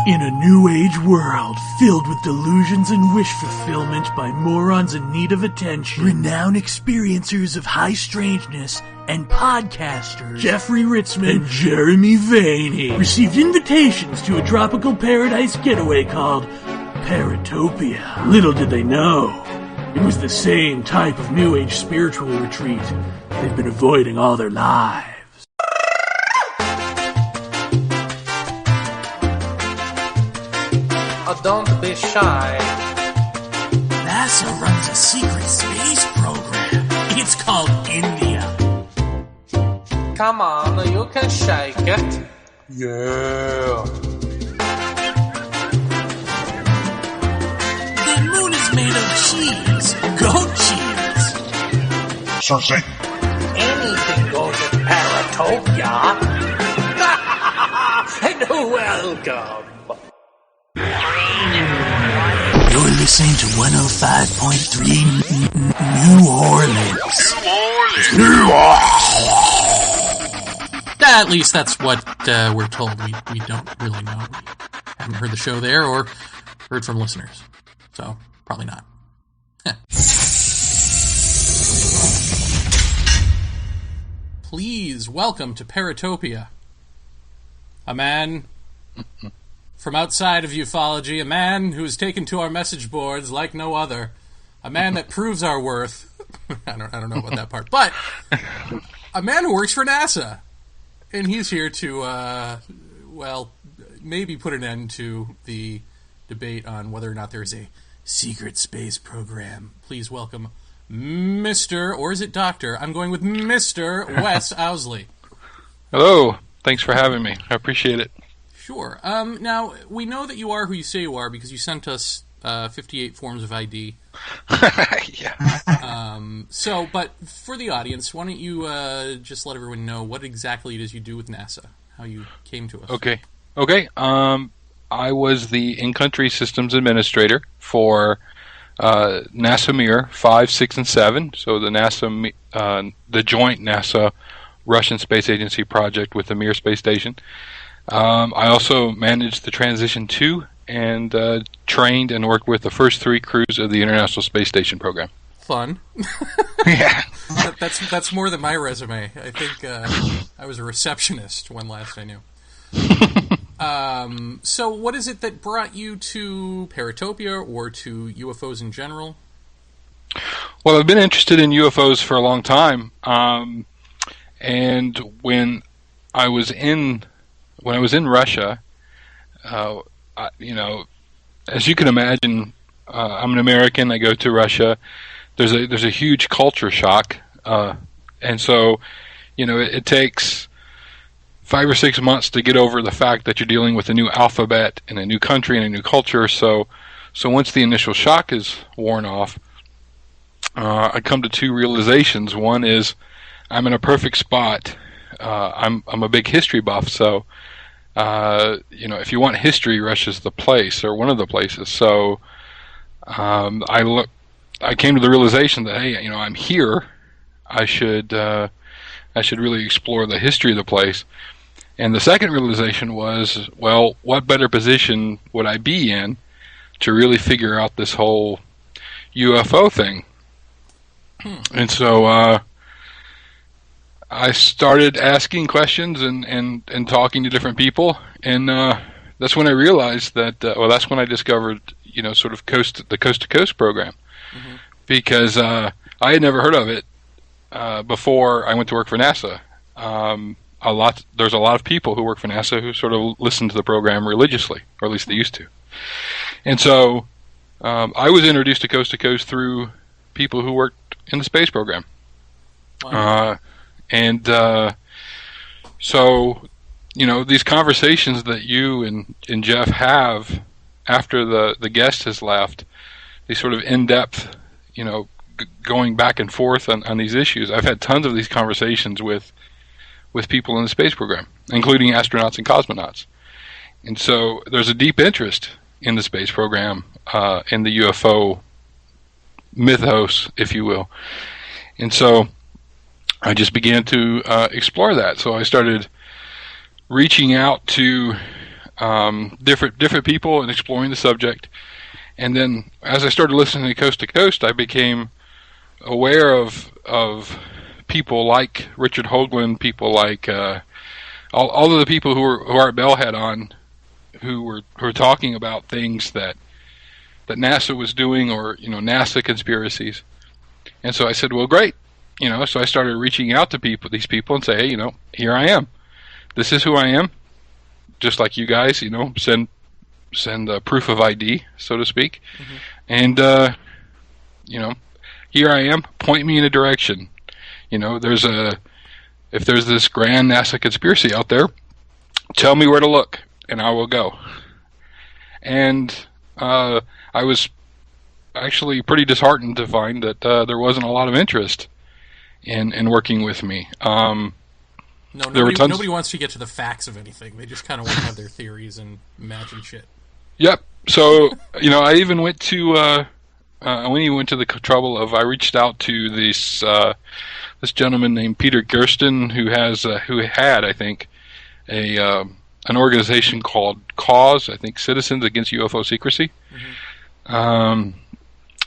In a new age world filled with delusions and wish fulfillment by morons in need of attention, renowned experiencers of high strangeness and podcasters Jeffrey Ritzman and Jeremy Vaeni received invitations to a tropical paradise getaway called Paratopia. Little did they know, it was the same type of new age spiritual retreat they've been avoiding all their lives. Oh, don't be shy. NASA runs a secret space program. It's called India. Come on, you can shake it. Yeah. The moon is made of cheese. Goat cheese. Cersei. Anything goes at Paratopia. And welcome. You're listening to 105.3 New Orleans. At least that's what we're told. We don't really know. We haven't heard the show there or heard from listeners. So, probably not. Please welcome to Paratopia a man from outside of ufology, a man who is taken to our message boards like no other, a man that proves our worth. I don't know about that part, but a man who works for NASA, and he's here to, maybe put an end to the debate on whether or not there is a secret space program. Please welcome Mr. or is it Doctor? I'm going with Mr. Wes Owsley. Hello. Thanks for having me. I appreciate it. Sure. Now, we know that you are who you say you are because you sent us 58 forms of ID. Yeah. But for the audience, why don't you just let everyone know what exactly it is you do with NASA, how you came to us. Okay. I was the in-country systems administrator for NASA Mir 5, 6, and 7. So the the joint NASA Russian Space Agency project with the Mir space station. I also managed the transition to and trained and worked with the first 3 crews of the International Space Station program. Fun. Yeah. That's more than my resume. I think I was a receptionist when last I knew. So what is it that brought you to Paratopia or to UFOs in general? Well, I've been interested in UFOs for a long time. And when I was in Russia, as you can imagine, I'm an American. I go to Russia. There's a huge culture shock, and so it takes 5 or 6 months to get over the fact that you're dealing with a new alphabet and a new country and a new culture. So once the initial shock is worn off, I come to 2 realizations. One is I'm in a perfect spot. I'm a big history buff, so if you want history, Russia's the place or one of the places. So I came to the realization that hey, I'm here. I should really explore the history of the place. And the second realization was, well, what better position would I be in to really figure out this whole UFO thing? And so I started asking questions and talking to different people, and that's when I realized that. That's when I discovered, sort of the Coast to Coast program, because I had never heard of it before I went to work for NASA. There's a lot of people who work for NASA who sort of listen to the program religiously, or at least they used to. And so I was introduced to Coast through people who worked in the space program. Wow. So these conversations that you and Jeff have after the guest has left, these sort of in-depth, going back and forth on these issues. I've had tons of these conversations with people in the space program, including astronauts and cosmonauts. And so there's a deep interest in the space program, in the UFO mythos, if you will. And so I just began to explore that. So I started reaching out to different people and exploring the subject. And then as I started listening to Coast to Coast, I became aware of people like Richard Hoagland, people like all of the people who are Bellhead on, who were talking about things that NASA was doing, or NASA conspiracies. And so I said, well, great, So I started reaching out to these people, and say, hey, here I am. This is who I am. Just like you guys, send proof of ID, so to speak. Mm-hmm. And here I am. Point me in a direction. If there's this grand NASA conspiracy out there, tell me where to look, and I will go. And I was actually pretty disheartened to find that there wasn't a lot of interest in working with me. Nobody wants to get to the facts of anything. They just kind of want to have their theories and imagine shit. Yep. So, I even went to the trouble of, I reached out to this gentleman named Peter Gersten, who had, I think, an organization called CAUSE, I think, Citizens Against UFO Secrecy. Mm-hmm.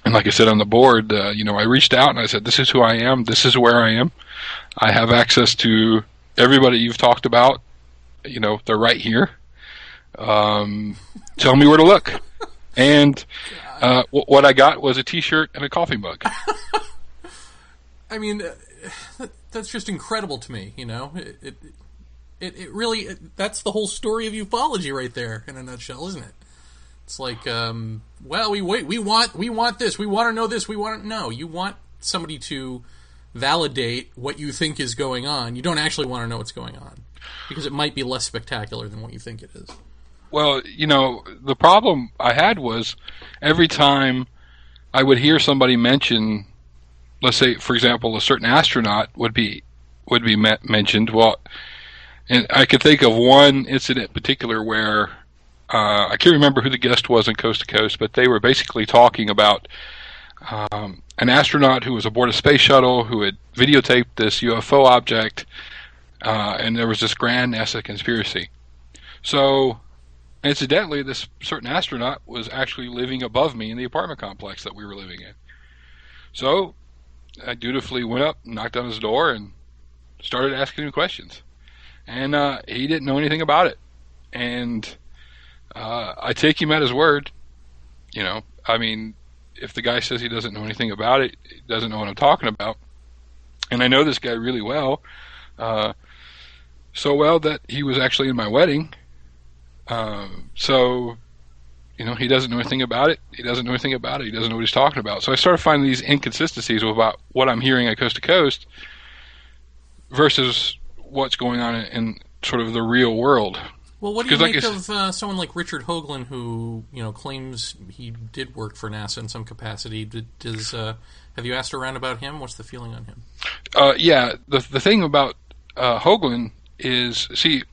And like I said on the board, I reached out and I said, this is who I am. This is where I am. I have access to everybody you've talked about. They're right here. Tell me where to look. And what I got was a T-shirt and a coffee mug. I mean, that's just incredible to me. It really, that's the whole story of ufology right there in a nutshell, isn't it? It's like, well, we want this, we want to know this, we want to know. You want somebody to validate what you think is going on. You don't actually want to know what's going on, because it might be less spectacular than what you think it is. Well, the problem I had was every time I would hear somebody mention, let's say, for example, a certain astronaut would be mentioned. Well, and I could think of one incident in particular where I can't remember who the guest was in Coast to Coast, but they were basically talking about an astronaut who was aboard a space shuttle who had videotaped this UFO object, and there was this grand NASA conspiracy. So, incidentally, this certain astronaut was actually living above me in the apartment complex that we were living in. So, I dutifully went up, knocked on his door, and started asking him questions. And he didn't know anything about it. And I take him at his word. I mean, if the guy says he doesn't know anything about it, he doesn't know what I'm talking about. And I know this guy really well. So well that he was actually in my wedding. So, he doesn't know anything about it. He doesn't know anything about it. He doesn't know what he's talking about. So I started finding these inconsistencies about what I'm hearing at Coast to Coast versus what's going on in sort of the real world. Well, what do you make of someone like Richard Hoagland, who claims he did work for NASA in some capacity? Have you asked around about him? What's the feeling on him? Yeah, the thing about Hoagland is, see,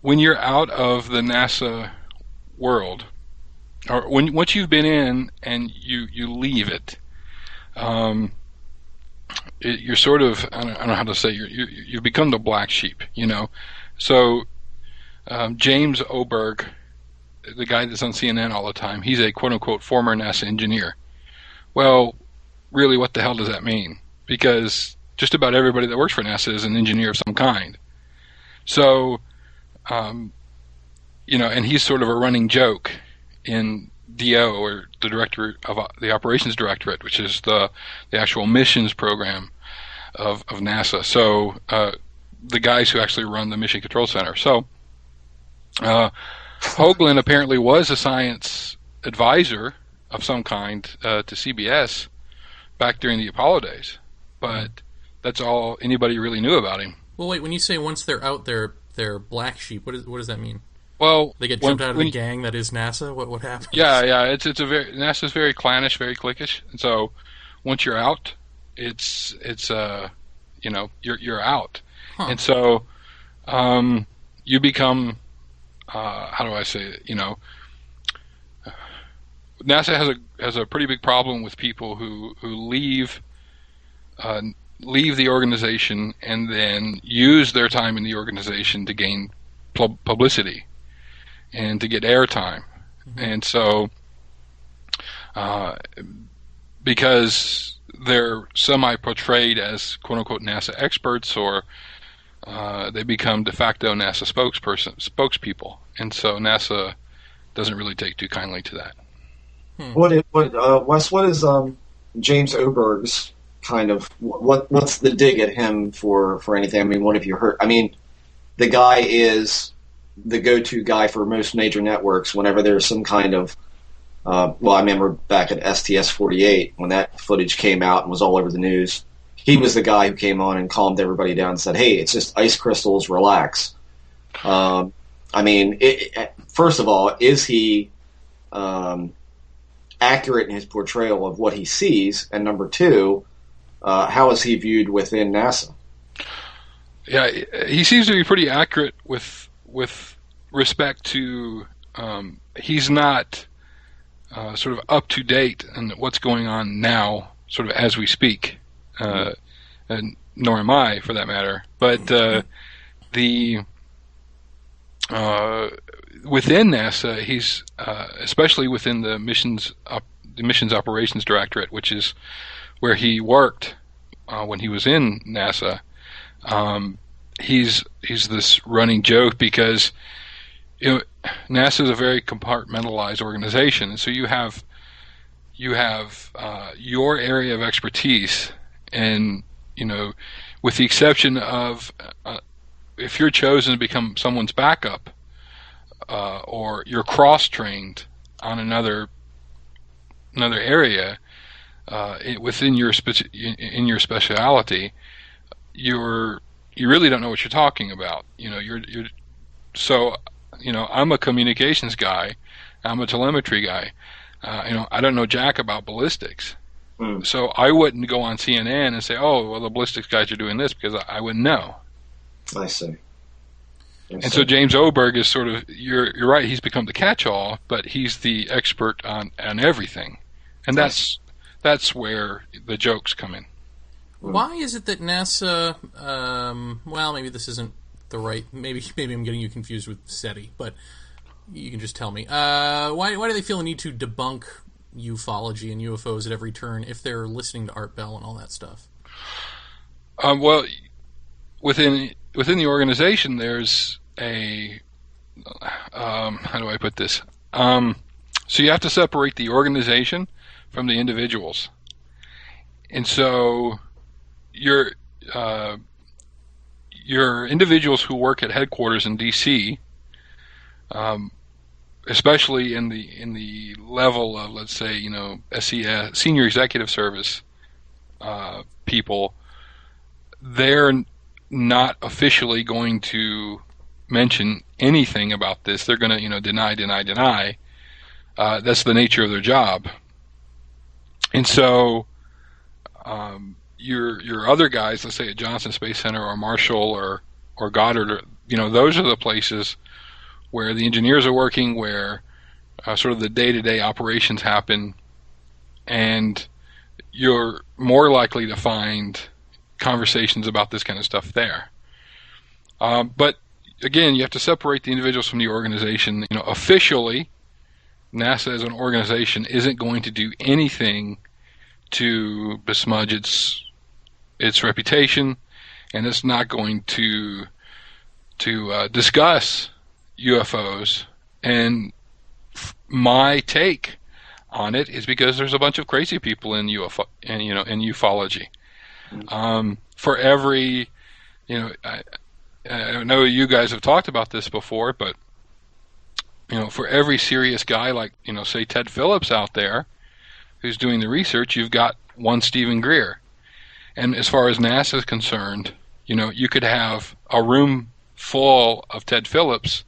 when you're out of the NASA world, or once you've been in and you leave it, you're sort of, I don't know how to say, you've become the black sheep, So James Oberg, the guy that's on CNN all the time, he's a quote-unquote former NASA engineer. Well, really, what the hell does that mean? Because just about everybody that works for NASA is an engineer of some kind. So, and he's sort of a running joke in DO, or the director of the operations directorate, which is the actual missions program of NASA. So the guys who actually run the Mission Control Center. So Hoagland apparently was a science advisor of some kind to CBS back during the Apollo days, but that's all anybody really knew about him. Well, wait, when you say once they're out, they're black sheep, what does that mean? Well, they get jumped out of the gang that is NASA. What happens? Yeah. NASA's very clannish, very cliquish, and so once you're out, it's you're out, huh. And so you become how do I say it? NASA has a pretty big problem with people who leave leave the organization and then use their time in the organization to gain publicity and to get airtime. And so, because they're semi-portrayed as quote-unquote NASA experts, or they become de facto NASA spokespeople, and so NASA doesn't really take too kindly to that. Wes, what is James Oberg's kind of what's the dig at him for anything? I mean, what have you heard? I mean, the guy is the go-to guy for most major networks whenever there's some kind of I remember back at STS-48 when that footage came out and was all over the news. He was the guy who came on and calmed everybody down and said, "Hey, it's just ice crystals, relax." I mean, first of all, is he accurate in his portrayal of what he sees? And number two, how is he viewed within NASA? Yeah, he seems to be pretty accurate with respect to he's not sort of up to date on what's going on now, sort of as we speak, and nor am I, for that matter. But within NASA, he's especially within the missions operations directorate, which is where he worked when he was in NASA. He's this running joke because NASA is a very compartmentalized organization, and so you have your area of expertise, and with the exception of if you're chosen to become someone's backup, or you're cross-trained on another area within your speciality, you really don't know what you're talking about. I'm a communications guy, I'm a telemetry guy. I don't know jack about ballistics. So I wouldn't go on CNN and say, "Oh, well, the ballistics guys are doing this," because I wouldn't know. I see. And so James Oberg is sort of, you're right, he's become the catch-all, but he's the expert on everything. And that's where the jokes come in. Why is it that NASA, maybe this isn't the right, maybe I'm getting you confused with SETI, but you can just tell me. Why do they feel a need to debunk ufology and UFOs at every turn if they're listening to Art Bell and all that stuff? Well, within the organization, there's a how do I put this? So you have to separate the organization from the individuals, and so your individuals who work at headquarters in DC, especially in the level of, let's say, SES, senior executive service people, they're not officially going to mention anything about this. They're going to, deny. That's the nature of their job. And so your other guys, let's say at Johnson Space Center or Marshall or Goddard, those are the places where the engineers are working, where sort of the day-to-day operations happen, and you're more likely to find conversations about this kind of stuff there. But again, you have to separate the individuals from the organization. Officially, NASA as an organization isn't going to do anything to besmudge its reputation, and it's not going to discuss UFOs. And my take on it is because there's a bunch of crazy people in UFO and in ufology. For every, I know you guys have talked about this before, but for every serious guy like say Ted Phillips out there who's doing the research, you've got one Stephen Greer. And as far as NASA is concerned, you could have a room full of Ted Phillips,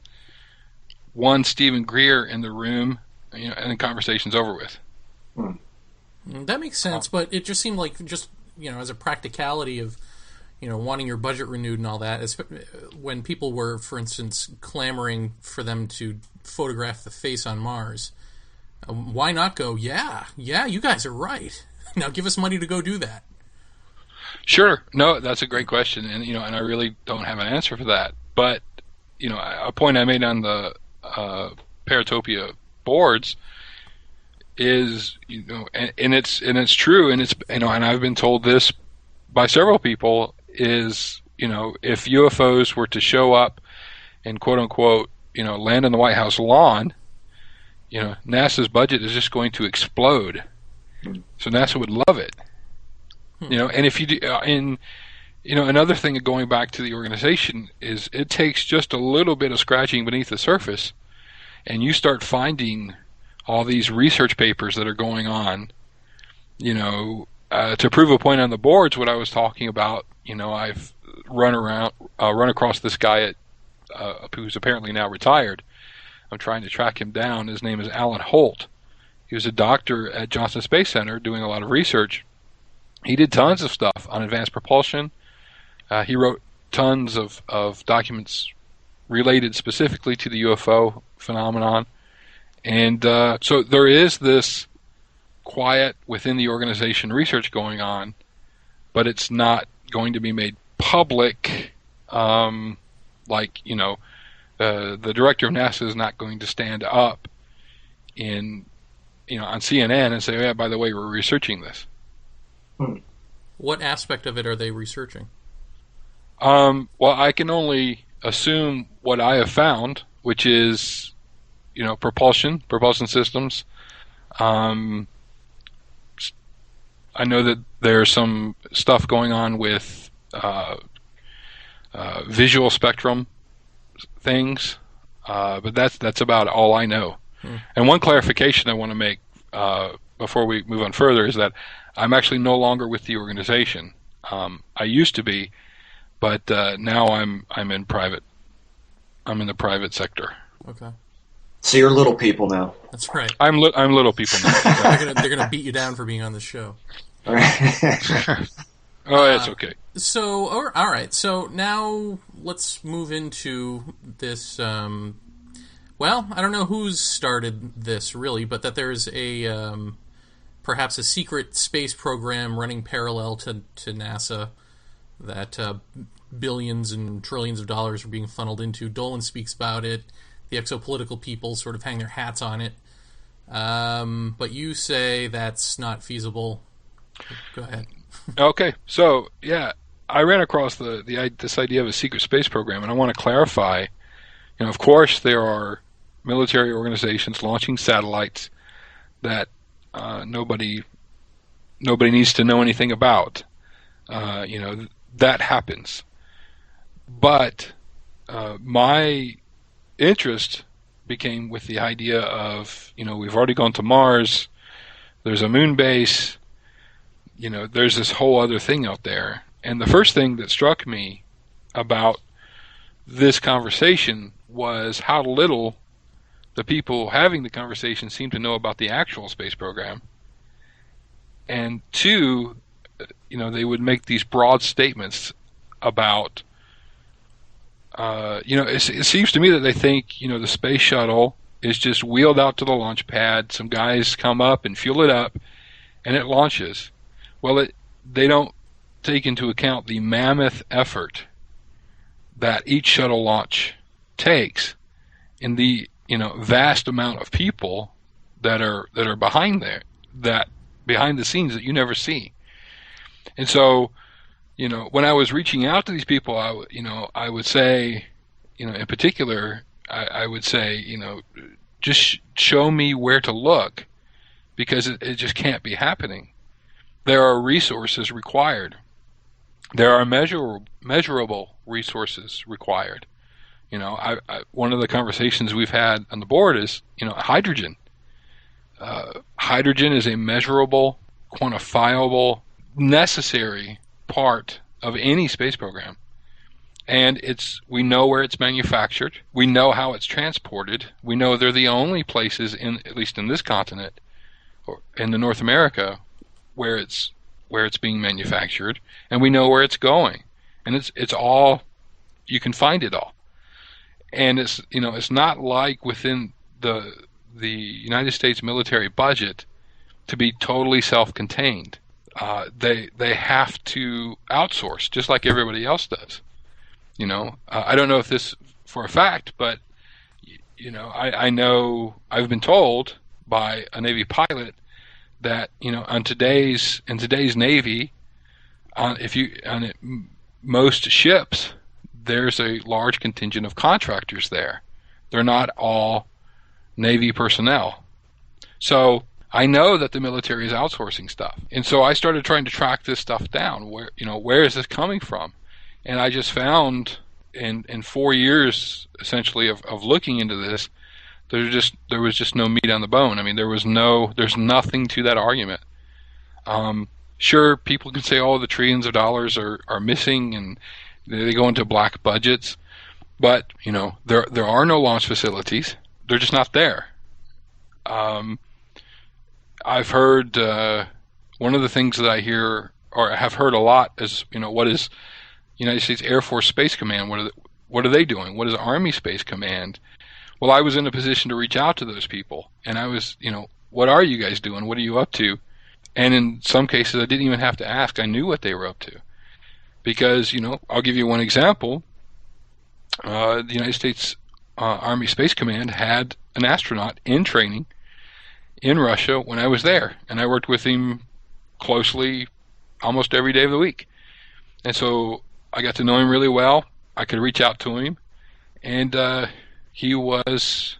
one Stephen Greer in the room, and the conversation's over with. That makes sense, but it just seemed like as a practicality of wanting your budget renewed and all that, when people were, for instance, clamoring for them to photograph the face on Mars, why not go, yeah, you guys are right. Now give us money to go do that. Sure. No, that's a great question, and and I really don't have an answer for that. But a point I made on the Paratopia boards is and it's true, and it's and I've been told this by several people is if UFOs were to show up and quote unquote land on the White House lawn, NASA's budget is just going to explode. So NASA would love it. And if you do, another thing going back to the organization is it takes just a little bit of scratching beneath the surface, and you start finding all these research papers that are going on. To prove a point on the boards, what I was talking about. I've run across this guy who's apparently now retired. I'm trying to track him down. His name is Alan Holt. He was a doctor at Johnson Space Center doing a lot of research. He did tons of stuff on advanced propulsion. He wrote tons of documents related specifically to the UFO phenomenon. And so there is this quiet within the organization research going on, but it's not going to be made public. The director of NASA is not going to stand up on CNN and say, "Oh, yeah, by the way, we're researching this." What aspect of it are they researching? Well, I can only assume what I have found, which is, propulsion systems. I know that there's some stuff going on with visual spectrum things, but that's about all I know. And one clarification I want to make before we move on further is that I'm actually no longer with the organization. I used to be, but now I'm in private. I'm in the private sector. Okay. So you're little people now. That's right. I'm little people now. They're gonna beat you down for being on the show. All right. Oh, that's okay. So, all right. So now let's move into this. Well, I don't know who's started this really, but that there's perhaps a secret space program running parallel to NASA that billions and trillions of dollars are being funneled into. Dolan speaks about it. The exopolitical people sort of hang their hats on it. But you say that's not feasible. Go ahead. Okay, so yeah, I ran across this idea of a secret space program, and I want to clarify. Of course, there are military organizations launching satellites that nobody needs to know anything about. That happens. But my interest became with the idea of, we've already gone to Mars, there's a moon base, there's this whole other thing out there. And the first thing that struck me about this conversation was how little the people having the conversation seem to know about the actual space program. And two, they would make these broad statements about, it seems to me that they think, the space shuttle is just wheeled out to the launch pad, some guys come up and fuel it up, and it launches. Well, they don't take into account the mammoth effort that each shuttle launch takes, and the vast amount of people that are behind the scenes that you never see. And so, when I was reaching out to these people, I would say, in particular, I would say, just show me where to look, because it just can't be happening. There are resources required. There are measurable resources required. One of the conversations we've had on the board is, hydrogen. Hydrogen is a measurable, quantifiable, necessary part of any space program. And we know where it's manufactured. We know how it's transported. We know they're the only places, at least in this continent, or in the North America, where it's being manufactured, and we know where it's going. And it's all, you can find it all. And it's not like within the United States military budget to be totally self-contained. they have to outsource just like everybody else does. I don't know if this for a fact, but I know I've been told by a Navy pilot that in today's Navy, most ships, there's a large contingent of contractors there. They're not all Navy personnel. So I know that the military is outsourcing stuff, and so I started trying to track this stuff down. Where is this coming from? And I just found in 4 years essentially of looking into this, there was just no meat on the bone. I mean, there's nothing to that argument. Sure, people can say, the trillions of dollars are missing and they go into black budgets, but there are no launch facilities. They're just not there. I've heard one of the things that I hear or have heard a lot is what is United States Air Force Space Command? What are they doing? What is Army Space Command? Well, I was in a position to reach out to those people, and I was, what are you guys doing? What are you up to? And in some cases, I didn't even have to ask. I knew what they were up to. Because, I'll give you one example. The United States Army Space Command had an astronaut in training in Russia when I was there, and I worked with him closely almost every day of the week. And so I got to know him really well. I could reach out to him, and he was,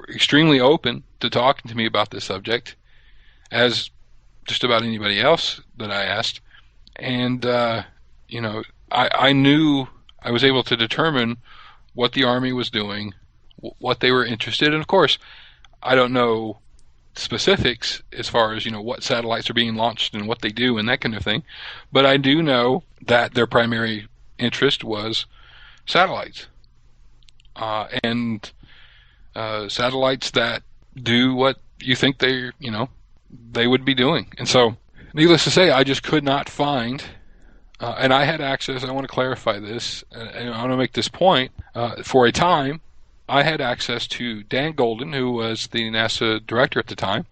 extremely open to talking to me about this subject, as just about anybody else that I asked. And, I knew I was able to determine what the Army was doing, what they were interested in. Of course, I don't know specifics as far as, what satellites are being launched and what they do and that kind of thing. But I do know that their primary interest was satellites. And satellites that do what you think they would be doing. And so, needless to say, I just could not find, and I had access, I want to clarify this, and I want to make this point, for a time, I had access to Dan Golden, who was the NASA director at the time.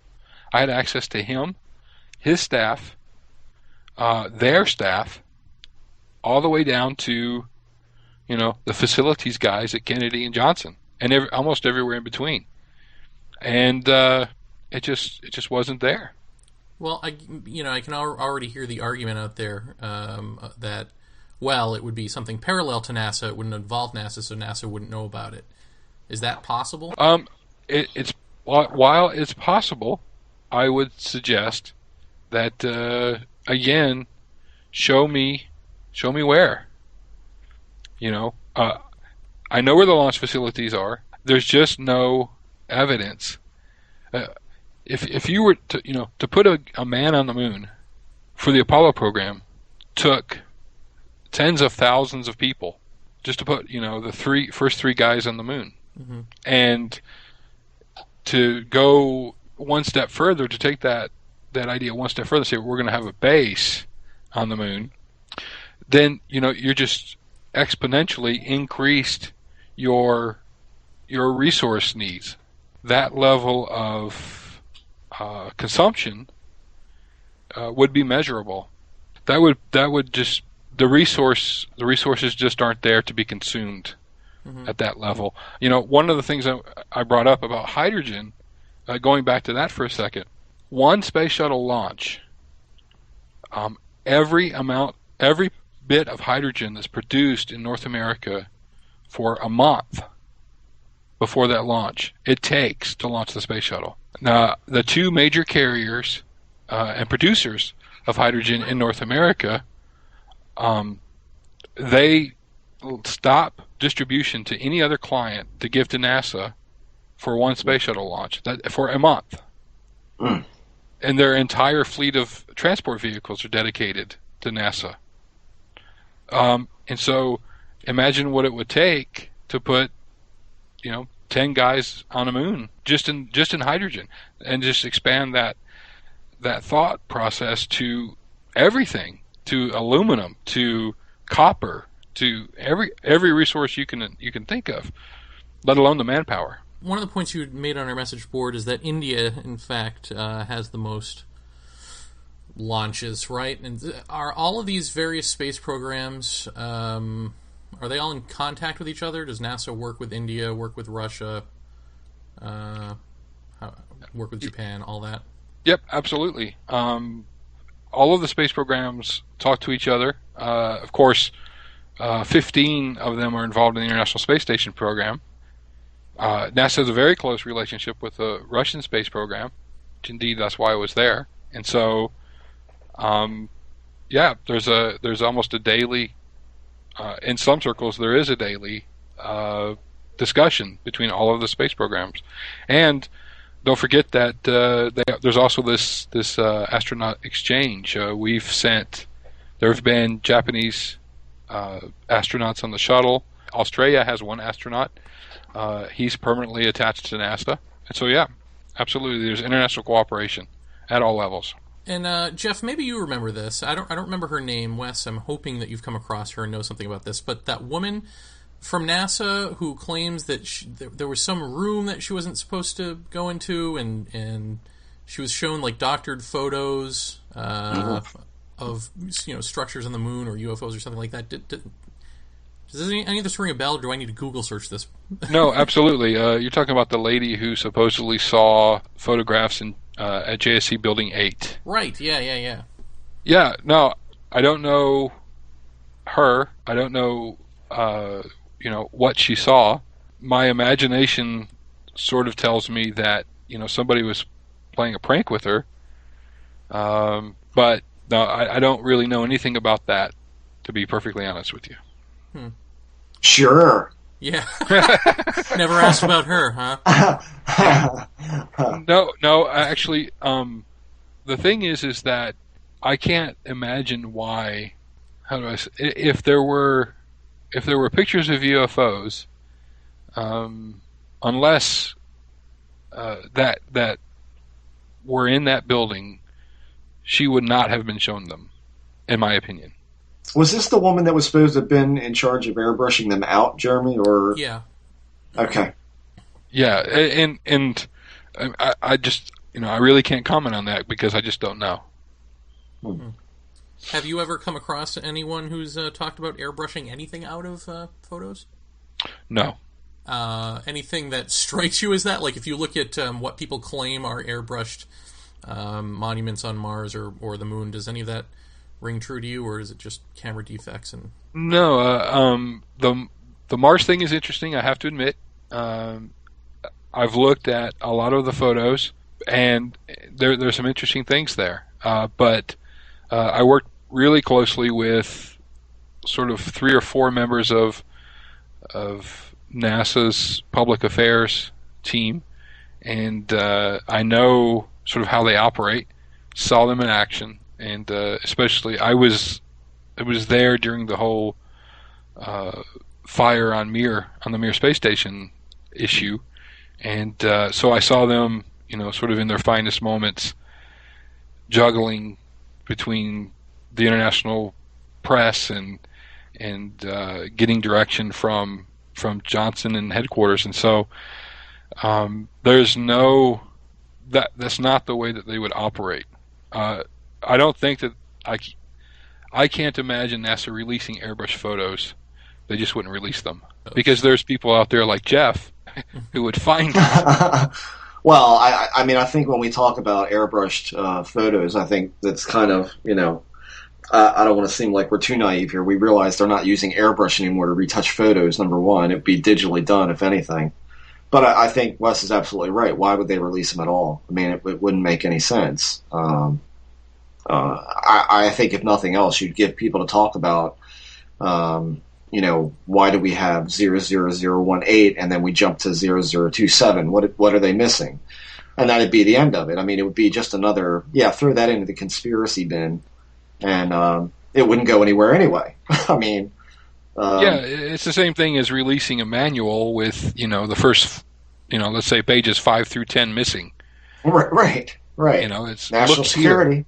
I had access to him, his staff, their staff, all the way down to, the facilities guys at Kennedy and Johnson, and almost everywhere in between. And it just wasn't there. Well, I can already hear the argument out there that, it would be something parallel to NASA. It wouldn't involve NASA, so NASA wouldn't know about it. Is that possible? While it's possible, I would suggest that again, show me where. I know where the launch facilities are. There's just no evidence. If you were to put a man on the moon for the Apollo program, took tens of thousands of people just to put the first three guys on the moon. Mm-hmm. And to go one step further, to take that idea one step further, say we're going to have a base on the moon, then you're just exponentially increased your resource needs. That level of consumption would be measurable. That would just the resources just aren't there to be consumed. Mm-hmm. At that level. One of the things I brought up about hydrogen, going back to that for a second, one space shuttle launch, every bit of hydrogen that's produced in North America for a month before that launch, it takes to launch the space shuttle. Now, the two major carriers and producers of hydrogen in North America, they stop distribution to any other client to give to NASA for one space shuttle launch for a month. Mm. And their entire fleet of transport vehicles are dedicated to NASA. And so imagine what it would take to put 10 guys on a moon just in hydrogen, and just expand that thought process to everything, to aluminum, to copper, to every resource you can think of, let alone the manpower. One of the points you made on our message board is that India, in fact, has the most launches, right? And are all of these various space programs, are they all in contact with each other? Does NASA work with India, work with Russia, work with Japan, all that? Yep, absolutely. All of the space programs talk to each other. Of course, 15 of them are involved in the International Space Station program. NASA has a very close relationship with the Russian space program, which indeed that's why I was there. And so, there's almost a daily, in some circles there is a daily discussion between all of the space programs. And don't forget that there's also this astronaut exchange. There have been Japanese astronauts on the shuttle. Australia has one astronaut. He's permanently attached to NASA. And so, yeah, absolutely, there's international cooperation at all levels. And Jeff, maybe you remember this. I don't remember her name, Wes. I'm hoping that you've come across her and know something about this. But that woman from NASA who claims that there was some room that she wasn't supposed to go into, and she was shown like doctored photos of structures on the moon or UFOs or something like that. Does any of this ring a bell, or do I need to Google search this? No, absolutely. You're talking about the lady who supposedly saw photographs at JSC Building 8. Right, yeah. Yeah, no, I don't know her. I don't know, what she saw. My imagination sort of tells me that, somebody was playing a prank with her. But, no, I don't really know anything about that, to be perfectly honest with you. Sure. Yeah. Never asked about her, huh? No, actually, the thing is that I can't imagine why. How do I say? If there were pictures of UFOs, unless that were in that building, she would not have been shown them, in my opinion. Was this the woman that was supposed to have been in charge of airbrushing them out, Jeremy? Or yeah. Okay. Yeah, and I just I really can't comment on that because I just don't know. Have you ever come across anyone who's talked about airbrushing anything out of photos? No. Anything that strikes you as that? Like if you look at what people claim are airbrushed monuments on Mars or the Moon, does any of that ring true to you, or is it just camera defects? And no, the Mars thing is interesting, I have to admit. I've looked at a lot of the photos, and there's some interesting things there. But I worked really closely with sort of 3 or 4 members of NASA's public affairs team, and I know sort of how they operate, saw them in action, and especially I was there during the whole fire on the Mir space station issue, and so I saw them, sort of in their finest moments, juggling between the international press and getting direction from Johnson and headquarters, and so there's that's not the way that they would operate. I don't think that I can't imagine NASA releasing airbrush photos. They just wouldn't release them because there's people out there like Jeff who would find them. Well, I mean, I think when we talk about airbrushed photos, I think that's kind of, I don't want to seem like we're too naive here. We realize they're not using airbrush anymore to retouch photos, number one. It'd be digitally done, if anything. But I think Wes is absolutely right. Why would they release them at all? I mean, it wouldn't make any sense. I think if nothing else, you'd give people to talk about, why do we have 00018 and then we jump to 0027? What are they missing? And that'd be the end of it. I mean, it would be just another, throw that into the conspiracy bin, and it wouldn't go anywhere anyway. I mean, it's the same thing as releasing a manual with, the first, let's say pages 5 through 10 missing. Right. It's national security.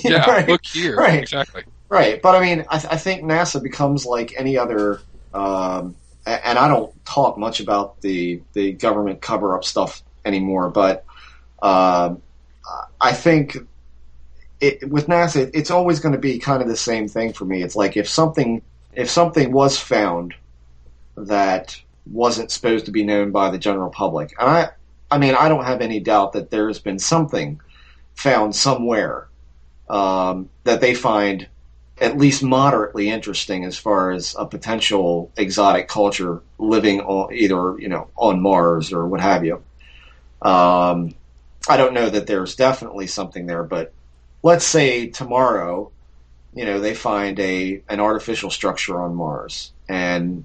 Yeah, right. Look here. Right. Exactly. Right. But I mean, I think NASA becomes like any other, and I don't talk much about the government cover-up stuff anymore, but I think with NASA, it's always going to be kind of the same thing for me. It's like if something was found that wasn't supposed to be known by the general public, and I mean, I don't have any doubt that there has been something found somewhere that they find at least moderately interesting as far as a potential exotic culture living on either, on Mars or what have you. I don't know that there's definitely something there, but let's say tomorrow, they find an artificial structure on Mars, and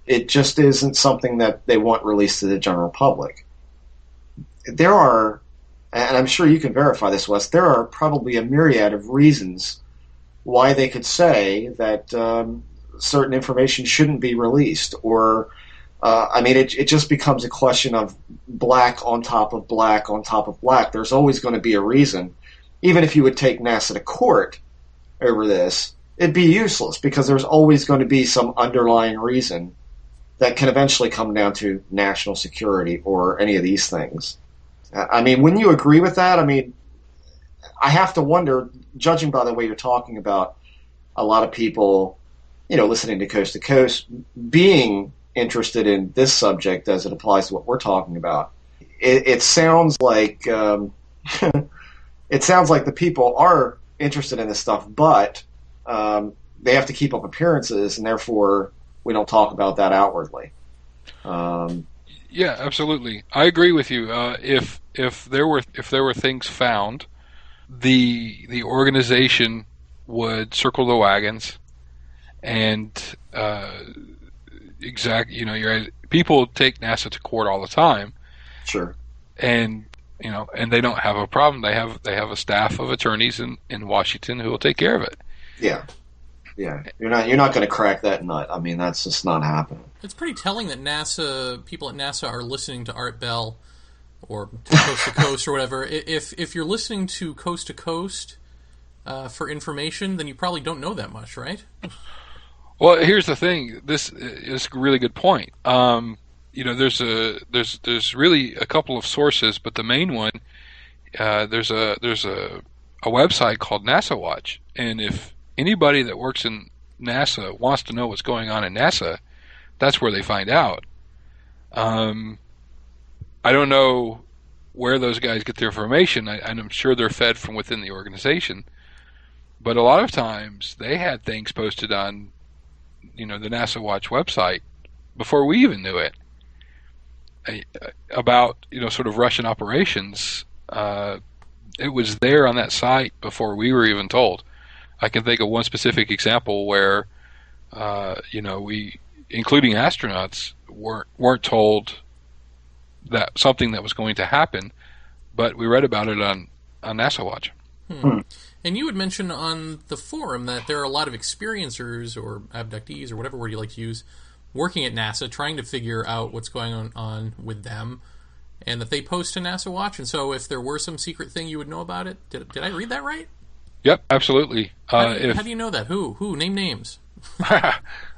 it just isn't something that they want released to the general public. There are, and I'm sure you can verify this, Wes, there are probably a myriad of reasons why they could say that certain information shouldn't be released, or it just becomes a question of black on top of black on top of black. There's always going to be a reason. Even if you would take NASA to court over this, it'd be useless because there's always going to be some underlying reason that can eventually come down to national security or any of these things. I mean, wouldn't you agree with that? I mean, I have to wonder, judging by the way you're talking about a lot of people, listening to Coast, being interested in this subject as it applies to what we're talking about, it sounds like the people are interested in this stuff, but they have to keep up appearances, and therefore we don't talk about that outwardly. Yeah, absolutely. I agree with you. If there were things found, the organization would circle the wagons, and people take NASA to court all the time. Sure. And they don't have a problem. They have a staff of attorneys in Washington who will take care of it. Yeah. Yeah. You're not going to crack that nut. I mean, that's just not happening. It's pretty telling that people at NASA are listening to Art Bell or to Coast to Coast or whatever. If you're listening to Coast to Coast for information, then you probably don't know that much, right? Well, here's the thing. This is a really good point. There's really a couple of sources, but the main one, there's a website called NASA Watch, and if anybody that works in NASA wants to know what's going on in NASA, that's where they find out. I don't know where those guys get their information, and I'm sure they're fed from within the organization, but a lot of times they had things posted on, the NASA Watch website before we even knew it. About sort of Russian operations, it was there on that site before we were even told. I can think of one specific example where we, including astronauts, weren't told that something that was going to happen, but we read about it on NASA Watch. And you had mentioned on the forum that there are a lot of experiencers or abductees or whatever word you like to use working at NASA, trying to figure out what's going on with them, and that they post to NASA Watch. And so if there were some secret thing, you would know about it. Did I read that right? Yep, absolutely. How do you know that? Who? Name names.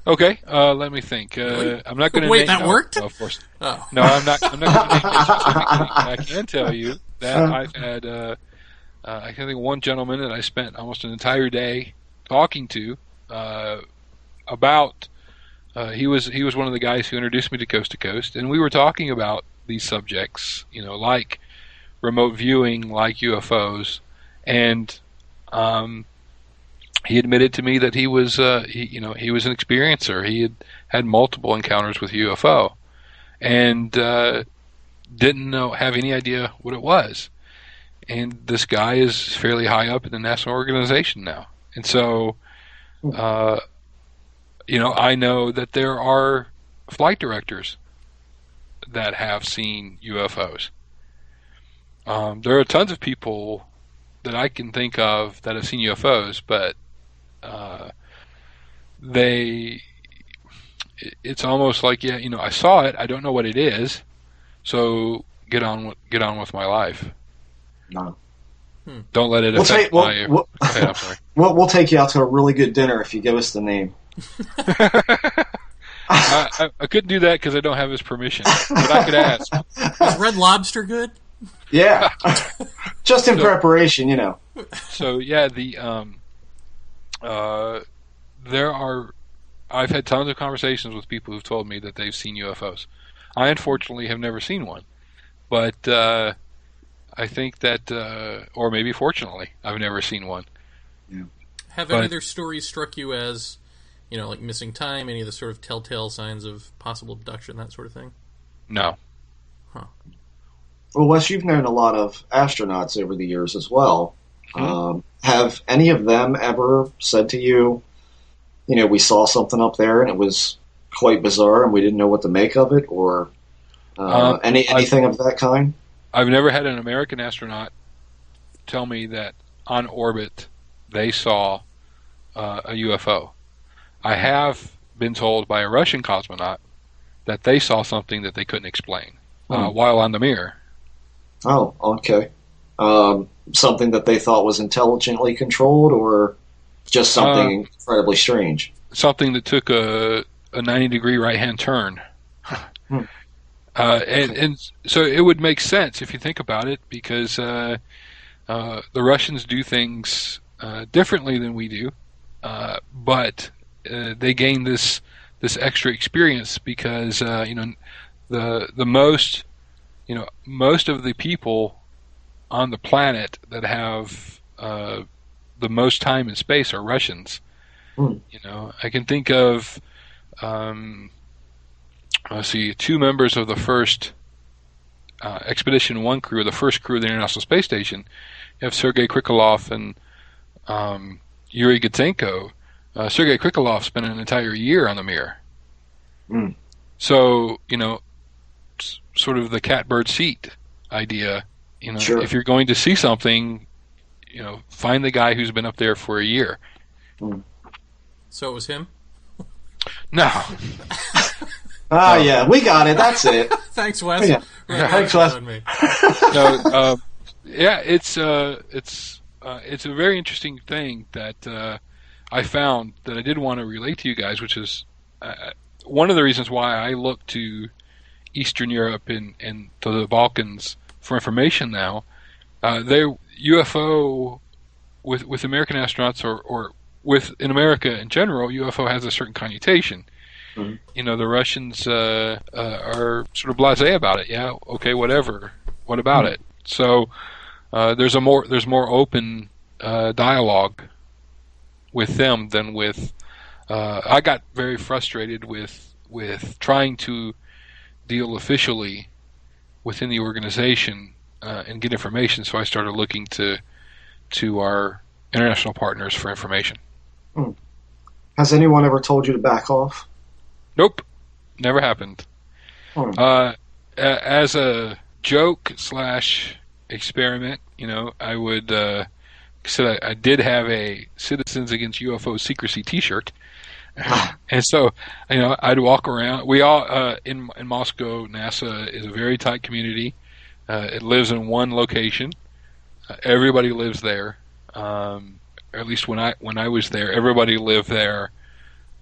Okay, let me think. Really? I'm not going to Wait, that worked? No, of course. Oh. No, I'm not going to name specifically. I can tell you that I've had, I can think of one gentleman that I spent almost an entire day talking to about. He was one of the guys who introduced me to Coast, and we were talking about these subjects, like remote viewing, like UFOs, and he admitted to me that he was he was an experiencer. He had multiple encounters with UFO, and didn't have any idea what it was. And this guy is fairly high up in the NASA organization now, and so. I know that there are flight directors that have seen UFOs. There are tons of people that I can think of that have seen UFOs, but it's almost like, I saw it, I don't know what it is, so get on with my life. No. Don't let it affect my... I'm sorry. We'll take you out to a really good dinner if you give us the name. I couldn't do that because I don't have his permission, but I could ask. Is Red Lobster good? Yeah. Just in preparation, So yeah, there are. I've had tons of conversations with people who've told me that they've seen UFOs. I unfortunately have never seen one, but I think that, or maybe fortunately, I've never seen one. Yeah. Have any of their stories struck you as, like missing time, any of the sort of telltale signs of possible abduction, that sort of thing? No. Huh. Well, Wes, you've known a lot of astronauts over the years as well. Mm-hmm. Have any of them ever said to you, we saw something up there and it was quite bizarre and we didn't know what to make of it, or anything of that kind? I've never had an American astronaut tell me that on orbit they saw a UFO. I have been told by a Russian cosmonaut that they saw something that they couldn't explain while on the Mir. Oh, okay. Something that they thought was intelligently controlled, or just something incredibly strange? Something that took a 90-degree right-hand turn. And so it would make sense if you think about it, because the Russians do things differently than we do, but they gain this extra experience because the most of the people on the planet that have the most time in space are Russians. I can think of two members of the first Expedition 1 crew, the first crew of the International Space Station. You have Sergei Krikalev and Yuri Gutsenko. Sergei Krikalev spent an entire year on the Mir. So, sort of the catbird seat idea. Sure. If you're going to see something, find the guy who's been up there for a year. So it was him? No. Yeah, we got it. That's it. Thanks, Wes. Yeah. Thanks, Wes. No, it's a very interesting thing that I found that I did want to relate to you guys, which is one of the reasons why I look to Eastern Europe and to the Balkans for information now. UFO with American astronauts or in America in general, UFO has a certain connotation. The Russians are sort of blasé about it. Yeah, okay, whatever. What about it? So there's more open dialogue with them than with. I got very frustrated with trying to deal officially within the organization and get information. So I started looking to our international partners for information. Has anyone ever told you to back off? Nope, never happened. As a joke / experiment, I would said I did have a Citizens Against UFO Secrecy T-shirt, and so I'd walk around. We all in Moscow, NASA is a very tight community. It lives in one location. Everybody lives there. At least when I was there, everybody lived there,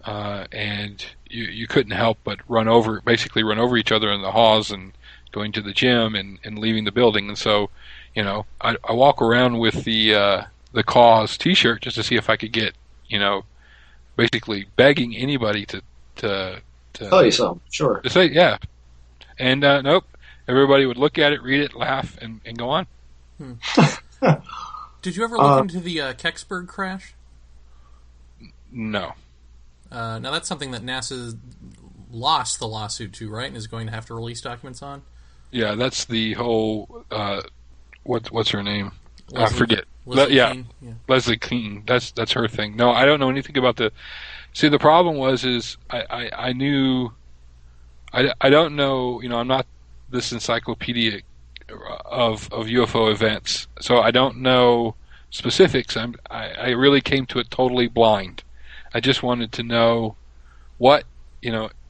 and you couldn't help but run over each other in the halls and going to the gym and leaving the building. And so, I walk around with the cause T-shirt just to see if I could get, basically begging anybody to tell you something. Sure. To say yeah, and nope. Everybody would look at it, read it, laugh, and go on. Did you ever look into the Kecksburg crash? No. Now that's something that NASA lost the lawsuit to, right? And is going to have to release documents on? Yeah, that's the whole, what's her name? I forget. Leslie Keane? Leslie Keane. That's her thing. No, I don't know anything about see, the problem is I knew, I don't know, I'm not this encyclopedia of UFO events, so I don't know specifics. I really came to it totally blind. I just wanted to know what,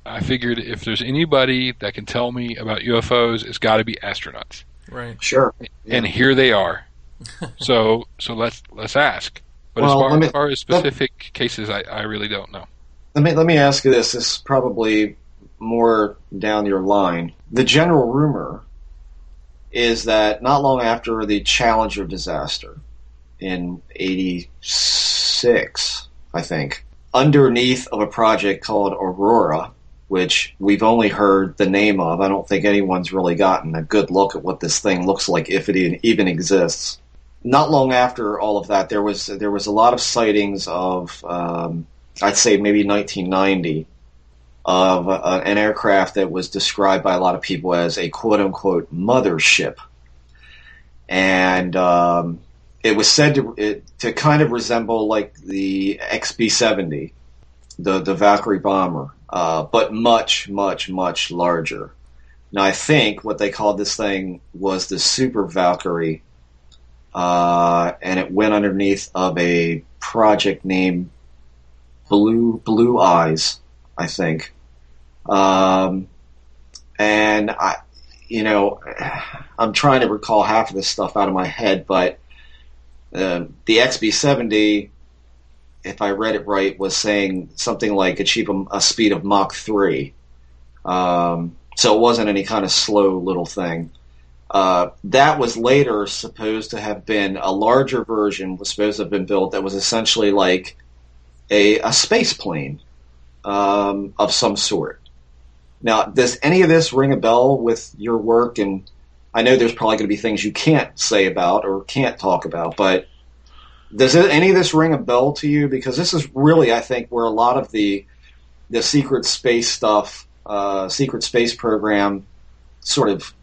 I figured if there's anybody that can tell me about UFOs, it's got to be astronauts. Right. Sure. And here they are. So let's ask. But as far as specific cases, I really don't know. Let me ask you this. This is probably more down your line. The general rumor is that not long after the Challenger disaster, in '86, I think, underneath of a project called Aurora, which we've only heard the name of. I don't think anyone's really gotten a good look at what this thing looks like, if it even exists. Not long after all of that, there was a lot of sightings of, I'd say maybe 1990, of an aircraft that was described by a lot of people as a quote-unquote mothership. And it was said to kind of resemble like the XB-70, the Valkyrie bomber, but much, much, much larger. Now, I think what they called this thing was the Super Valkyrie, and it went underneath of a project named Blue Eyes, I think. And I'm trying to recall half of this stuff out of my head, but the XB-70, if I read it right, was saying something like achieve a speed of Mach 3. So it wasn't any kind of slow little thing. That was later supposed to have been a larger version, was supposed to have been built that was essentially like a space plane of some sort. Now, does any of this ring a bell with your work? And I know there's probably going to be things you can't say about or can't talk about, but does any of this ring a bell to you? Because this is really, I think, where a lot of the secret space stuff, secret space program, sort of,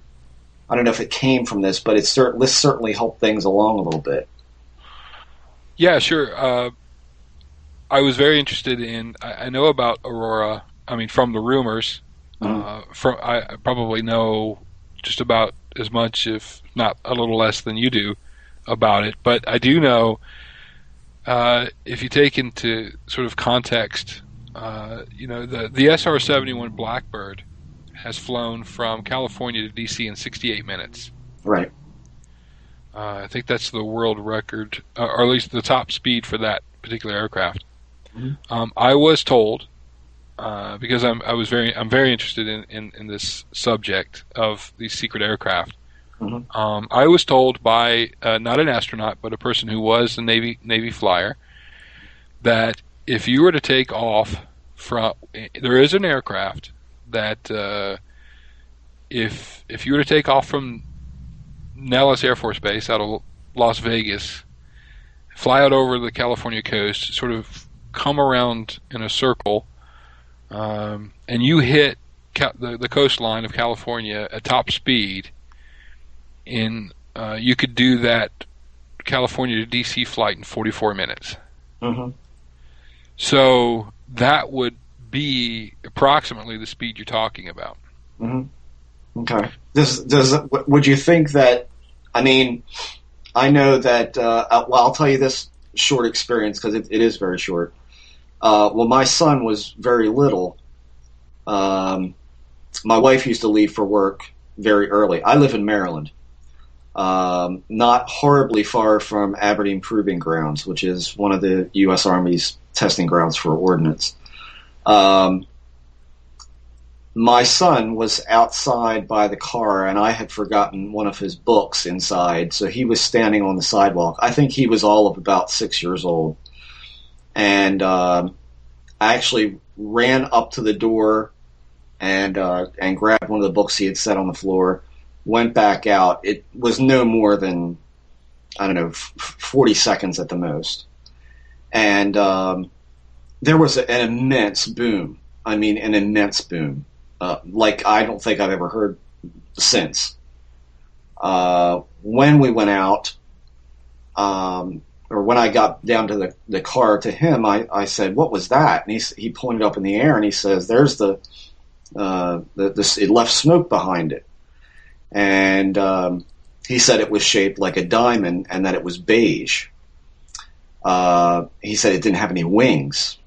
I don't know if it came from this, but this certainly helped things along a little bit. Yeah, sure. I was very interested in. I know about Aurora. I mean, from the rumors. I probably know just about as much, if not a little less, than you do about it. But I do know, if you take into sort of context, the SR-71 Blackbird has flown from California to DC in 68 minutes. Right. I think that's the world record, or at least the top speed for that particular aircraft. Mm-hmm. I was told, because I'm very interested in this subject of these secret aircraft. Mm-hmm. I was told by not an astronaut, but a person who was a Navy flyer, that if you were to take off from, there is an aircraft that if you were to take off from Nellis Air Force Base out of Las Vegas, fly out over the California coast, sort of come around in a circle, and you hit the coastline of California at top speed, you could do that California to DC flight in 44 minutes. Mm-hmm. So that would be approximately the speed you're talking about. Mm-hmm. Okay. Would you think that? I mean, I know that. I'll tell you this short experience, because it is very short. When my son was very little, my wife used to leave for work very early. I live in Maryland, not horribly far from Aberdeen Proving Grounds, which is one of the U.S. Army's testing grounds for ordnance. My son was outside by the car, and I had forgotten one of his books inside, so he was standing on the sidewalk. I think he was all of about 6 years old. And I actually ran up to the door and grabbed one of the books he had set on the floor, went back out. It was no more than, 40 seconds at the most. And there was an immense boom. I mean, an immense boom. Like I don't think I've ever heard since. When we went out, or when I got down to the car to him, I said, "What was that?" And he pointed up in the air and he says, "There's it left smoke behind it." And he said it was shaped like a diamond and that it was beige. He said it didn't have any wings,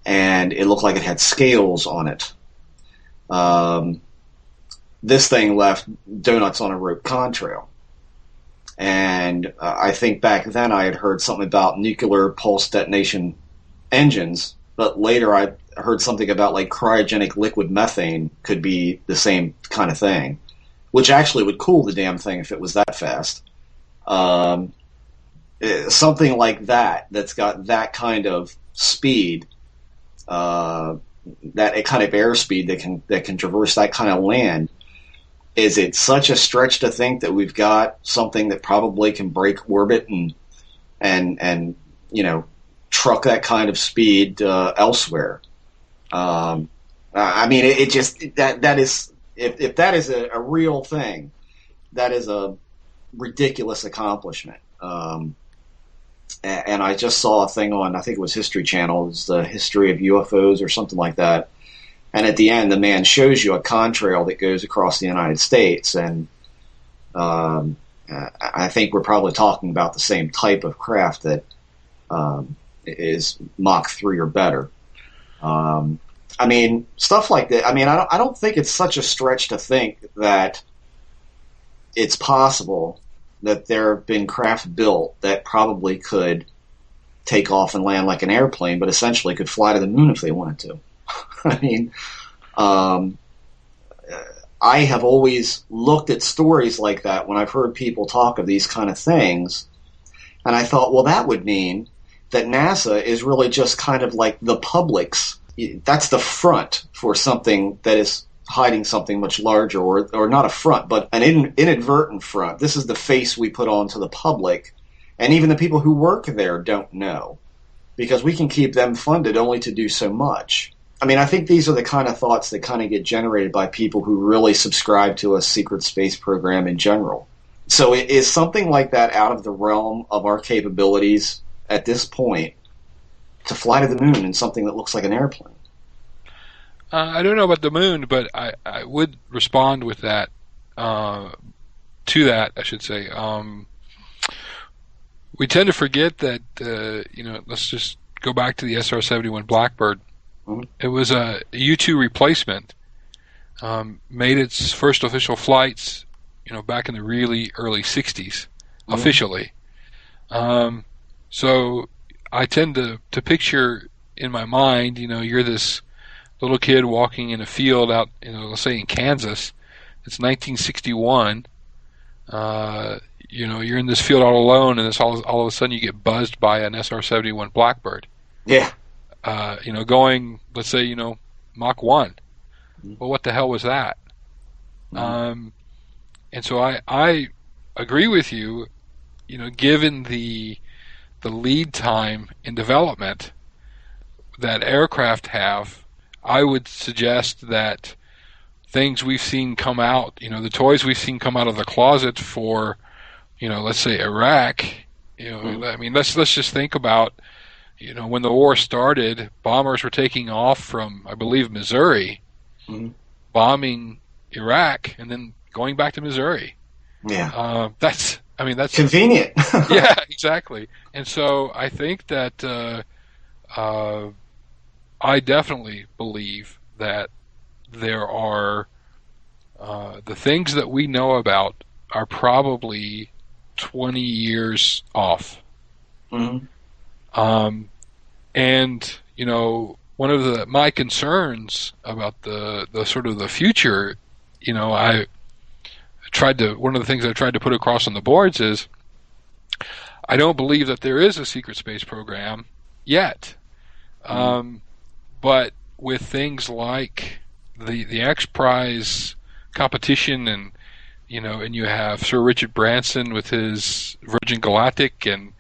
and it looked like it had scales on it. This thing left donuts on a rope contrail. And I think back then I had heard something about nuclear pulse detonation engines, but later I heard something about like cryogenic liquid methane could be the same kind of thing, which actually would cool the damn thing if it was that fast. something like that's got that kind of speed, that kind of airspeed that can traverse that kind of land. Is it such a stretch to think that we've got something that probably can break orbit and truck that kind of speed elsewhere? I mean, it just that is if that is a real thing, that is a ridiculous accomplishment. And I just saw a thing on, I think it was History Channel, it's the history of UFOs or something like that. And at the end, the man shows you a contrail that goes across the United States, and I think we're probably talking about the same type of craft that is Mach 3 or better. I mean, stuff like that. I mean, I don't think it's such a stretch to think that it's possible that there have been craft built that probably could take off and land like an airplane, but essentially could fly to the moon if they wanted to. I mean, I have always looked at stories like that when I've heard people talk of these kind of things, and I thought, well, that would mean that NASA is really just kind of like the public's. That's the front for something that is hiding something much larger, or not a front, but an inadvertent front. This is the face we put on to the public, and even the people who work there don't know, because we can keep them funded only to do so much. I mean, I think these are the kind of thoughts that kind of get generated by people who really subscribe to a secret space program in general. So is something like that out of the realm of our capabilities at this point to fly to the moon in something that looks like an airplane? I don't know about the moon, but I would respond with that, to that, I should say. We tend to forget that, let's just go back to the SR-71 Blackbird. Mm-hmm. It was a U-2 replacement, made its first official flights, back in the really early 60s, mm-hmm. officially. So I tend to picture in my mind, you're this little kid walking in a field out, let's say in Kansas. It's 1961. You're in this field all alone, and all of a sudden you get buzzed by an SR-71 Blackbird. Yeah. Going, let's say, Mach 1. Mm-hmm. Well, what the hell was that? Mm-hmm. And so I agree with you, given the lead time in development that aircraft have, I would suggest that things we've seen come out, the toys we've seen come out of the closet for, let's say Iraq, mm-hmm. I mean, let's just think about, when the war started, bombers were taking off from, I believe, Missouri, mm-hmm. bombing Iraq, and then going back to Missouri. Yeah. That's convenient. Yeah, exactly. And so I think that I definitely believe that there are the things that we know about are probably 20 years off. Mm-hmm. And one of my concerns about the sort of the future, one of the things I tried to put across on the boards is I don't believe that there is a secret space program yet. But with things like the X Prize competition, and and you have Sir Richard Branson with his Virgin Galactic, and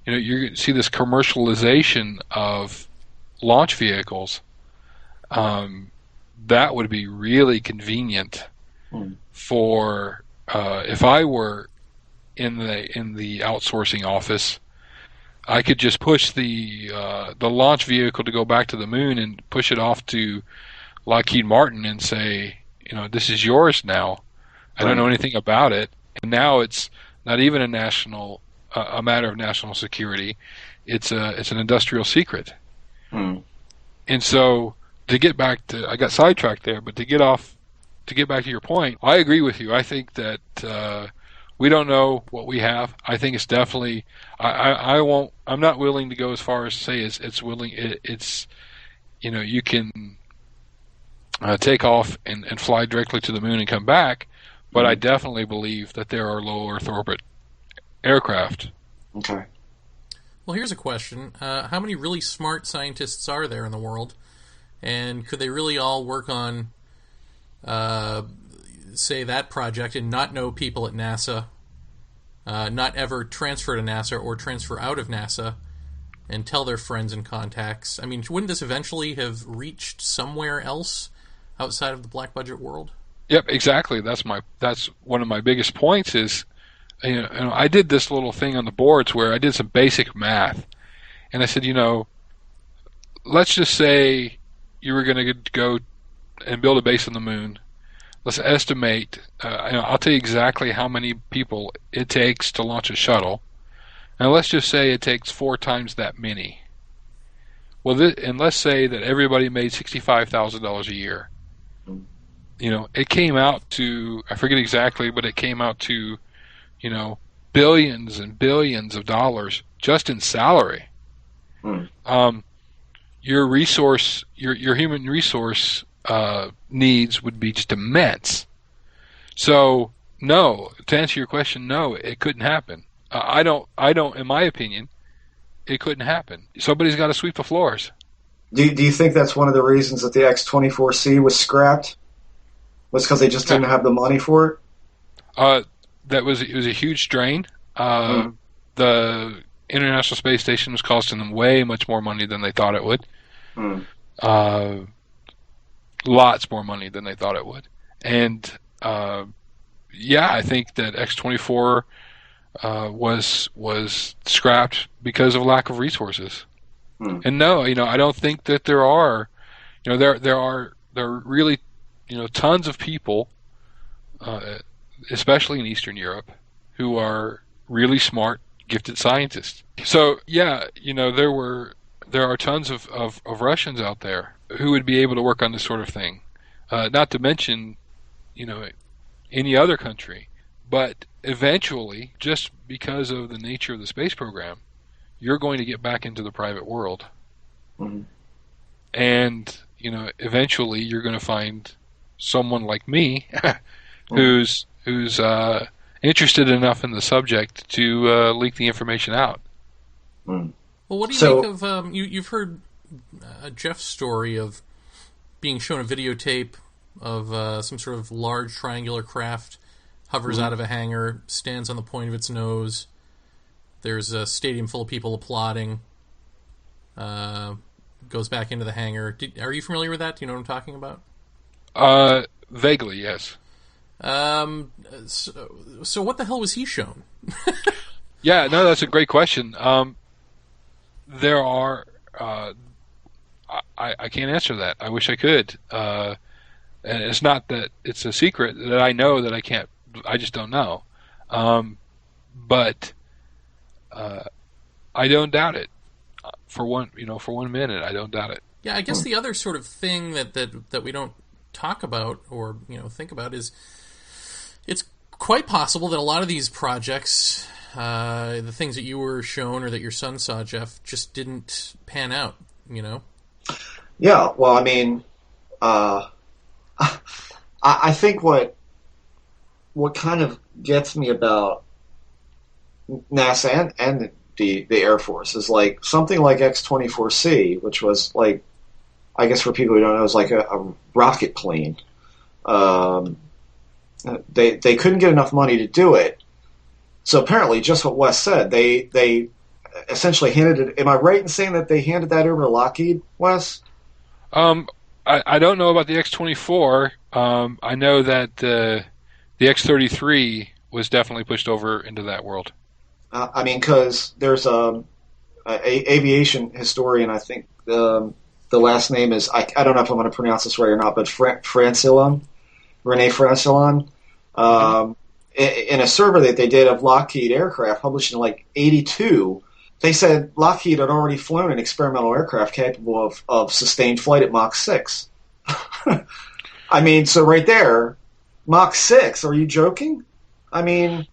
you're going to see this commercialization of launch vehicles. That would be really convenient for if I were in the outsourcing office. I could just push the launch vehicle to go back to the moon and push it off to Lockheed Martin and say, this is yours now. I don't know anything about it, and now it's not even a matter of national security. It's an industrial secret. And so to get back to, I got sidetracked there, but to get back to your point, I agree with you. I think that we don't know what we have. I think it's definitely. I'm not willing to go as far as to say it's willing. It's you can take off and fly directly to the moon and come back, but I definitely believe that there are low Earth orbit aircraft. Okay. Well, here's a question. How many really smart scientists are there in the world? And could they really all work on, say, that project and not know people at NASA, not ever transfer to NASA or transfer out of NASA, and tell their friends and contacts? I mean, wouldn't this eventually have reached somewhere else outside of the black budget world? Yep, exactly. That's one of my biggest points is, I did this little thing on the boards where I did some basic math, and I said, let's just say you were going to go and build a base on the moon. Let's estimate. I'll tell you exactly how many people it takes to launch a shuttle, and let's just say it takes 4 times that many. Well, and let's say that everybody made $65,000 a year. It came out to, I forget exactly, but it came out to, billions and billions of dollars just in salary. Your human resource needs would be just immense. So, no, to answer your question, no, it couldn't happen. I don't, in my opinion, it couldn't happen. Somebody's got to sweep the floors. Do you think that's one of the reasons that the X-24C was scrapped? Was because they just didn't have the money for it? It was a huge drain. The International Space Station was costing them way much more money than they thought it would. Lots more money than they thought it would. And I think that X-24 was scrapped because of lack of resources. And no, I don't think that there are. There are really tons of people, especially in Eastern Europe, who are really smart, gifted scientists. So there are tons of Russians out there who would be able to work on this sort of thing. Not to mention, any other country. But eventually, just because of the nature of the space program, you're going to get back into the private world. And eventually you're going to find someone like me who's interested enough in the subject to leak the information out. Well, what do you make of you've heard Jeff's story of being shown a videotape of some sort of large triangular craft hovers out of a hangar, stands on the point of its nose. There's a stadium full of people applauding. Goes back into the hangar. Are you familiar with that? Do you know what I'm talking about? Vaguely, yes. So what the hell was he shown? Yeah, no, that's a great question. There are, I can't answer that. I wish I could. And it's not that it's a secret that I know that I can't. I just don't know. But I don't doubt it. For one minute, I don't doubt it. Yeah, I guess the other sort of thing that we don't talk about or think about is it's quite possible that a lot of these projects, the things that you were shown or that your son saw, Jeff, just didn't pan out. Yeah, well, I mean, I think what kind of gets me about NASA and the Air Force is like something like X-24C, which was like, I guess for people who don't know, it was like a rocket plane. They couldn't get enough money to do it. So apparently, just what Wes said, they essentially handed it. Am I right in saying that they handed that over to Lockheed, Wes? I don't know about the X-24. I know that the X-33 was definitely pushed over into that world. I mean, because there's a aviation historian, I think the last name is, I don't know if I'm going to pronounce this right or not, but Francillon, Rene Francillon, in a survey that they did of Lockheed aircraft published in like 82, they said Lockheed had already flown an experimental aircraft capable of sustained flight at Mach 6. I mean, so right there, Mach 6, are you joking? I mean...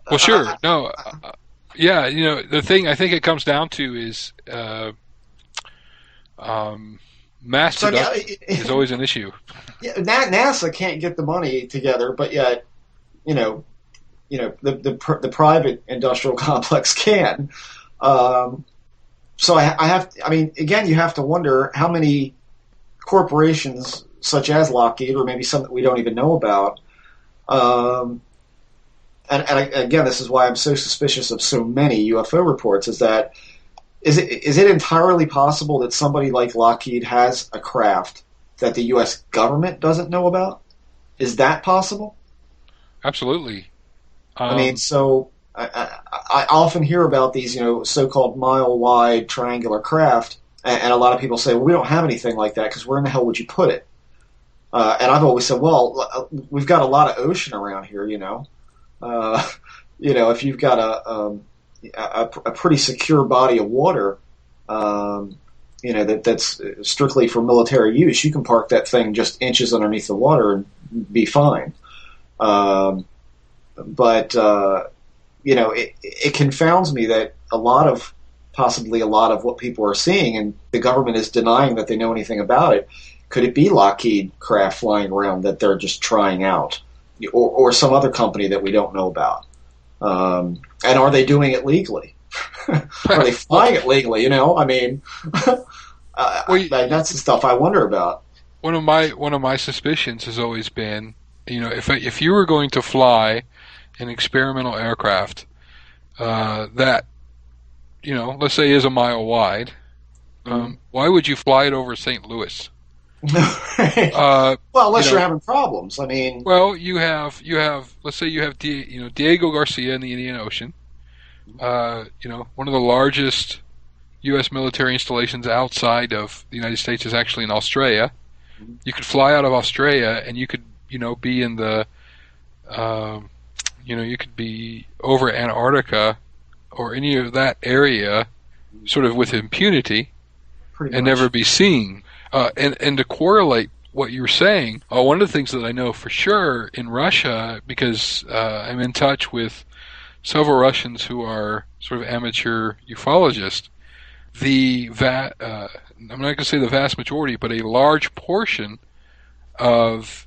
Well, sure. No. Yeah, the thing I think it comes down to is mass production is always an issue. Yeah, NASA can't get the money together, but yet, the private industrial complex can. So I mean, again, you have to wonder how many corporations, such as Lockheed, or maybe some that we don't even know about, again, this is why I'm so suspicious of so many UFO reports, is it entirely possible that somebody like Lockheed has a craft that the U.S. government doesn't know about? Is that possible? Absolutely. I mean, so I often hear about these, so-called mile-wide triangular craft, and a lot of people say, well, we don't have anything like that because where in the hell would you put it? And I've always said, well, we've got a lot of ocean around here, if you've got a pretty secure body of water, that's strictly for military use, you can park that thing just inches underneath the water and be fine. But it confounds me that possibly a lot of what people are seeing, and the government is denying that they know anything about it. Could it be Lockheed craft flying around that they're just trying out, or some other company that we don't know about? And are they doing it legally? Are they flying it legally? I mean, that's the stuff I wonder about. One of my suspicions has always been, if you were going to fly an experimental aircraft that, let's say is a mile wide, why would you fly it over St. Louis? Well, unless you're having problems. I mean, well, you have. Let's say you have Diego Garcia in the Indian Ocean. One of the largest U.S. military installations outside of the United States is actually in Australia. You could fly out of Australia, and you could, be in the, you could be over Antarctica or any of that area, sort of with impunity, and never be seen. And to correlate what you're saying, one of the things that I know for sure in Russia, because I'm in touch with several Russians who are sort of amateur ufologists, I'm not going to say the vast majority, but a large portion of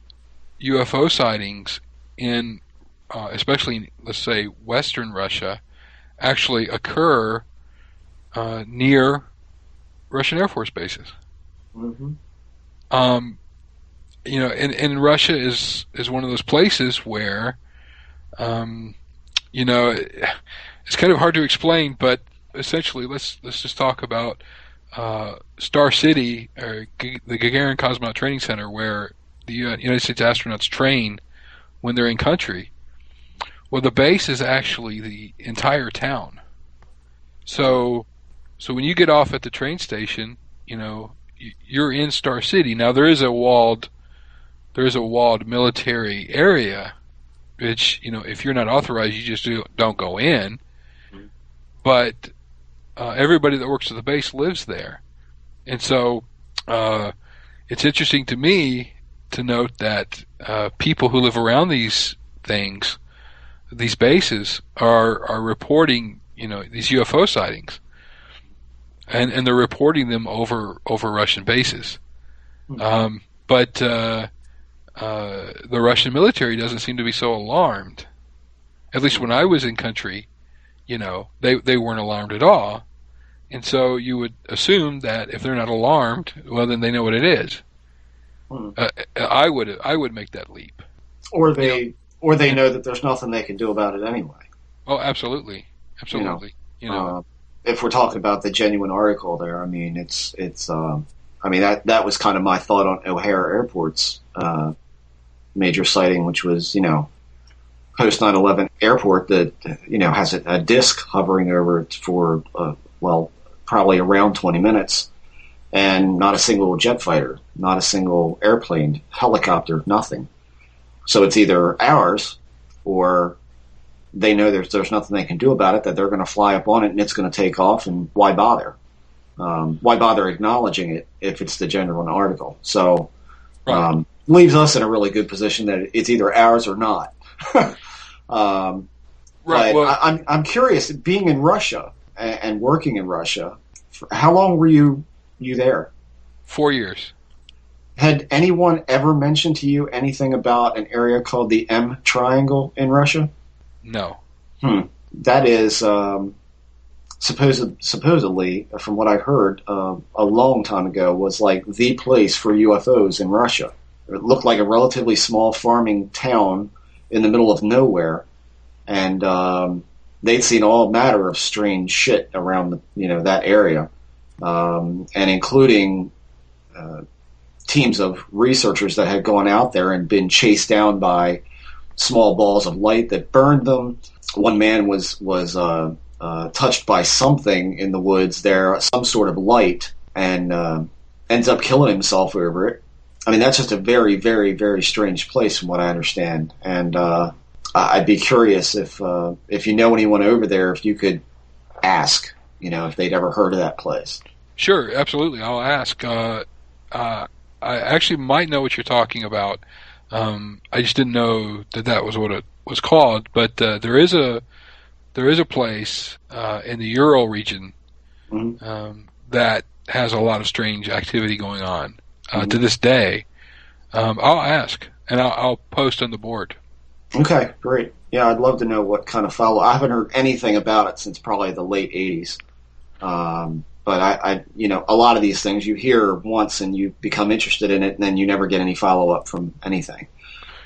UFO sightings in, especially, let's say, Western Russia, actually occur near Russian Air Force bases. Mm-hmm. And Russia is one of those places where, it's kind of hard to explain, but essentially, let's just talk about Star City, or the Gagarin Cosmonaut Training Center, where the United States astronauts train when they're in country. Well, the base is actually the entire town. So when you get off at the train station, you're in Star City. Now there is a walled military area, which if you're not authorized, you just don't go in. But everybody that works at the base lives there, and so it's interesting to me to note that people who live around these things, these bases, are reporting these UFO sightings. And they're reporting them over Russian bases, but the Russian military doesn't seem to be so alarmed. At least when I was in country, they weren't alarmed at all, and so you would assume that if they're not alarmed, well, then they know what it is. I would make that leap. Or they know that there's nothing they can do about it anyway. Oh, absolutely. If we're talking about the genuine article there, I mean, that was kind of my thought on O'Hare Airport's major sighting, which was, post 9/11 airport that, has a disc hovering over it for, probably around 20 minutes, and not a single jet fighter, not a single airplane, helicopter, nothing. So it's either ours, or they know there's nothing they can do about it, that they're going to fly up on it and it's going to take off, and why bother? Why bother acknowledging it if it's the genuine article? So leaves us in a really good position that it's either ours or not. But I'm curious, being in Russia and working in Russia, how long were you there? 4 years. Had anyone ever mentioned to you anything about an area called the M Triangle in Russia? No. That is supposedly, from what I heard a long time ago, was like the place for UFOs in Russia. It looked like a relatively small farming town in the middle of nowhere, and they'd seen all manner of strange shit around that area, and including teams of researchers that had gone out there and been chased down by small balls of light that burned them. One man was touched by something in the woods there, some sort of light, and ends up killing himself over it. I mean, that's just a very, very, very strange place from what I understand. And I'd be curious if you know anyone over there, if you could ask, if they'd ever heard of that place. Sure, absolutely. I'll ask. I actually might know what you're talking about. I just didn't know that was what it was called. But there is a place in the Ural region that has a lot of strange activity going on to this day. I'll ask, and I'll post on the board. Okay, great. Yeah, I'd love to know what kind of follow. I haven't heard anything about it since probably the late '80s. But I a lot of these things you hear once and you become interested in it, and then you never get any follow up from anything.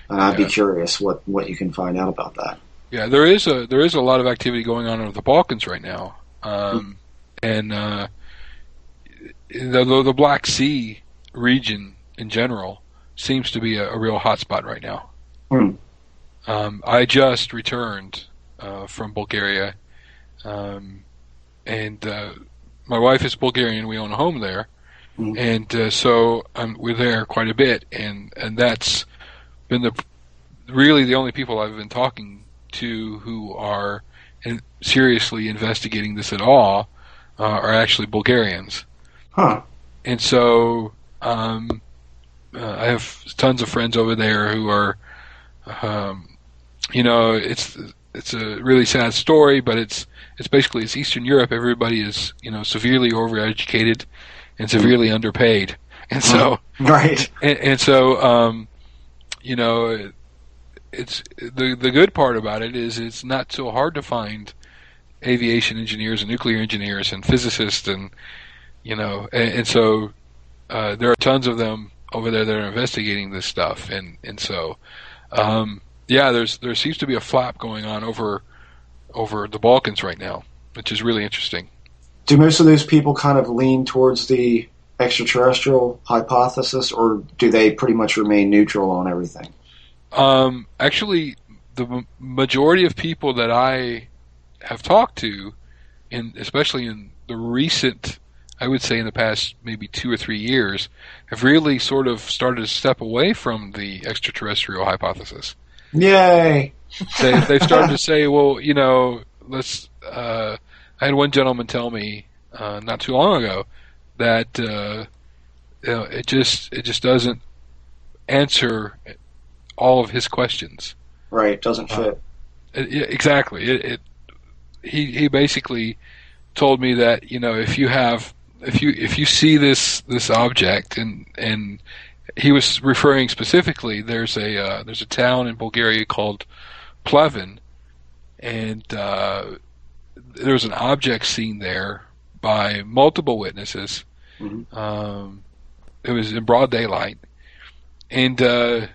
And I'd be curious what you can find out about that. Yeah, there is a lot of activity going on over the Balkans right now, and the Black Sea region in general seems to be a real hotspot right now. I just returned from Bulgaria, and my wife is Bulgarian. We own a home there, and so we're there quite a bit, and that's been really the only people I've been talking to who are seriously investigating this at all are actually Bulgarians. And so I have tons of friends over there who are, it's a really sad story, but it's basically Eastern Europe. Everybody is severely overeducated and severely underpaid, and so right. And so it's the good part about it is it's not so hard to find aviation engineers and nuclear engineers and physicists and so there are tons of them over there that are investigating this stuff, and so there seems to be a flap going on over the Balkans right now, which is really interesting. Do most of those people kind of lean towards the extraterrestrial hypothesis, or do they pretty much remain neutral on everything? Actually, the majority of people that I have talked to, especially in the recent, I would say in the past maybe 2 or 3 years, have really sort of started to step away from the extraterrestrial hypothesis. Yay! They've started to say, well, let's. I had one gentleman tell me not too long ago that it just doesn't answer all of his questions. Right, it doesn't fit. Exactly. He basically told me that if you see this object, and he was referring specifically, there's a town in Bulgaria called Pleven, and there was an object seen there by multiple witnesses. It was in broad daylight, and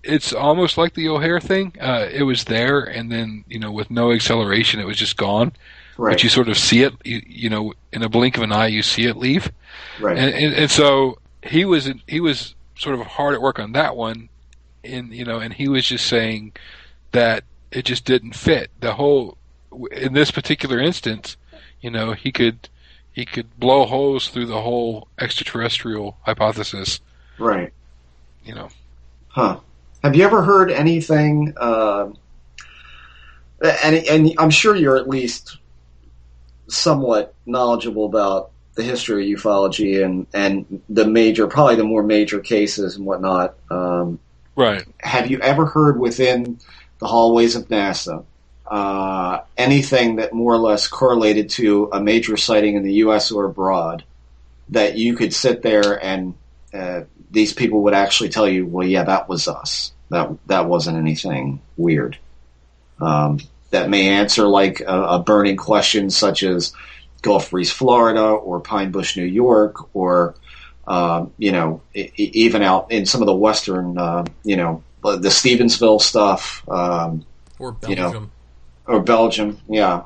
it's almost like the O'Hare thing. It was there, and then with no acceleration, it was just gone. Right. But you sort of see it, in a blink of an eye, you see it leave. Right. And so he was sort of hard at work on that one, and he was just saying that it just didn't fit. The whole, in this particular instance, he could blow holes through the whole extraterrestrial hypothesis. Right. Huh. Have you ever heard anything? And I'm sure you're at least somewhat knowledgeable about the history of ufology and probably the more major cases and whatnot. Right. Have you ever heard within the hallways of NASA anything that more or less correlated to a major sighting in the U.S. or abroad that you could sit there and these people would actually tell you, well, yeah, that was us. That wasn't anything weird. that may answer like a burning question such as Gulf Breeze, Florida, or Pine Bush, New York, or even out in some of the western, the Stevensville stuff, or Belgium, or Belgium, yeah.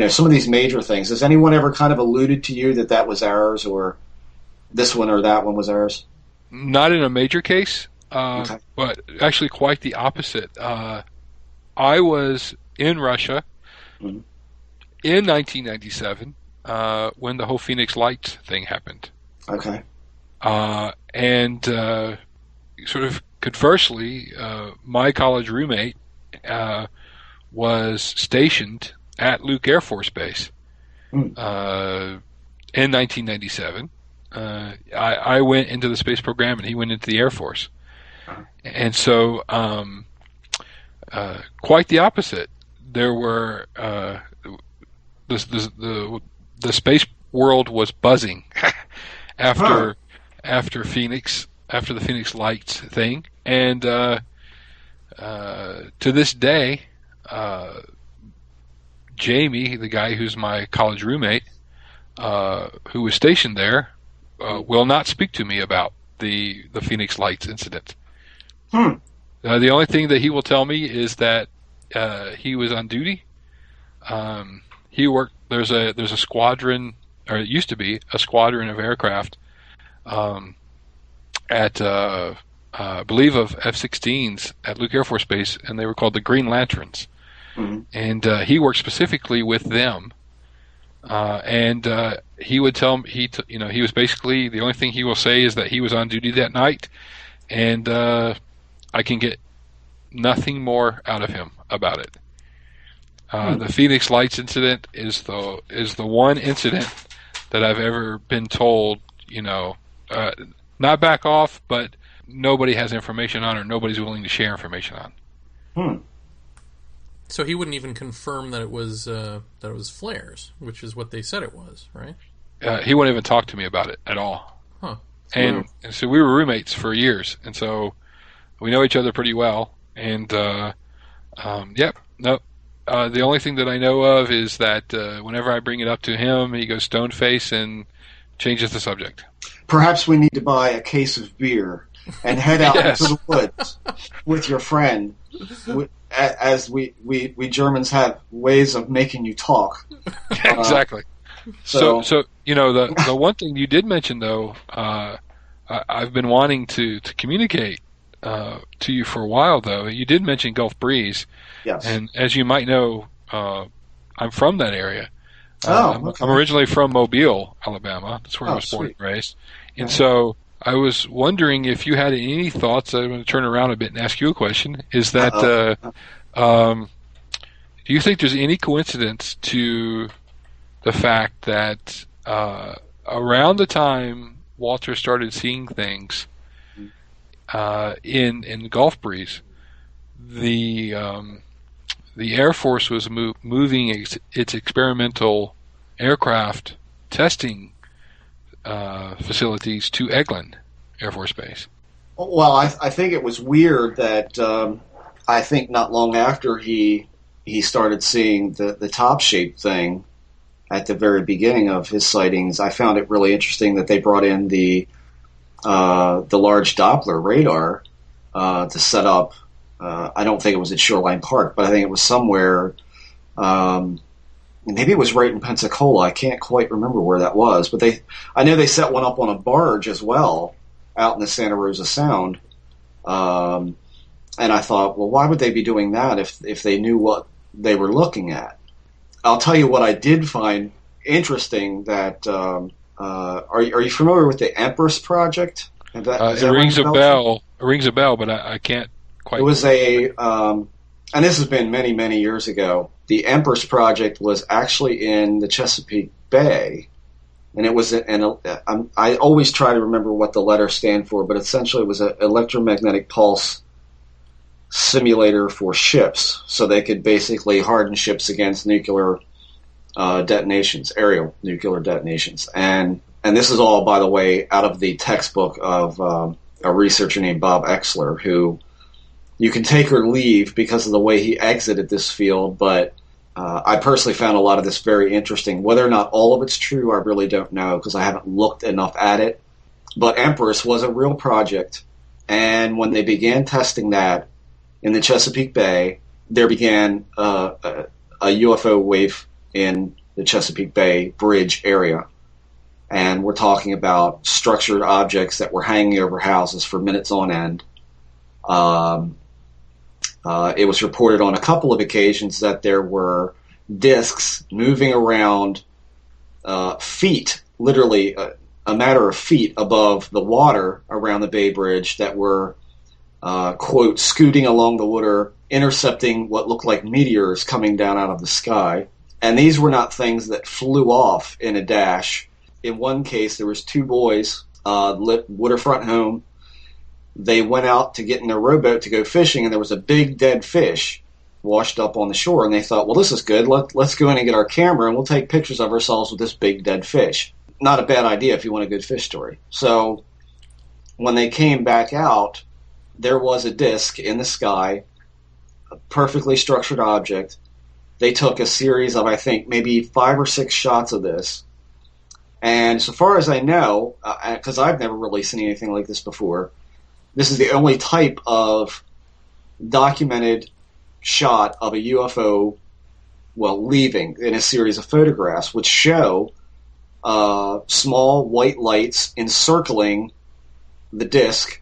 Some of these major things. Has anyone ever kind of alluded to you that was ours, or this one or that one was ours? Not in a major case, Okay. but actually quite the opposite. I was in Russia Mhm. in 1997 when the whole Phoenix Lights thing happened. Okay. And sort of conversely, my college roommate was stationed at Luke Air Force Base in 1997. I went into the space program and he went into the Air Force. And so quite the opposite. There were the space world was buzzing after Phoenix, after the Phoenix Lights thing, and to this day, Jamie, the guy who's my college roommate, who was stationed there, will not speak to me about the Phoenix Lights incident. The only thing that he will tell me is that he was on duty. He worked. There's a squadron, or it used to be a squadron of aircraft at I believe of F-16s at Luke Air Force Base, and they were called the Green Lanterns. Mm-hmm. And he worked specifically with them. And he would tell me he was basically, the only thing he will say is that he was on duty that night, and I can get nothing more out of him about it. The Phoenix Lights incident is the one incident that I've ever been told, not back off, but nobody has information on, or nobody's willing to share information on. So he wouldn't even confirm that it was flares, which is what they said it was, right? He wouldn't even talk to me about it at all. Huh. And so we were roommates for years, and so we know each other pretty well. And the only thing that I know of is that whenever I bring it up to him, he goes stone face and changes the subject. Perhaps we need to buy a case of beer and head out into the woods with your friend, as we Germans have ways of making you talk. Exactly. So the one thing you did mention, though, I've been wanting to communicate to you for a while, though. You did mention Gulf Breeze. Yes. And as you might know, I'm from that area. Okay. I'm originally from Mobile, Alabama. That's where I was born and raised. And so I was wondering if you had any thoughts. I'm going to turn around a bit and ask you a question. Is that do you think there's any coincidence to the fact that around the time Walter started seeing things in Gulf Breeze, the Air Force was moving its experimental aircraft testing facilities to Eglin Air Force Base? Well, I think it was weird that I think not long after he started seeing the top-shaped thing at the very beginning of his sightings, I found it really interesting that they brought in the large Doppler radar to set up. I don't think it was at Shoreline Park, but I think it was somewhere. Maybe it was right in Pensacola. I can't quite remember where that was, but I know they set one up on a barge as well out in the Santa Rosa Sound. And I thought, well, why would they be doing that if they knew what they were looking at? I'll tell you what I did find interesting. That are you familiar with the Empress Project? It rings a bell. It rings a bell, but I can't quite. It was and this has been many, many years ago. The Empress Project was actually in the Chesapeake Bay, and it was I always try to remember what the letters stand for, but essentially it was an electromagnetic pulse simulator for ships, so they could basically harden ships against nuclear detonations, aerial nuclear detonations. And this is all, by the way, out of the textbook of a researcher named Bob Exler, who you can take or leave because of the way he exited this field, but I personally found a lot of this very interesting. Whether or not all of it's true, I really don't know because I haven't looked enough at it. But Empress was a real project, and when they began testing that in the Chesapeake Bay, there began a UFO wave in the Chesapeake Bay Bridge area. And we're talking about structured objects that were hanging over houses for minutes on end. It was reported on a couple of occasions that there were discs moving around feet, literally a matter of feet above the water around the Bay Bridge that were, quote, scooting along the water, intercepting what looked like meteors coming down out of the sky. And these were not things that flew off in a dash. In one case, there was two boys, waterfront home. They went out to get in their rowboat to go fishing, and there was a big dead fish washed up on the shore. And they thought, well, this is good. Let's go in and get our camera, and we'll take pictures of ourselves with this big dead fish. Not a bad idea if you want a good fish story. So when they came back out, there was a disc in the sky, a perfectly structured object. They took a series of, I think, maybe 5 or 6 shots of this. And so far as I know, because I've never really seen anything like this before, this is the only type of documented shot of a UFO, leaving in a series of photographs, which show small white lights encircling the disc,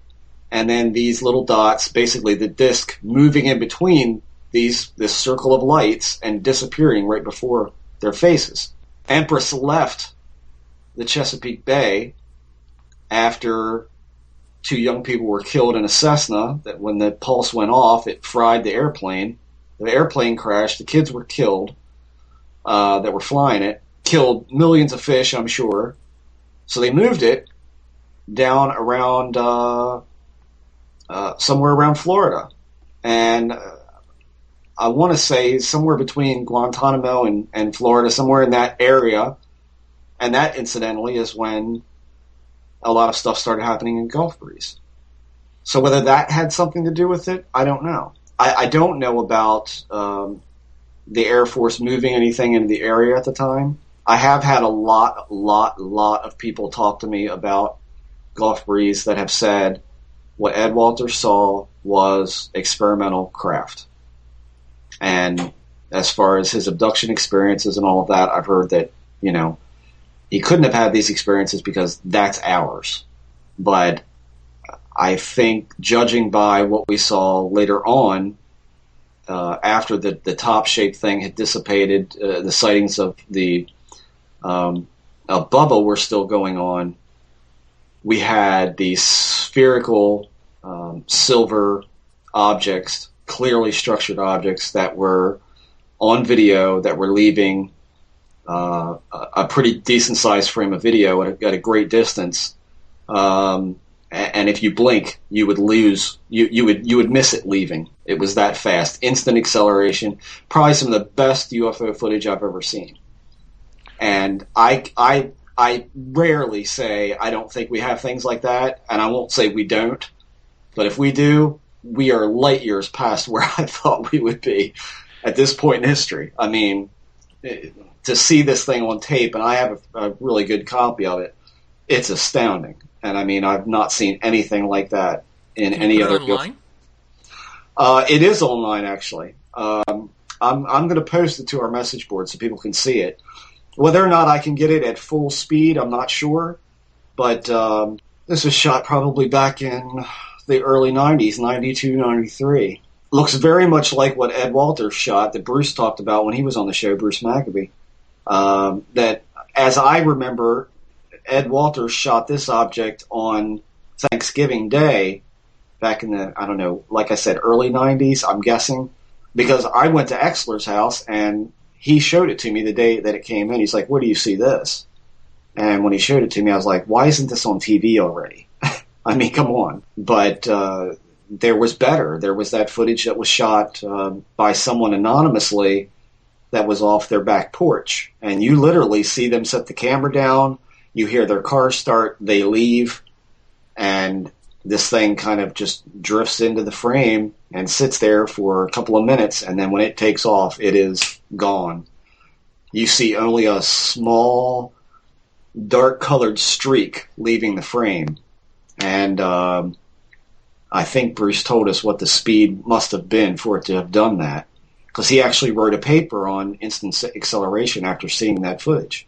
and then these little dots, basically the disc moving in between this circle of lights and disappearing right before their faces. Empress left the Chesapeake Bay after 2 young people were killed in a Cessna. That when the pulse went off, it fried the airplane. The airplane crashed. The kids were killed that were flying it. Killed millions of fish, I'm sure. So they moved it down around somewhere around Florida. And I want to say somewhere between Guantanamo and Florida, somewhere in that area. And that, incidentally, is when a lot of stuff started happening in Gulf Breeze. So whether that had something to do with it, I don't know. I don't know about the Air Force moving anything into the area at the time. I have had a lot of people talk to me about Gulf Breeze that have said what Ed Walters saw was experimental craft. And as far as his abduction experiences and all of that, I've heard that, he couldn't have had these experiences because that's ours. But I think, judging by what we saw later on, after the top-shaped thing had dissipated, the sightings of the Bubba were still going on. We had these spherical silver objects, clearly structured objects that were on video that were leaving a pretty decent-sized frame of video at a great distance, and if you blink, you would lose. You would miss it leaving. It was that fast, instant acceleration. Probably some of the best UFO footage I've ever seen. And I rarely say I don't think we have things like that, and I won't say we don't. But if we do, we are light years past where I thought we would be at this point in history. I mean, to see this thing on tape, and I have a really good copy of it, it's astounding. And I mean, I've not seen anything like that in any other online? It is online, actually. I'm going to post it to our message board so people can see it. Whether or not I can get it at full speed, I'm not sure. But this was shot probably back in the early 90s, 92, 93. Looks very much like what Ed Walters shot that Bruce talked about when he was on the show, Bruce Maccabee. That, as I remember, Ed Walters shot this object on Thanksgiving Day back in the, I don't know, like I said, early 90s, I'm guessing. Because I went to Exler's house, and he showed it to me the day that it came in. He's like, where do you see this? And when he showed it to me, I was like, why isn't this on TV already? I mean, come on. But there was better. There was that footage that was shot by someone anonymously that was off their back porch. And you literally see them set the camera down, you hear their car start, they leave, and this thing kind of just drifts into the frame and sits there for a couple of minutes, and then when it takes off, it is gone. You see only a small, dark-colored streak leaving the frame. And I think Bruce told us what the speed must have been for it to have done that, because he actually wrote a paper on instant acceleration after seeing that footage.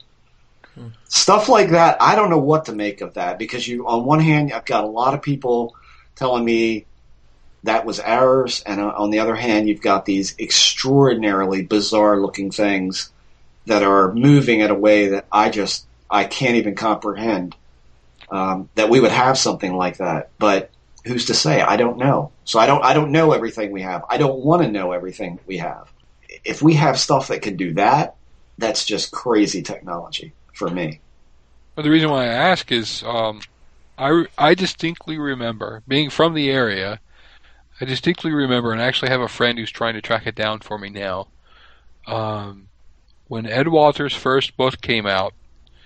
Stuff like that, I don't know what to make of that, because on one hand, I've got a lot of people telling me that was errors, and on the other hand, you've got these extraordinarily bizarre-looking things that are moving in a way that I can't even comprehend, that we would have something like that. But who's to say? I don't know. So I don't know everything we have. I don't want to know everything we have. If we have stuff that can do that, that's just crazy technology for me. Well, the reason why I ask is I distinctly remember, being from the area, I distinctly remember, and I actually have a friend who's trying to track it down for me now, when Ed Walters' first book came out,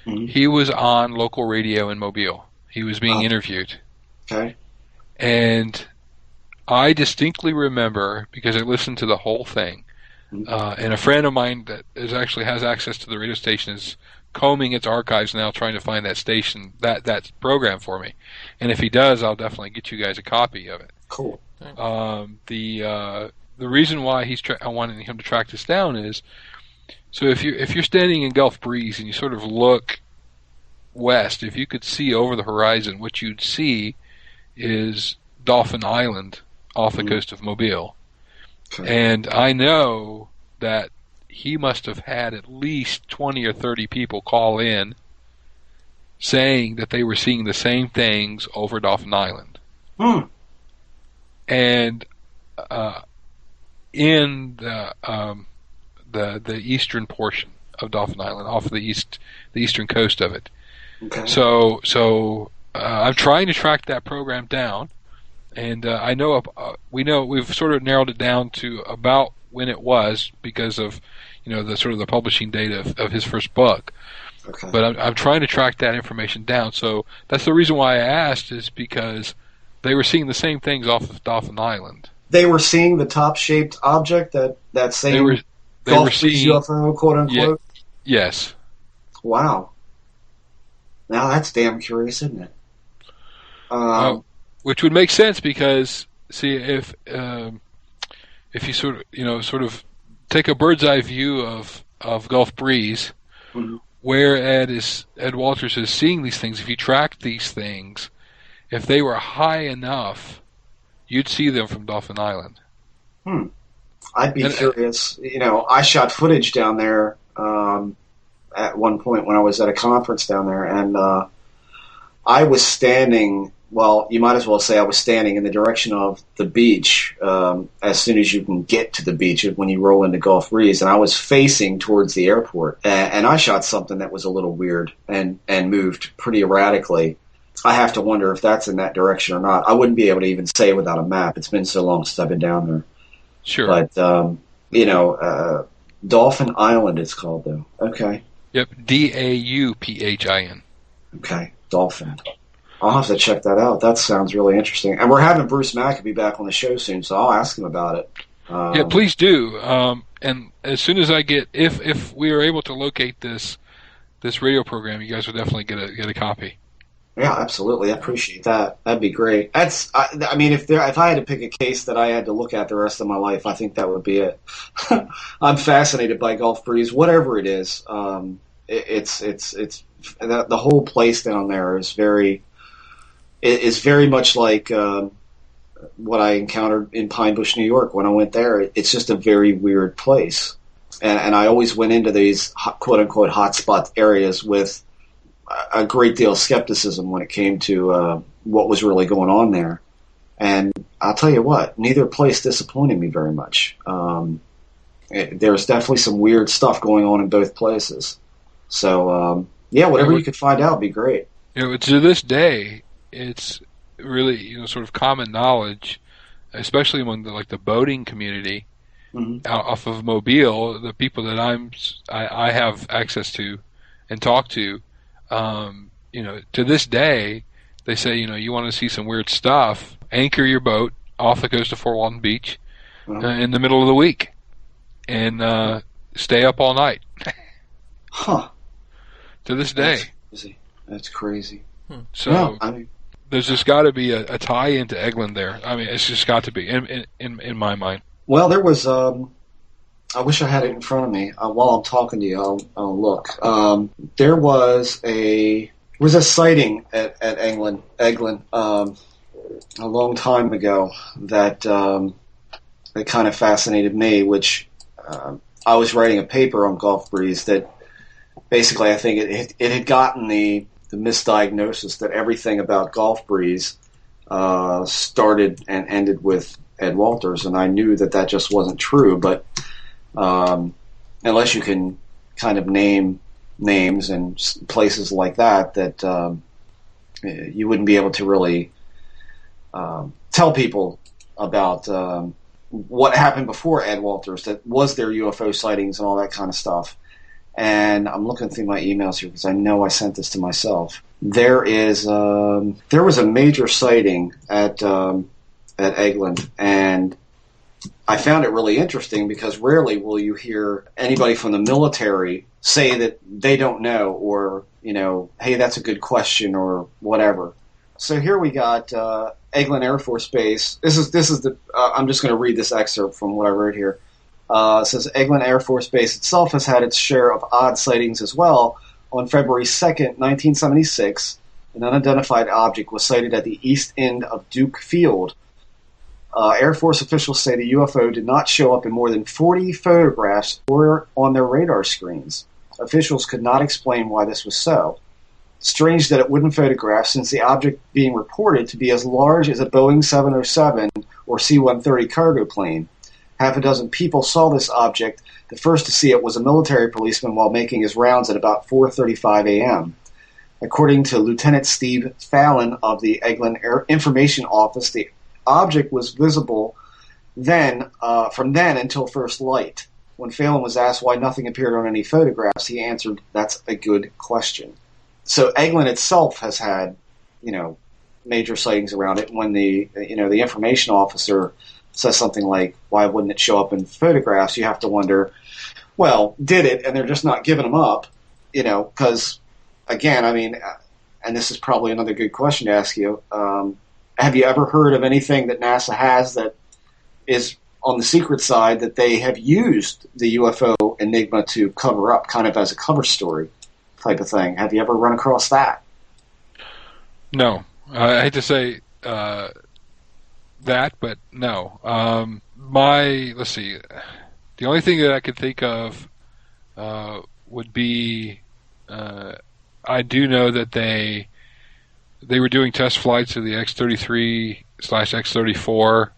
he was on local radio in Mobile. He was being interviewed. Okay. And I distinctly remember, because I listened to the whole thing, and a friend of mine that actually has access to the radio station is combing its archives now, trying to find that station, that program for me. And if he does, I'll definitely get you guys a copy of it. Cool. The reason why I wanted him to track this down is, so if you're standing in Gulf Breeze and you sort of look west, if you could see over the horizon, what you'd see is Dolphin Island off the coast of Mobile. Okay. And I know that he must have had at least 20 or 30 people call in saying that they were seeing the same things over Dolphin Island. And in the eastern portion of Dolphin Island, off the eastern coast of it. Okay. So I'm trying to track that program down, and I know we've sort of narrowed it down to about when it was, because of the sort of the publishing date of his first book. Okay. But I'm trying to track that information down. So that's the reason why I asked, is because they were seeing the same things off of Dolphin Island. They were seeing the top-shaped object, that same they were seeing UFO, quote unquote. Yes. Wow. Now that's damn curious, isn't it? Which would make sense, because see, if you sort of take a bird's eye view of Gulf Breeze, where Ed Walters is seeing these things, if you track these things, if they were high enough, you'd see them from Dolphin Island. I'd be curious. I shot footage down there at one point when I was at a conference down there, and I was standing, well, you might as well say I was standing in the direction of the beach as soon as you can get to the beach when you roll into Gulf Breeze, and I was facing towards the airport, and I shot something that was a little weird and moved pretty erratically. I have to wonder if that's in that direction or not. I wouldn't be able to even say without a map. It's been so long since I've been down there. Sure. But, Dolphin Island it's called, though. Okay. Yep, Dauphin. Okay, Dolphin. I'll have to check that out. That sounds really interesting. And we're having Bruce Maccabee back on the show soon, so I'll ask him about it. Yeah, please do. And as soon as I get, if we are able to locate this radio program, you guys will definitely get a copy. Yeah, absolutely. I appreciate that. That'd be great. If I had to pick a case that I had to look at the rest of my life, I think that would be it. I'm fascinated by Gulf Breeze, whatever it is. It's the whole place down there is very much like what I encountered in Pine Bush, New York when I went there. It's just a very weird place, and I always went into these quote unquote hotspot areas with a great deal of skepticism when it came to what was really going on there. And I'll tell you what, neither place disappointed me very much. There's definitely some weird stuff going on in both places. So, whatever you could find out would be great. To this day, it's really, sort of common knowledge, especially among the boating community off of Mobile, the people that I have access to and talk to, to this day, they say, you want to see some weird stuff, anchor your boat off the coast of Fort Walton Beach in the middle of the week and stay up all night. Huh. To this day. That's crazy. So no, I mean, there's just got to be a tie into Eglin there. I mean, it's just got to be in my mind. well, there was. I wish I had it in front of me. While I'm talking to you, I'll look. There was a sighting at Eglin a long time ago that kind of fascinated me. Which I was writing a paper on Gulf Breeze that basically I think it had gotten the misdiagnosis that everything about Gulf Breeze started and ended with Ed Walters, and I knew that just wasn't true. But unless you can kind of name names and places like that you wouldn't be able to really tell people about what happened before Ed Walters, that was there UFO sightings and all that kind of stuff. And I'm looking through my emails here because I know I sent this to myself. There was a major sighting at Eglin, and I found it really interesting because rarely will you hear anybody from the military say that they don't know, or, hey, that's a good question, or whatever. So here we got Eglin Air Force Base. This is the. I'm just going to read this excerpt from what I wrote here. It says Eglin Air Force Base itself has had its share of odd sightings as well. On February 2nd, 1976, an unidentified object was sighted at the east end of Duke Field. Air Force officials say the UFO did not show up in more than 40 photographs or on their radar screens. Officials could not explain why this was so. Strange that it wouldn't photograph, since the object being reported to be as large as a Boeing 707 or C-130 cargo plane. Half a dozen people saw this object. The first to see it was a military policeman while making his rounds at about 4:35 a.m. According to Lieutenant Steve Fallon of the Eglin Air Information Office, the object was visible from then until first light. When Fallon was asked why nothing appeared on any photographs, he answered, "That's a good question." So Eglin itself has had, major sightings around it. When the information officer says something like, "Why wouldn't it show up in photographs?" you have to wonder, well, did it? And they're just not giving them up, because, again, I mean, and this is probably another good question to ask you. Have you ever heard of anything that NASA has that is on the secret side that they have used the UFO enigma to cover up, kind of as a cover story type of thing? Have you ever run across that? No. I hate to say that, but no. Let's see. The only thing that I could think of would be I do know that they were doing test flights of the X-33/X-34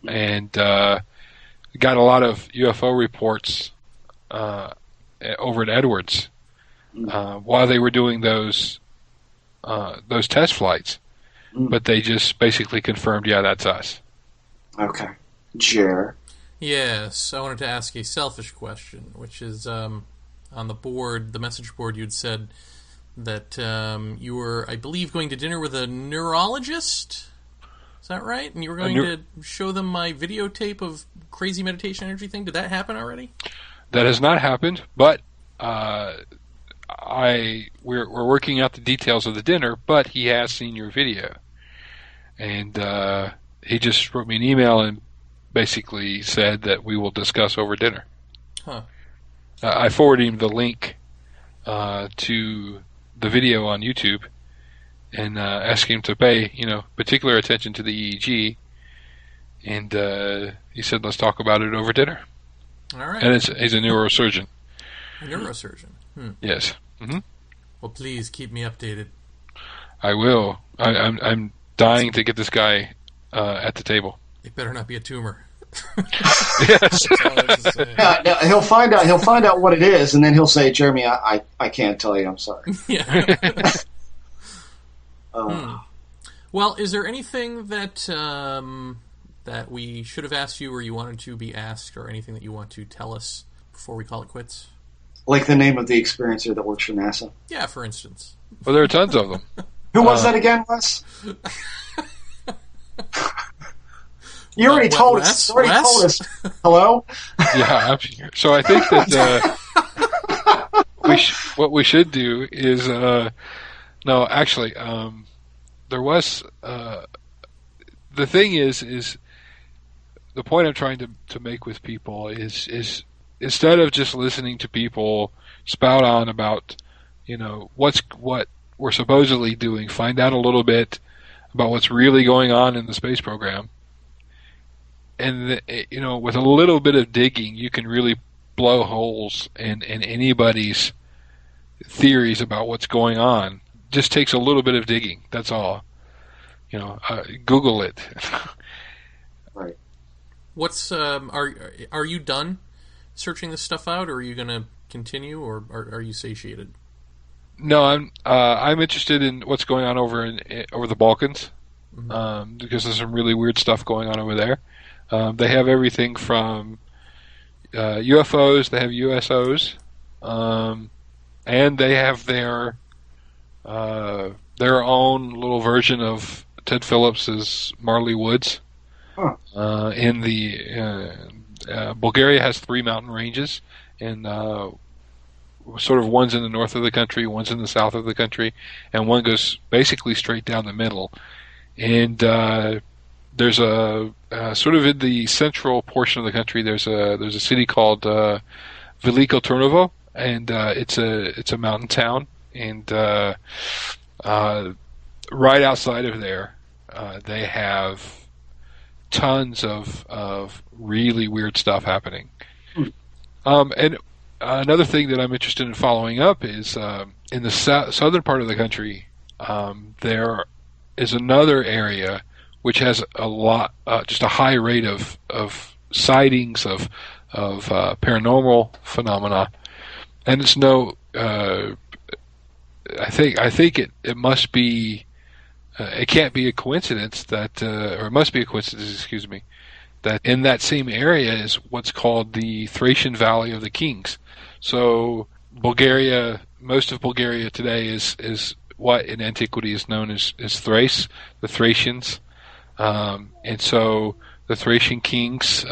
and got a lot of UFO reports over at Edwards while they were doing those test flights. But they just basically confirmed, yeah, that's us. Okay. Jer? Yes, I wanted to ask a selfish question, which is on the board, the message board, you'd said that you were, I believe, going to dinner with a neurologist. Is that right? And you were going to show them my videotape of crazy meditation energy thing. Did that happen already? That has not happened, but we're working out the details of the dinner, but he has seen your video. And he just wrote me an email and basically said that we will discuss over dinner. Huh. I forwarded him the link to the video on YouTube and asked him to pay, particular attention to the EEG. And he said, let's talk about it over dinner. All right. And he's a neurosurgeon. A neurosurgeon? Yes. Mm-hmm. Well, please keep me updated. I will. I'm dying to get this guy at the table. It better not be a tumor. Yes. Yeah, he'll find out. He'll find out what it is, and then he'll say, "Jeremy, I can't tell you. I'm sorry." Yeah. Well, is there anything that that we should have asked you, or you wanted to be asked, or anything that you want to tell us before we call it quits? Like the name of the experiencer that works for NASA? Yeah, for instance. Well, there are tons of them. Who was that again, Wes? You already told us. Hello? Yeah, I'm here. So I think that what we should do is no, actually, there was the thing is the point I'm trying to make with people is instead of just listening to people spout on about what we're supposedly doing, find out a little bit about what's really going on in the space program. And with a little bit of digging, you can really blow holes in anybody's theories about what's going on. Just takes a little bit of digging. That's all. Google it. Right. What's are you done searching this stuff out, or are you going to continue, or are you satiated? No, I'm interested in what's going on over the Balkans, because there's some really weird stuff going on over there. They have everything from UFOs, they have USOs, and they have their own little version of Ted Phillips's Marley Woods. Huh. In the Bulgaria has 3 mountain ranges, and sort of one's in the north of the country, one's in the south of the country, and one goes basically straight down the middle. And there's a sort of in the central portion of the country. There's a city called Veliko Turnovo, and it's a mountain town. And right outside of there, they have tons of really weird stuff happening. And another thing that I'm interested in following up is in the southern part of the country, there is another area which has a lot, just a high rate of sightings of paranormal phenomena, and it's I think it must be. It can't be a coincidence that, or it must be a coincidence, excuse me, that in that same area is what's called the Thracian Valley of the Kings. So Bulgaria, most of Bulgaria today is what in antiquity is known as Thrace, the Thracians. And so the Thracian kings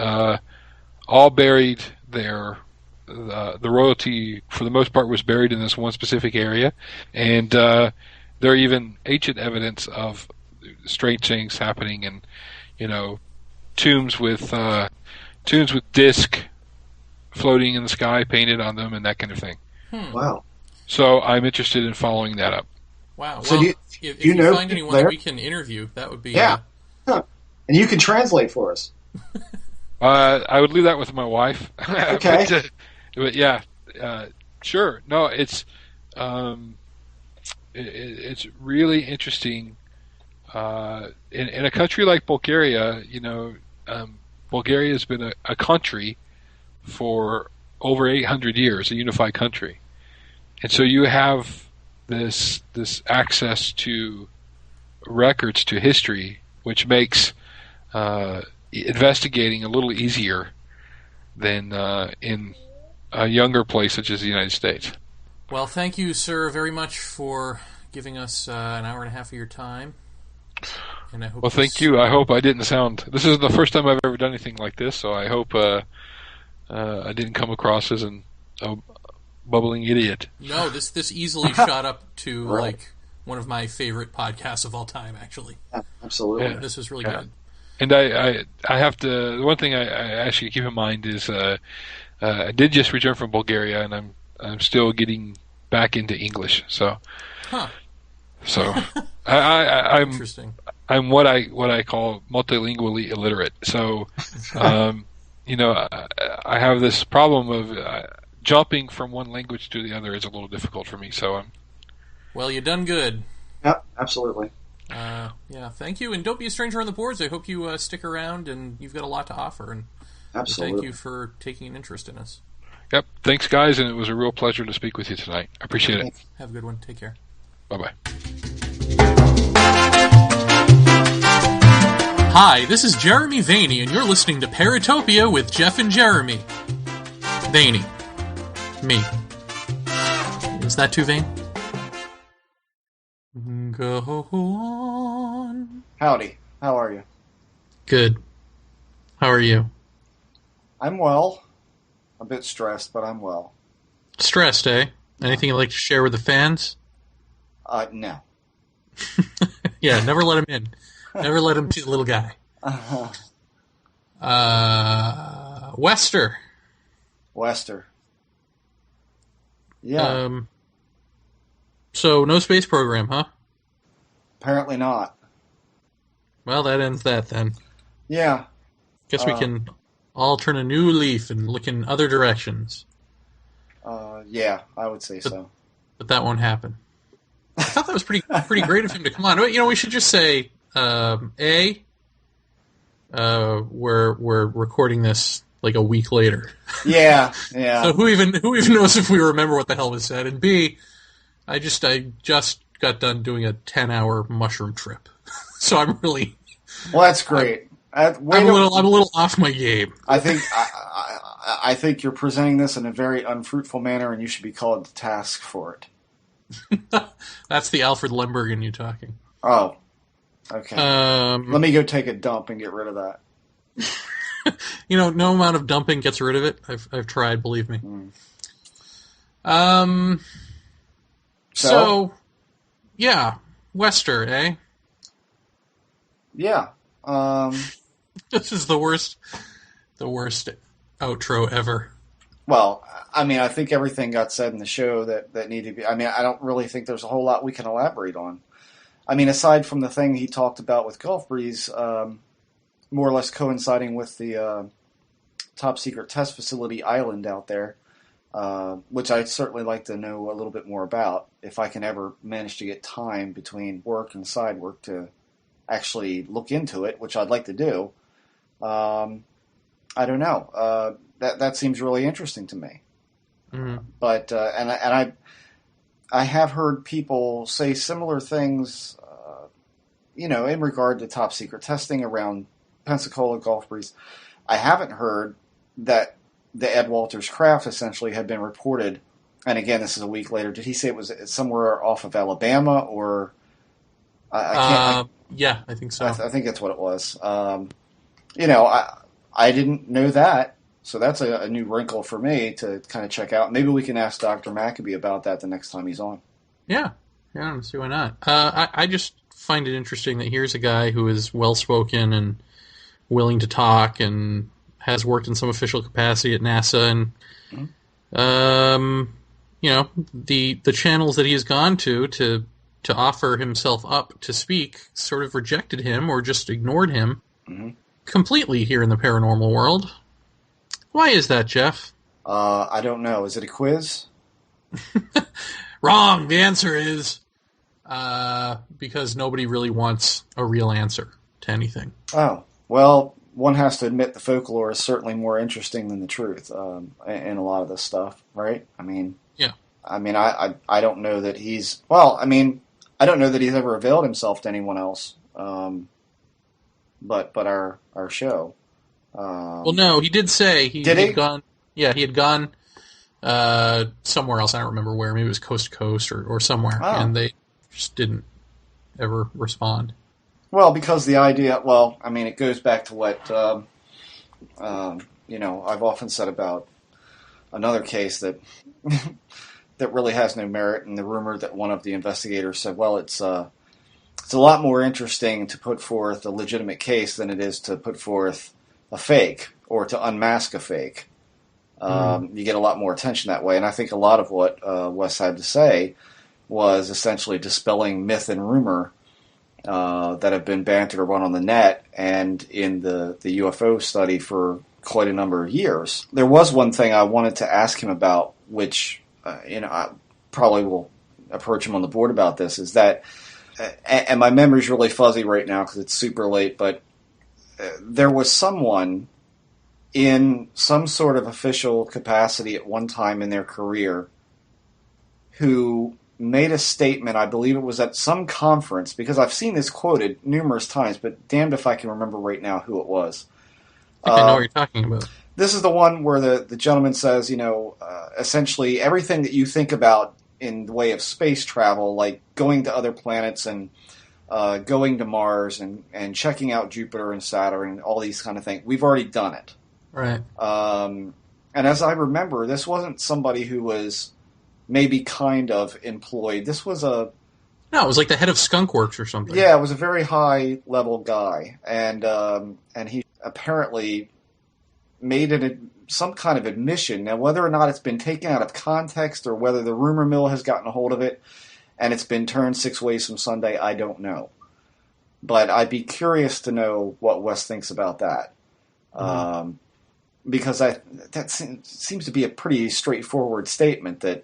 all buried the royalty, for the most part, was buried in this one specific area. And there are even ancient evidence of strange things happening, and tombs with disc floating in the sky painted on them and that kind of thing. Wow. So I'm interested in following that up. Wow. So well, if you find anyone there? that we can interview, that would be... Yeah. Huh. And you can translate for us. I would leave that with my wife. Okay. but yeah, sure. No, it's really interesting. In a country like Bulgaria, Bulgaria has been a country for over 800 years, a unified country. And so you have this access to records, to history, which makes investigating a little easier than in a younger place such as the United States. Well, thank you, sir, very much for giving us an hour and a half of your time. And I hope well, thank you. I hope I didn't sound... This is the first time I've ever done anything like this, so I hope I didn't come across as a bubbling idiot. No, this easily shot up to Right. like one of my favorite podcasts of all time, actually. Yeah, absolutely. Yeah. This was really Yeah. good. And I have to... The one thing I actually keep in mind is I did just return from Bulgaria, and I'm still getting back into English. So, Huh. so I'm Interesting. I'm what I call multilingually illiterate. So, I have this problem of jumping from one language to the other is a little difficult for me. So, Well, you done good. Yep, absolutely. Yeah, thank you. And don't be a stranger on the boards. I hope you stick around, and you've got a lot to offer. And Absolutely. thank you for taking an interest in us. yep. Thanks, guys, and it was a real pleasure to speak with you tonight. I appreciate it. Have a good one. Take care. Bye-bye. Hi, this is Jeremy Vaeni, and you're listening to Paratopia with Jeff and Jeremy. Vaeni. Me. Is that too vain? Go on. Howdy. How are you? Good. How are you? I'm well. A bit stressed, but I'm well. Stressed, eh? Anything you'd like to share with the fans? No. Yeah, never let him in. Never let him see the little guy. Wester. Wester. Yeah. So, no space program, huh? Apparently not. Well, that ends that then. Yeah. Guess we can all turn a new leaf and look in other directions. Yeah, I would say so. But that won't happen. I thought that was pretty great of him to come on. You know, we should just say, we're recording this like a week later. Yeah. So who even knows if we remember what the hell was said? And B, I just got done doing a 10-hour mushroom trip, so I'm really. Well, that's great. I'm a little off my game. I think you're presenting this in a very unfruitful manner, and you should be called to task for it. That's the Alfred Lemberg in you talking. Oh, okay. Let me go take a dump and get rid of that. You know, no amount of dumping gets rid of it. I've tried, believe me. So, yeah, Wester, eh? Yeah. This is the worst outro ever. Well, I mean, I think everything got said in the show that needed to be. I mean, I don't really think there's a whole lot we can elaborate on. I mean, aside from the thing he talked about with Gulf Breeze, more or less coinciding with the top secret test facility island out there, which I'd certainly like to know a little bit more about if I can ever manage to get time between work and side work to actually look into it, which I'd like to do. I don't know. That seems really interesting to me. Mm-hmm. But and I have heard people say similar things, in regard to top secret testing around Pensacola, Gulf Breeze. I haven't heard that the Ed Walters craft essentially had been reported. And again, this is a week later. Did he say it was somewhere off of Alabama or? Yeah, I think so. I think that's what it was. I didn't know that. So that's a new wrinkle for me to kind of check out. Maybe we can ask Dr. Maccabee about that the next time he's on. Yeah, I don't see why not. I just find it interesting that here's a guy who is well-spoken and willing to talk and has worked in some official capacity at NASA. And, the channels that he has gone to offer himself up to speak sort of rejected him or just ignored him completely here in the paranormal world. Why is that, Jeff? I don't know. Is it a quiz? Wrong. The answer is because nobody really wants a real answer to anything. Oh, well, one has to admit the folklore is certainly more interesting than the truth in a lot of this stuff, right? I mean, yeah. I mean, I don't know that he's... Well, I mean, I don't know that he's ever availed himself to anyone else, but our show... well, no, he did say he had gone. Yeah, he had gone somewhere else. I don't remember where. Maybe it was Coast to Coast or somewhere, and they just didn't ever respond. Well, because the idea. Well, I mean, it goes back to what I've often said about another case that that really has no merit, and the rumor that one of the investigators said, "Well, it's a lot more interesting to put forth a legitimate case than it is to put forth a fake or to unmask a fake." You get a lot more attention that way. And I think a lot of what Wes had to say was essentially dispelling myth and rumor that have been bantered around on the net and in the UFO study for quite a number of years. There was one thing I wanted to ask him about, which I probably will approach him on the board about this, is that, and my memory's really fuzzy right now because it's super late, but there was someone in some sort of official capacity at one time in their career who made a statement, I believe it was at some conference, because I've seen this quoted numerous times, but damned if I can remember right now who it was. I think I know what you're talking about. This is the one where the gentleman says, essentially everything that you think about in the way of space travel, like going to other planets and going to Mars and checking out Jupiter and Saturn and all these kind of things. We've already done it. Right. And as I remember, this wasn't somebody who was maybe kind of employed. This was No, it was like the head of Skunk Works or something. Yeah, it was a very high-level guy. And he apparently made some kind of admission. Now, whether or not it's been taken out of context or whether the rumor mill has gotten a hold of it and it's been turned 6 ways from Sunday, I don't know. But I'd be curious to know what Wes thinks about that. Mm-hmm. Because that seems to be a pretty straightforward statement that,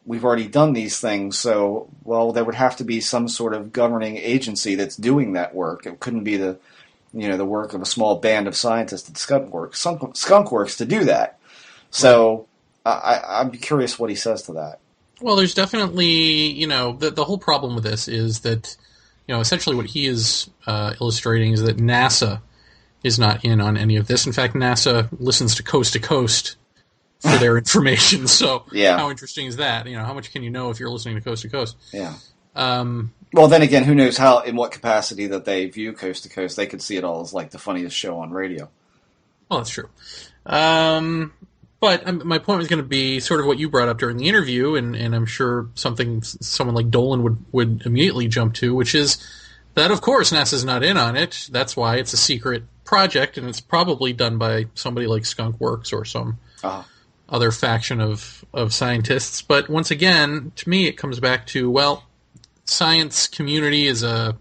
we've already done these things, so, well, there would have to be some sort of governing agency that's doing that work. It couldn't be the work of a small band of scientists at Skunk Works to do that. So I'm curious what he says to that. Well, there's definitely, the whole problem with this is that, essentially what he is illustrating is that NASA is not in on any of this. In fact, NASA listens to Coast for their information. So yeah. How interesting is that? How much can you know if you're listening to Coast? Yeah. Well, then again, who knows in what capacity that they view Coast to Coast. They could see it all as like the funniest show on radio. Well, that's true. But my point was going to be sort of what you brought up during the interview, and I'm sure someone like Dolan would immediately jump to, which is that, of course, NASA's not in on it. That's why it's a secret project, and it's probably done by somebody like Skunk Works or some other faction of scientists. But once again, to me, it comes back to, well, science community is a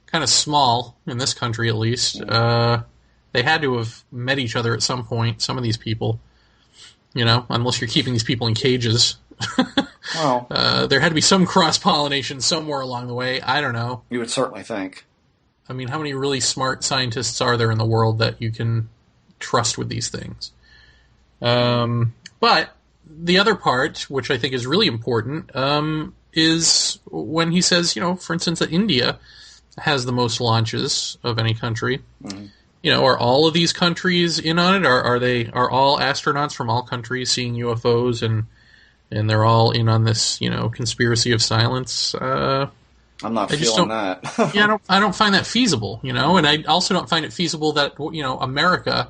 kind of small, in this country at least. They had to have met each other at some point, some of these people, unless you're keeping these people in cages. Well, there had to be some cross-pollination somewhere along the way. I don't know. You would certainly think. I mean, how many really smart scientists are there in the world that you can trust with these things? But the other part, which I think is really important, is when he says, for instance, that India has the most launches of any country. Mm-hmm. Are all of these countries in on it? Are all astronauts from all countries seeing UFOs and they're all in on this, conspiracy of silence? I'm not feeling that. Yeah, I don't find that feasible, and I also don't find it feasible that, America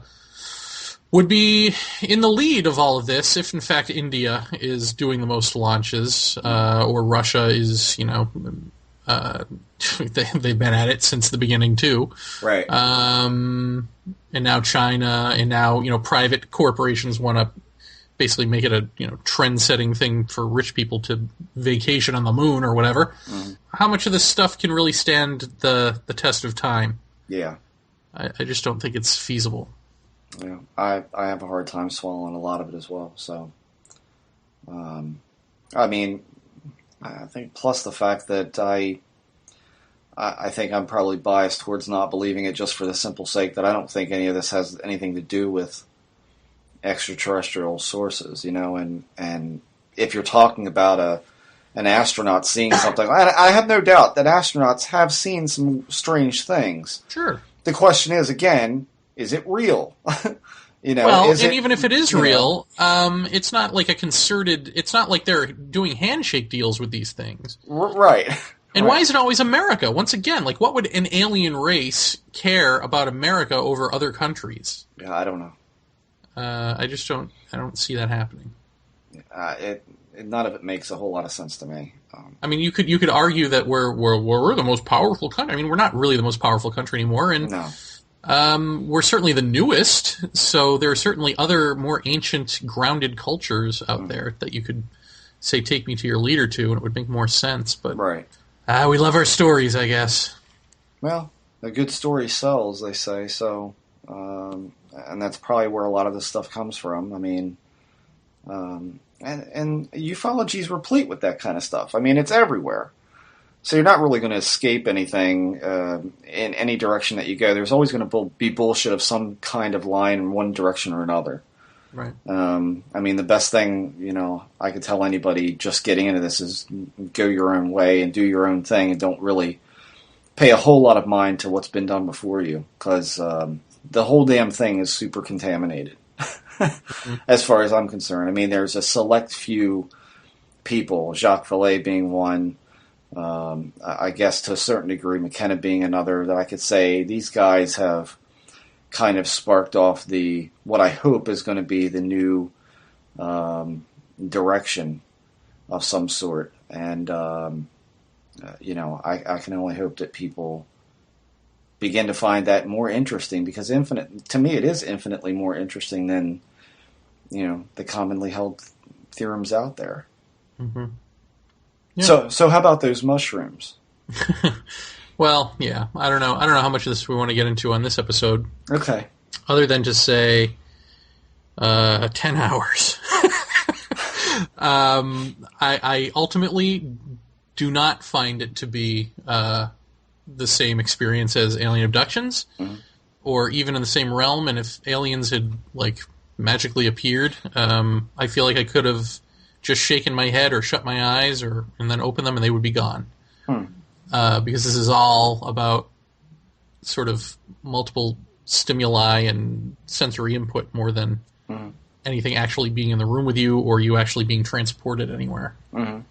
would be in the lead of all of this if, in fact, India is doing the most launches, or Russia is, they've been at it since the beginning too, right? And now China, and now private corporations want to basically make it a trend-setting thing for rich people to vacation on the moon or whatever. Mm. How much of this stuff can really stand the test of time? Yeah, I just don't think it's feasible. Yeah, I have a hard time swallowing a lot of it as well. So, I mean, I think plus the fact that I think I'm probably biased towards not believing it just for the simple sake that I don't think any of this has anything to do with extraterrestrial sources, and if you're talking about an astronaut seeing something, I have no doubt that astronauts have seen some strange things. Sure. The question is, again, is it real? Even if it is real, it's not like a concerted. It's not like they're doing handshake deals with these things, right? And why is it always America? Once again, what would an alien race care about America over other countries? Yeah, I don't know. I just don't. I don't see that happening. None of it makes a whole lot of sense to me. I mean, you could argue that we're the most powerful country. I mean, we're not really the most powerful country anymore, and no. We're certainly the newest, so there are certainly other more ancient, grounded cultures out there that you could say, take me to your leader to, and it would make more sense. But right. We love our stories, I guess. Well, a good story sells, they say, so, and that's probably where a lot of this stuff comes from. I mean, and ufology is replete with that kind of stuff. I mean, it's everywhere. So you're not really going to escape anything in any direction that you go. There's always going to be bullshit of some kind of line in one direction or another. Right. I mean, the best thing, I could tell anybody just getting into this is go your own way and do your own thing and don't really pay a whole lot of mind to what's been done before you, because the whole damn thing is super contaminated as far as I'm concerned. I mean, there's a select few people, Jacques Vallée being one, I guess to a certain degree, McKenna being another, that I could say these guys have kind of sparked off what I hope is going to be the new direction of some sort. And, I can only hope that people begin to find that more interesting, because to me it is infinitely more interesting than, the commonly held theorems out there. Mm-hmm. Yeah. So how about those mushrooms? Well, yeah, I don't know how much of this we want to get into on this episode. Okay. Other than to say, 10 hours. I ultimately do not find it to be the same experience as alien abductions, or even in the same realm. And if aliens had magically appeared, I feel like I could have just shaken my head or shut my eyes and then open them and they would be gone. Because this is all about sort of multiple stimuli and sensory input more than anything actually being in the room with you or you actually being transported anywhere. And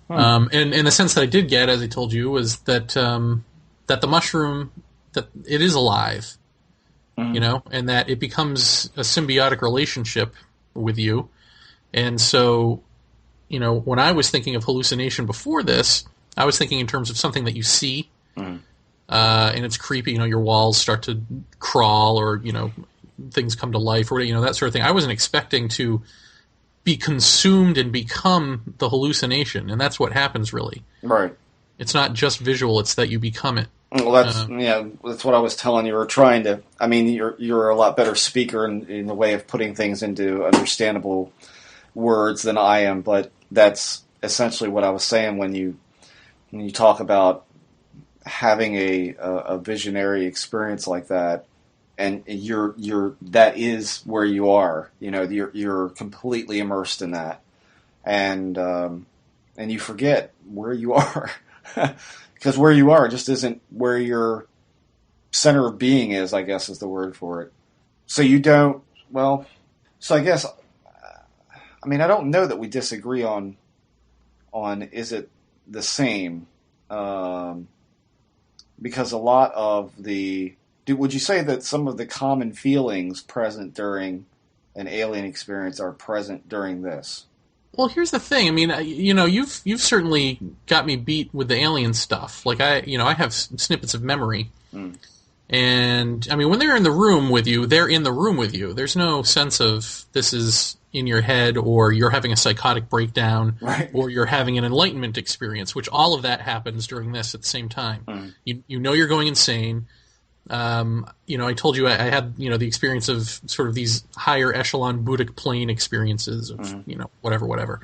the sense that I did get, as I told you, was that that the mushroom, that it is alive, and that it becomes a symbiotic relationship with you. And so, when I was thinking of hallucination before this, I was thinking in terms of something that you see, and it's creepy. Your walls start to crawl, or things come to life, or that sort of thing. I wasn't expecting to be consumed and become the hallucination, and that's what happens, really. Right. It's not just visual; it's that you become it. Well, that's what I was telling you. We're trying to. I mean, you're a lot better speaker in the way of putting things into understandable words than I am, but that's essentially what I was saying when you talk about having a visionary experience like that, and that is where you are. You're completely immersed in that, and you forget where you are, because where you are just isn't where your center of being is, I guess is the word for it. So you don't. Well, so I guess. I mean, I don't know that we disagree on is it the same, because a lot of would you say that some of the common feelings present during an alien experience are present during this? Well, here's the thing. I mean, you've certainly got me beat with the alien stuff. I have snippets of memory. And, I mean, when they're in the room with you, they're in the room with you. There's no sense of this is in your head, or you're having a psychotic breakdown, right, or you're having an enlightenment experience, which all of that happens during this at the same time. You're going insane. I told you I had, the experience of sort of these higher echelon Buddhic plane experiences of, whatever.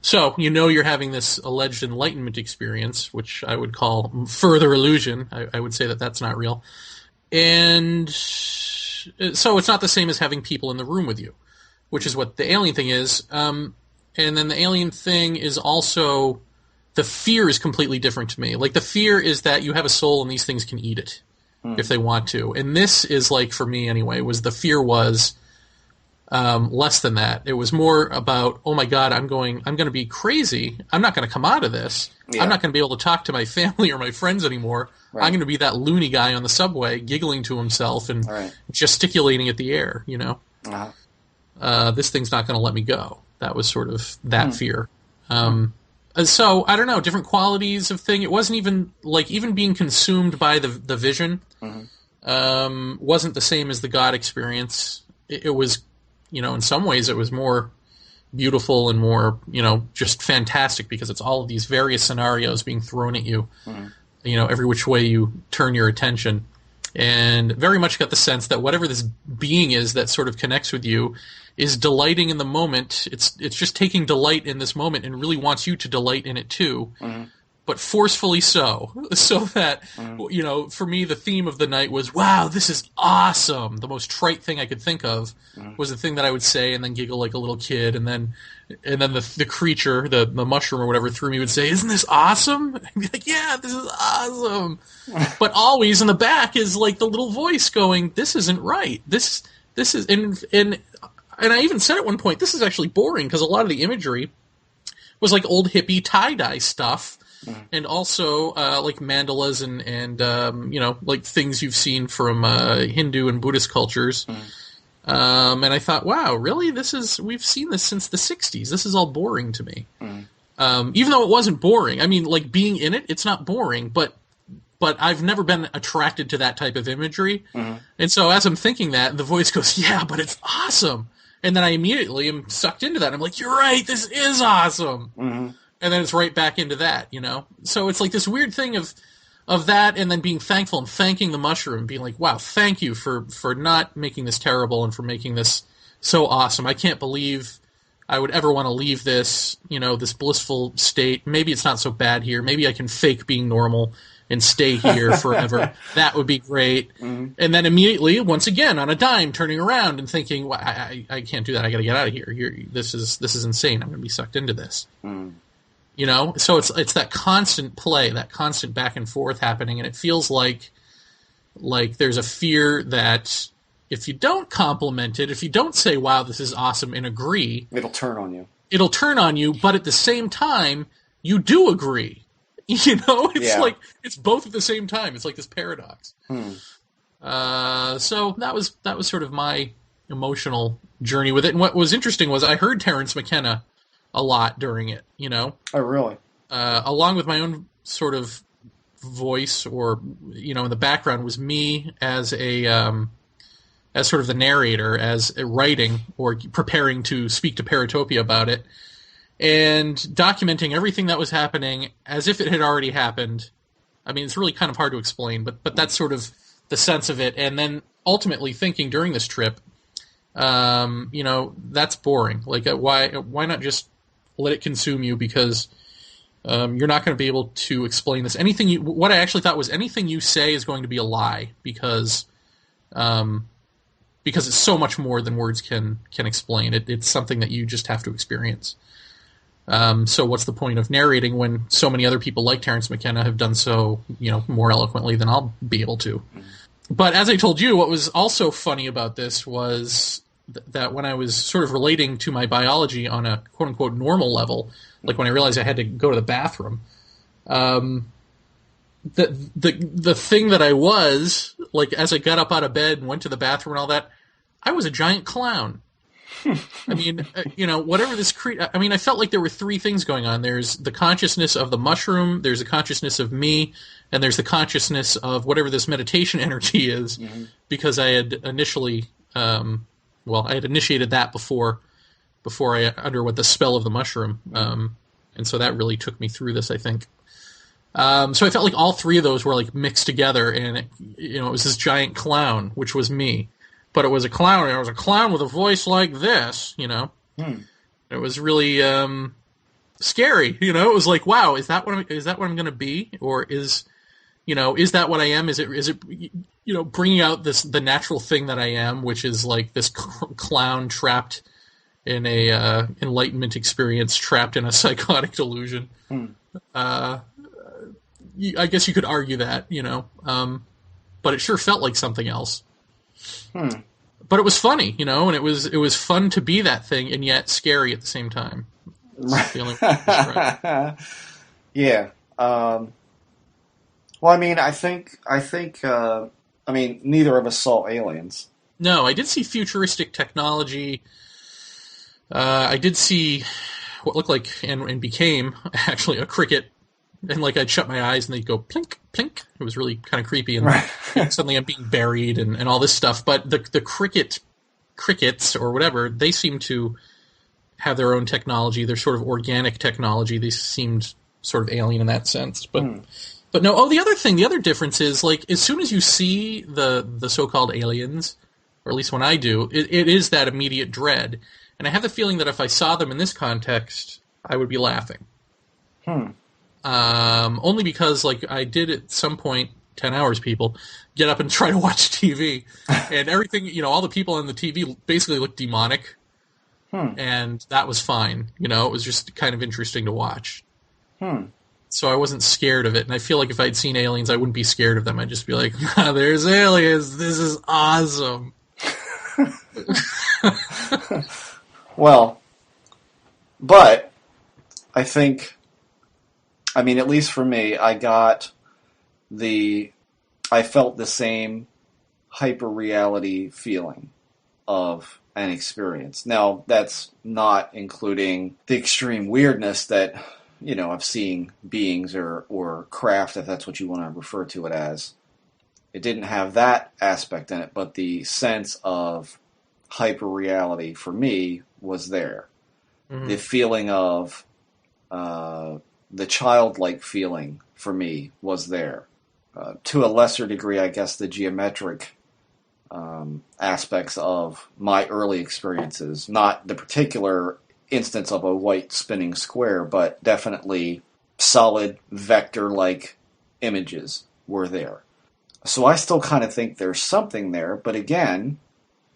So, you're having this alleged enlightenment experience, which I would call further illusion. I would say that that's not real. And so it's not the same as having people in the room with you, which is what the alien thing is. And then the alien thing is also, the fear is completely different to me. The fear is that you have a soul and these things can eat it if they want to. And this is for me anyway, the fear was less than that. It was more about, oh my God, I'm going to be crazy. I'm not going to come out of this. Yeah. I'm not going to be able to talk to my family or my friends anymore. Right. I'm going to be that loony guy on the subway giggling to himself and gesticulating at the air, This thing's not going to let me go. That was sort of that fear. So, I don't know, different qualities of thing. It wasn't even, even being consumed by the vision wasn't the same as the God experience. It was, in some ways it was more beautiful and more, just fantastic because it's all of these various scenarios being thrown at you, every which way you turn your attention. And very much got the sense that whatever this being is that sort of connects with you is delighting in the moment. It's just taking delight in this moment and really wants you to delight in it too, but forcefully so that, for me, the theme of the night was, wow, this is awesome. The most trite thing I could think of was the thing that I would say and then giggle like a little kid. And then the creature, the mushroom or whatever through me would say, isn't this awesome? I'd be like, yeah, this is awesome. But always in the back is the little voice going, this isn't right. This is, and I even said at one point, this is actually boring because a lot of the imagery was like old hippie tie-dye stuff, and also like mandalas and like things you've seen from Hindu and Buddhist cultures. And I thought, wow, really? We've seen this since the 60s. This is all boring to me. Even though it wasn't boring. I mean, like, being in it, it's not boring, but I've never been attracted to that type of imagery. And so as I'm thinking that, the voice goes, yeah, but it's awesome. And then I immediately am sucked into that. I'm like, you're right, this is awesome. And then it's right back into that, you know? So it's like this weird thing of that, and then being thankful and thanking the mushroom, being like, wow, thank you for not making this terrible and for making this so awesome. I can't believe I would ever want to leave this, you know, this blissful state. Maybe it's not so bad here. Maybe I can fake being normal and stay here forever. That would be great. And then immediately, once again, on a dime, turning around and thinking, well, I can't do that. I got to get out of here. This is insane. I'm going to be sucked into this. You know, so it's that constant play, that constant back and forth happening, and it feels like there's a fear that if you don't compliment it, if you don't say, wow, this is awesome, and agree, it'll turn on you. It'll turn on you, but at the same time, you do agree. You know, it's like it's both at the same time. It's like this paradox. So that was sort of my emotional journey with it. And what was interesting was I heard Terence McKenna a lot during it, you know. Oh, really? Along with my own sort of voice, or, you know, in the background was me as as sort of the narrator, as writing or preparing to speak to Paratopia about it, and documenting everything that was happening as if it had already happened. I mean, it's really kind of hard to explain, but that's sort of the sense of it. And then ultimately thinking during this trip, you know, that's boring. Like, why not just let it consume you, because you're not going to be able to explain this. What I actually thought was anything you say is going to be a lie, because it's so much more than words can explain. It's something that you just have to experience. So what's the point of narrating when so many other people like Terence McKenna have done so, you know, more eloquently than I'll be able to. But as I told you, what was also funny about this was that when I was sort of relating to my biology on a quote-unquote normal level, like when I realized I had to go to the bathroom, the thing that I was, like, as I got up out of bed and went to the bathroom and all that, I was a giant clown. I mean, you know, whatever this I mean, I felt like there were three things going on. There's the consciousness of the mushroom, there's the consciousness of me, and there's the consciousness of whatever this meditation energy is, because I had initially... I had initiated that before I underwent the spell of the mushroom, and so that really took me through this, I think. So I felt like all three of those were like mixed together, and it was this giant clown, which was me, but it was a clown. And it was a clown with a voice like this, you know. It was really scary, you know. It was like, wow, is that what I'm going to be, or is that what I am? Is it you know, bringing out the natural thing that I am, which is like this clown trapped in a enlightenment experience, trapped in a psychotic delusion. I guess you could argue that, you know, but it sure felt like something else. But it was funny, you know, and it was fun to be that thing, and yet scary at the same time. That's the only way to describe it. Yeah. Well, I mean, I think, neither of us saw aliens. No, I did see futuristic technology. I did see what looked like and became actually a cricket, and like I'd shut my eyes and they'd go plink, plink. It was really kind of creepy, and suddenly I'm being buried and all this stuff. But the crickets or whatever, they seem to have their own technology. They're sort of organic technology. They seemed sort of alien in that sense, but. But no, the other difference is, like, as soon as you see the so-called aliens, or at least when I do, it is that immediate dread. And I have the feeling that if I saw them in this context, I would be laughing. Only because, like, I did at some point, 10 hours people, get up and try to watch TV. And everything, you know, all the people on the TV basically looked demonic. And that was fine. You know, it was just kind of interesting to watch. So I wasn't scared of it, and I feel like if I'd seen aliens, I wouldn't be scared of them. I'd just be like, there's aliens, this is awesome. Well, but I think, I mean, at least for me, I felt the same hyper-reality feeling of an experience. Now, that's not including the extreme weirdness that, of seeing beings or craft, if that's what you want to refer to it as. It didn't have that aspect in it, but the sense of hyper-reality for me was there. Mm-hmm. The feeling of the childlike feeling for me was there. To a lesser degree, I guess, the geometric aspects of my early experiences. Not the particular instance of a white spinning square, but definitely solid vector-like images were there. So I still kind of think there's something there, but again...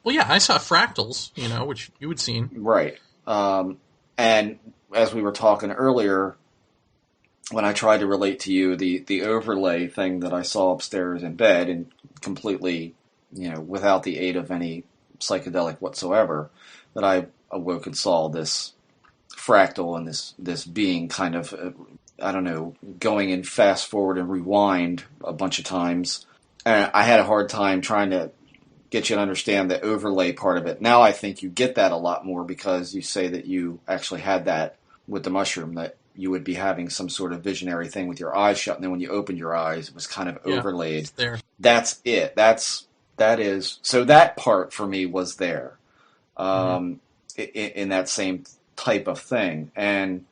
Well, yeah, I saw fractals, which you had seen. Right. And as we were talking earlier, when I tried to relate to you the overlay thing that I saw upstairs in bed and completely, without the aid of any psychedelic whatsoever, that I awoke and saw this fractal and this being kind of, going in fast forward and rewind a bunch of times. And I had a hard time trying to get you to understand the overlay part of it. Now I think you get that a lot more because you say that you actually had that with the mushroom, that you would be having some sort of visionary thing with your eyes shut, and then when you opened your eyes, it was kind of overlaid. It's there. That's it. So that part for me was there, in that same type of thing. And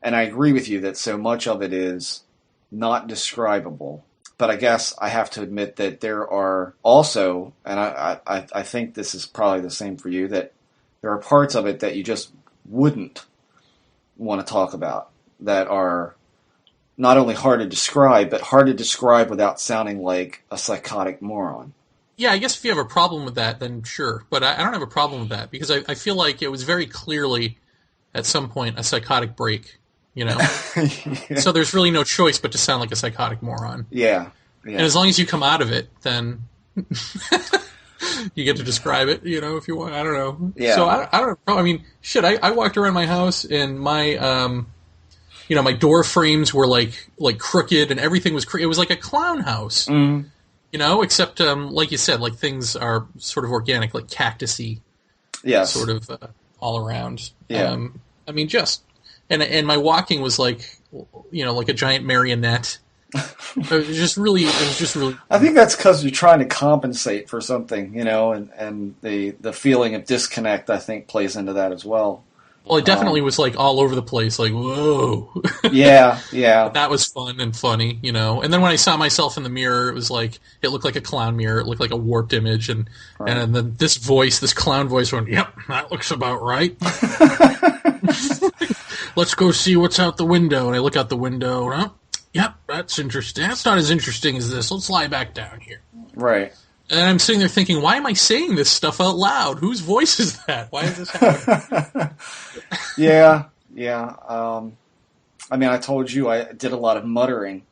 I agree with you that so much of it is not describable. But I guess I have to admit that there are also, and I think this is probably the same for you, that there are parts of it that you just wouldn't want to talk about, that are not only hard to describe, but hard to describe without sounding like a psychotic moron. Yeah, I guess if you have a problem with that, then sure. But I don't have a problem with that, because I feel like it was very clearly, at some point, a psychotic break. Yeah. So there's really no choice but to sound like a psychotic moron. Yeah. And as long as you come out of it, then you get to describe it, if you want. I don't know. Yeah. So I don't know. I mean, shit, I walked around my house and my, my door frames were like crooked and everything was crooked. It was like a clown house, except, like you said, like things are sort of organic, like cactus-y. Yes. Sort of all around. Yeah. I mean, And my walking was like a giant marionette. It was just really. I think that's because you're trying to compensate for something, and the feeling of disconnect, I think, plays into that as well. Well, it definitely was like all over the place, like whoa. Yeah. But that was fun and funny, And then when I saw myself in the mirror, it was like it looked like a clown mirror. It looked like a warped image, and then this clown voice, went, "Yep, that looks about right." Let's go see what's out the window. And I look out the window. And, yep, that's interesting. That's not as interesting as this. Let's lie back down here. Right. And I'm sitting there thinking, why am I saying this stuff out loud? Whose voice is that? Why is this happening? Yeah. I mean, I told you I did a lot of muttering,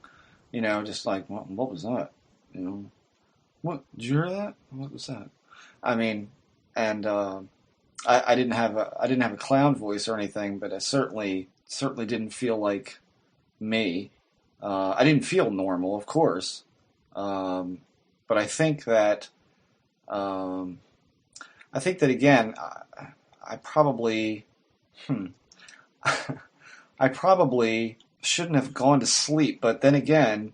just like, what was that? What, did you hear that? What was that? I mean, and I didn't have a clown voice or anything, but I certainly didn't feel like me. I didn't feel normal, of course, but I think that again, I probably shouldn't have gone to sleep. But then again,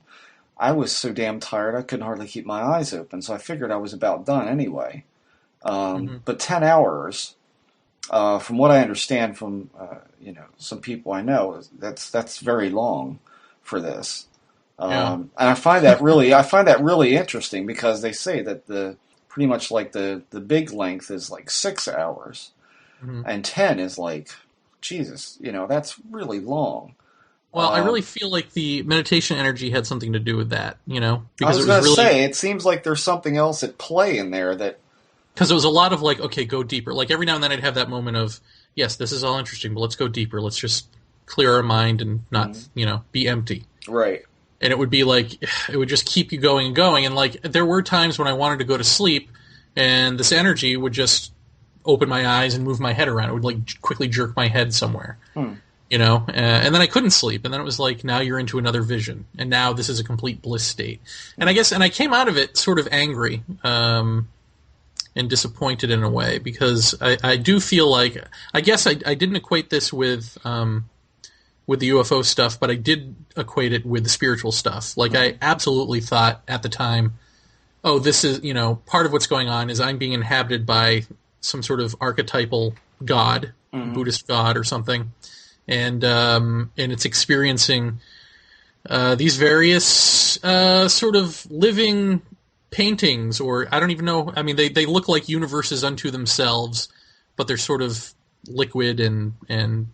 I was so damn tired I couldn't hardly keep my eyes open, so I figured I was about done anyway. But 10 hours, from what I understand from some people I know, that's very long for this. And I find that really interesting, because they say that pretty much like the big length is like 6 hours, and 10 is like, Jesus, that's really long. Well, I really feel like the meditation energy had something to do with that, because I was going to say, it seems like there's something else at play in there that. Because it was a lot of like, okay, go deeper. Like every now and then I'd have that moment of, yes, this is all interesting, but let's go deeper. Let's just clear our mind and not, be empty. Right. And it would be like, it would just keep you going and going. And like, there were times when I wanted to go to sleep, and this energy would just open my eyes and move my head around. It would like quickly jerk my head somewhere. and then I couldn't sleep, and then it was like, now you're into another vision, and now this is a complete bliss state. And I came out of it sort of angry, and disappointed in a way, because I do feel like, I guess I didn't equate this with the UFO stuff, but I did equate it with the spiritual stuff. Like, I absolutely thought at the time, oh, this is, part of what's going on is I'm being inhabited by some sort of archetypal god, Buddhist god or something. And it's experiencing these various sort of living paintings, or I don't even know. I mean, they look like universes unto themselves, but they're sort of liquid and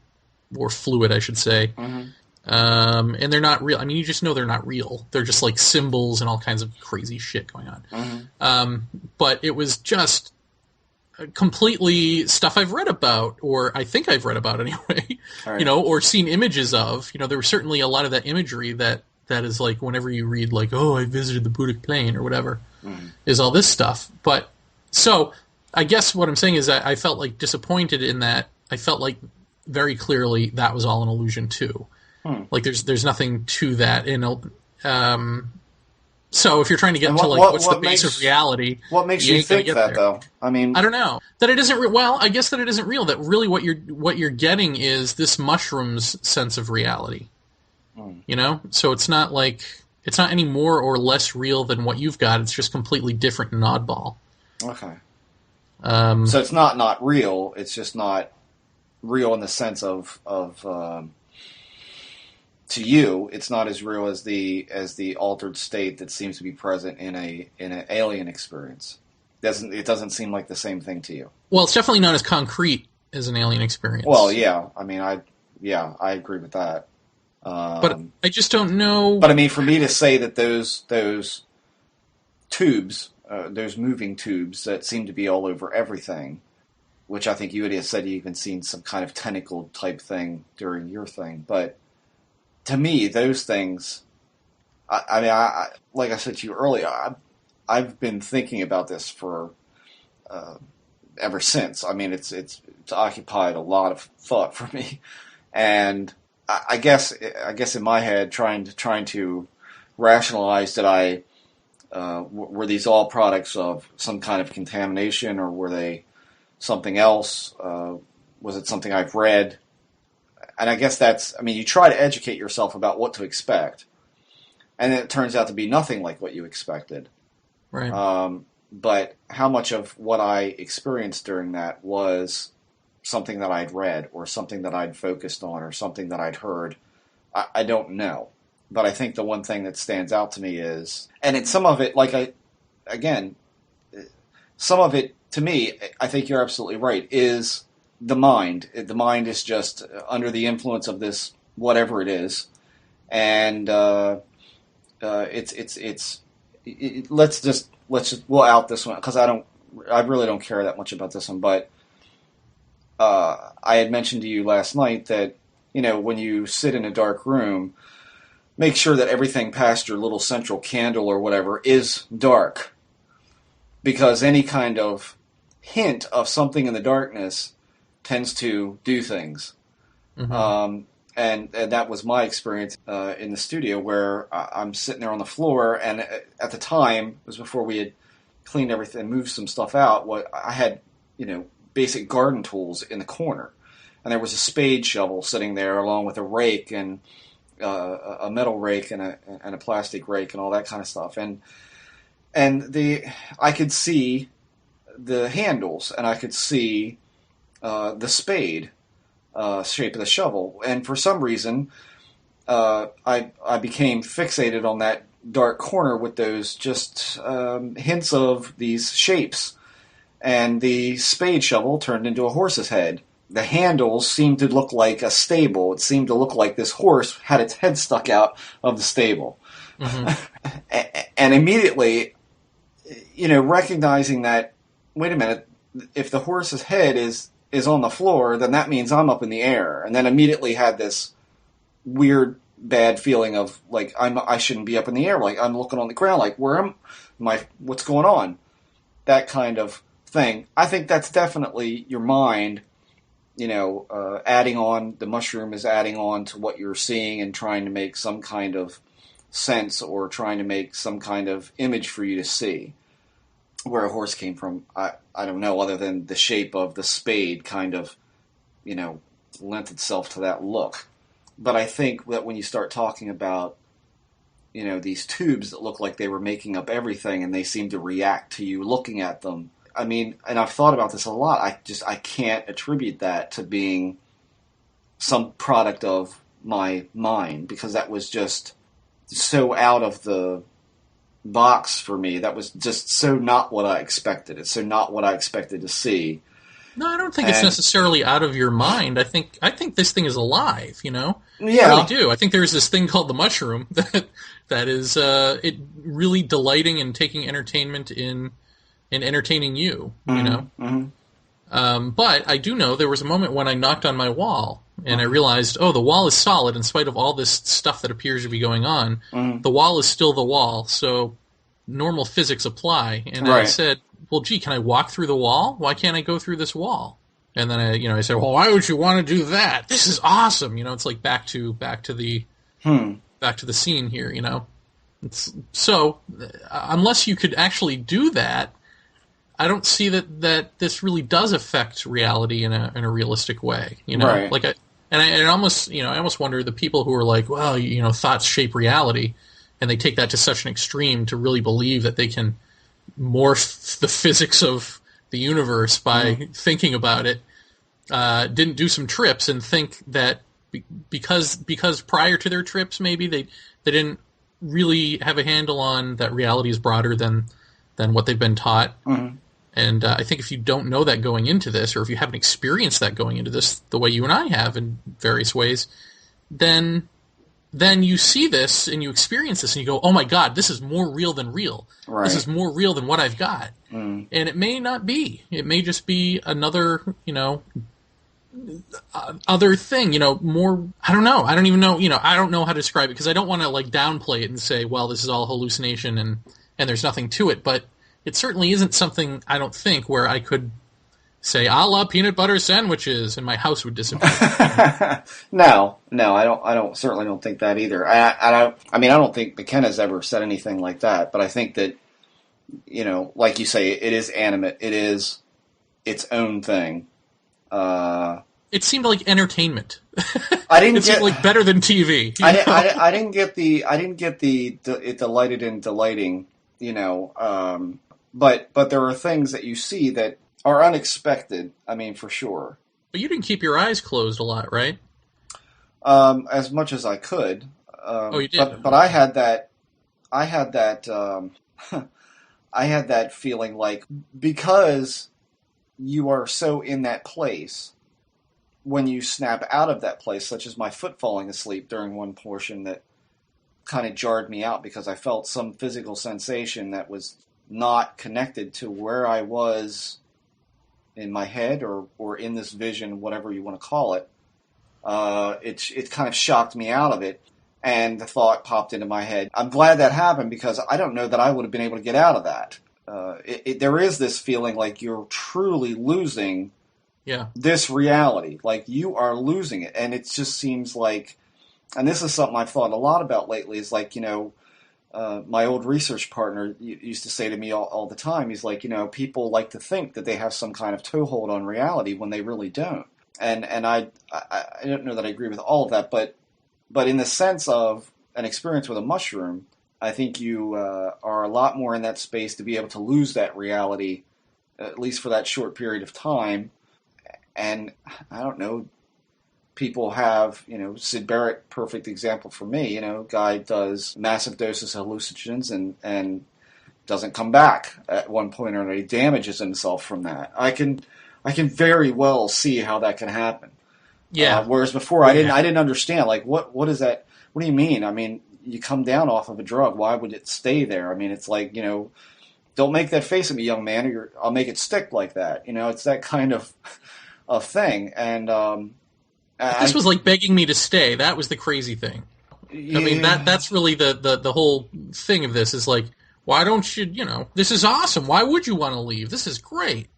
or fluid, I should say. And they're not real. I mean, you just know they're not real. They're just like symbols and all kinds of crazy shit going on. But it was just completely stuff I've read about, or I think I've read about anyway, Right. Or seen images of. There was certainly a lot of that imagery that is like, whenever you read like, oh, I visited the Buddhic plane or whatever, is all this stuff. But so I guess what I'm saying is I felt like disappointed in that. I felt like very clearly that was all an illusion too. Like there's nothing to that so if you're trying to get to like what's the base of reality, what makes you think that though? I mean, I don't know that it isn't. Well, I guess that it isn't real. That really what you're getting is this mushroom's sense of reality. So it's not any more or less real than what you've got. It's just completely different and oddball. Okay. So it's not real. It's just not real in the sense of to you, it's not as real as the altered state that seems to be present in an alien experience. It doesn't seem like the same thing to you. Well, it's definitely not as concrete as an alien experience. Well, yeah. I mean, I agree with that. But I just don't know. But I mean, for me to say that those tubes, those moving tubes that seem to be all over everything, which I think you had said you even seen some kind of tentacle type thing during your thing, but to me, those things, I mean, like I said to you earlier, I've been thinking about this for ever since. I mean, it's occupied a lot of thought for me, and I guess in my head, trying to rationalize that were these all products of some kind of contamination, or were they something else? Was it something I've read? And I guess you try to educate yourself about what to expect, and it turns out to be nothing like what you expected. Right. But how much of what I experienced during that was something that I'd read, or something that I'd focused on, or something that I'd heard, I don't know. But I think the one thing that stands out to me is, and it's some of it, some of it, to me, I think you're absolutely right, is the mind. The mind is just under the influence of this, whatever it is. And we'll out this one, because I really don't care that much about this one, but I had mentioned to you last night that, when you sit in a dark room, make sure that everything past your little central candle or whatever is dark, because any kind of hint of something in the darkness tends to do things. And that was my experience in the studio, where I'm sitting there on the floor, and at the time, it was before we had cleaned everything, moved some stuff out, I had, basic garden tools in the corner. And there was a spade shovel sitting there, along with a rake, and a metal rake, and a plastic rake, and all that kind of stuff. And I could see the handles, and I could see the spade shape of the shovel, and for some reason, I became fixated on that dark corner with those just hints of these shapes, and the spade shovel turned into a horse's head. The handles seemed to look like a stable. It seemed to look like this horse had its head stuck out of the stable, and immediately, recognizing that, wait a minute, if the horse's head is on the floor, then that means I'm up in the air. And then immediately had this weird, bad feeling of, like, I shouldn't be up in the air. Like, I'm looking on the ground, like, what's going on? That kind of thing. I think that's definitely your mind adding on, the mushroom is adding on to what you're seeing and trying to make some kind of sense or trying to make some kind of image for you to see. Where a horse came from, I don't know, other than the shape of the spade kind of, lent itself to that look. But I think that when you start talking about, these tubes that look like they were making up everything and they seem to react to you looking at them, I mean, and I've thought about this a lot, I can't attribute that to being some product of my mind, because that was just so out of the box for me. That was just so not what I expected. It's so not what I expected to see. No, I don't think it's necessarily out of your mind. I think this thing is alive, Yeah. I really do. I think there's this thing called the mushroom that is it really delighting and taking entertainment in entertaining you, Mm-hmm. But I do know there was a moment when I knocked on my wall and I realized, the wall is solid in spite of all this stuff that appears to be going on. Mm-hmm. The wall is still the wall, so normal physics apply. And right. I said, well, gee, can I walk through the wall? Why can't I go through this wall? And then I said, well, why would you want to do that? This is awesome. It's like back to the scene here. So unless you could actually do that, I don't see that this really does affect reality in a realistic way. Right. Like I almost wonder the people who are like, well, thoughts shape reality, and they take that to such an extreme to really believe that they can morph the physics of the universe by thinking about it, didn't do some trips and think that because prior to their trips maybe they didn't really have a handle on that reality is broader than what they've been taught. Mm-hmm. And I think if you don't know that going into this, or if you haven't experienced that going into this the way you and I have in various ways, then you see this and you experience this and you go, oh my God, this is more real than real. Right. This is more real than what I've got. Mm. And it may not be. It may just be another, other thing, more, I don't know. I don't even know, I don't know how to describe it because I don't want to like downplay it and say, well, this is all hallucination and there's nothing to it. But it certainly isn't something, I don't think, where I could say, a la peanut butter sandwiches, and my house would disappear. No, I certainly don't think that either. I don't think McKenna's ever said anything like that, but I think that, like you say, it is animate. It is its own thing. It seemed like entertainment. I didn't it seemed like better than TV. I didn't get the it delighted in delighting, but there are things that you see that are unexpected. I mean, for sure. But you didn't keep your eyes closed a lot, right? As much as I could. You did. But I had that. I had that feeling like because you are so in that place, when you snap out of that place, such as my foot falling asleep during one portion that kind of jarred me out because I felt some physical sensation that was not connected to where I was in my head or in this vision, whatever you want to call it. It kind of shocked me out of it, and the thought popped into my head. I'm glad that happened because I don't know that I would have been able to get out of that. There is this feeling like you're truly losing this reality. Like you are losing it, and it just seems like, and this is something I've thought a lot about lately, is like, my old research partner used to say to me all the time, he's like, people like to think that they have some kind of toehold on reality when they really don't. And I don't know that I agree with all of that, but in the sense of an experience with a mushroom, I think you are a lot more in that space to be able to lose that reality, at least for that short period of time. And I don't know, people have, Sid Barrett, perfect example for me, guy does massive doses of hallucinogens and doesn't come back at one point or another. He damages himself from that. I can very well see how that can happen. Yeah. Whereas before I didn't understand, like, what is that? What do you mean? I mean, you come down off of a drug. Why would it stay there? I mean, it's like, don't make that face at me, young man, or I'll make it stick like that. It's that kind of thing. And, this was like begging me to stay. That was the crazy thing. Yeah. I mean, that's really the whole thing of this is like, why don't you, this is awesome. Why would you want to leave? This is great.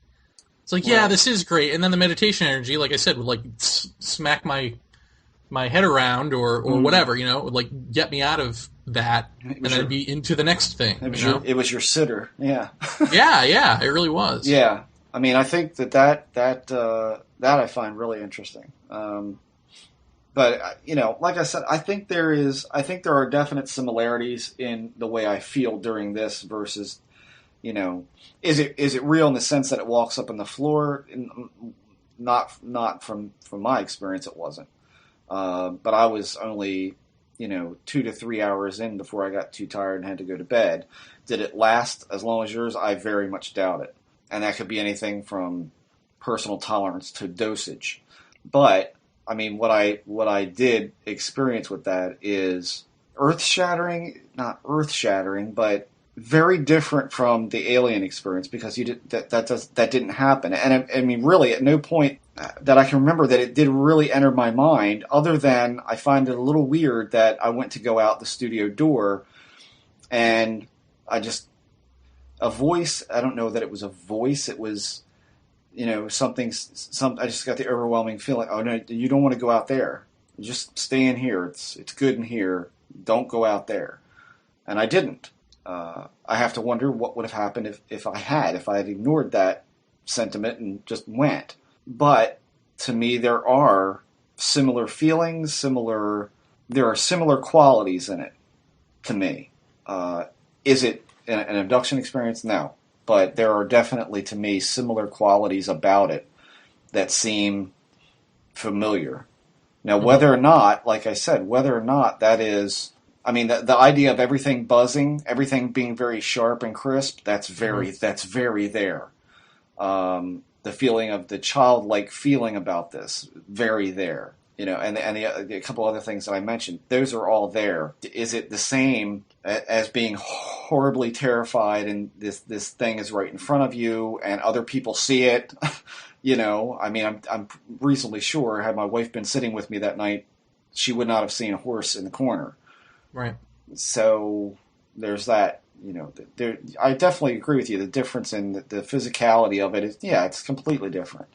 It's like, yeah, this is great. And then the meditation energy, like I said, would like smack my head around or whatever, you know, would like get me out of that and then be into the next thing. It was your sitter, yeah. yeah, it really was. Yeah, I mean, I think that I find really interesting. But you know, like I said, I think there are definite similarities in the way I feel during this versus, you know, is it real in the sense that it walks up on the floor? Not from my experience, it wasn't. But I was only, you know, 2 to 3 hours in before I got too tired and had to go to bed. Did it last as long as yours? I very much doubt it. And that could be anything from personal tolerance to dosage. But I mean, what I did experience with that is earth-shattering, not earth-shattering, but very different from the alien experience because that didn't happen. And I mean, really, at no point that I can remember that it did really enter my mind, other than I find it a little weird that I went to go out the studio door and a voice, I don't know that it was a voice, it was, you know, I just got the overwhelming feeling, oh no, you don't want to go out there. Just stay in here. It's good in here. Don't go out there. And I didn't. I have to wonder what would have happened if I had ignored that sentiment and just went. But to me, there are similar feelings, there are similar qualities in it to me. Is it an abduction experience? No. But there are definitely, to me, similar qualities about it that seem familiar. Now, whether or not, like I said, that is, I mean, the idea of everything buzzing, everything being very sharp and crisp, that's very there. The feeling of the childlike feeling about this, very there. You know, and a couple other things that I mentioned, those are all there. Is it the same as being horribly terrified and this thing is right in front of you and other people see it? You know, I mean, I'm reasonably sure had my wife been sitting with me that night, she would not have seen a horse in the corner. Right. So there's that. You know, I definitely agree with you. The difference in the physicality of it is, yeah, it's completely different.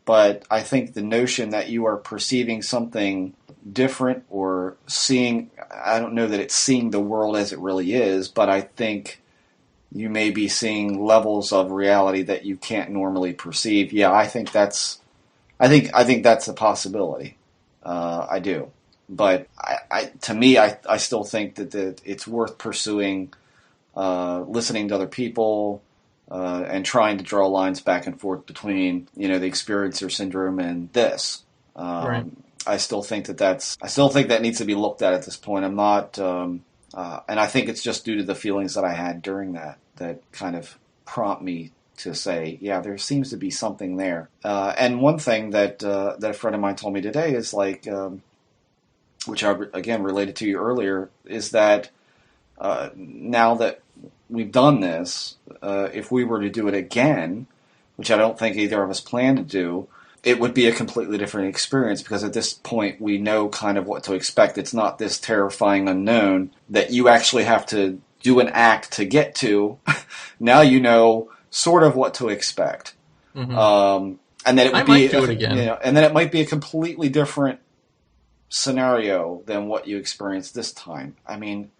But I think the notion that you are perceiving something different or seeing, I don't know that it's seeing the world as it really is, but I think you may be seeing levels of reality that you can't normally perceive. Yeah, I think that's a possibility. I do. But to me, I still think that it's worth pursuing, listening to other people, and trying to draw lines back and forth between, you know, the experiencer syndrome and this. Right. I still think that needs to be looked at this point. I'm not, and I think it's just due to the feelings that I had during that kind of prompt me to say, yeah, there seems to be something there. And one thing that a friend of mine told me today is like, which I again related to you earlier, is that now that we've done this, if we were to do it again, which I don't think either of us plan to do, it would be a completely different experience because at this point we know kind of what to expect. It's not this terrifying unknown that you actually have to do an act to get to. Now you know sort of what to expect. Mm-hmm. And then it would might do it again. You know, and then it might be a completely different scenario than what you experienced this time. I mean,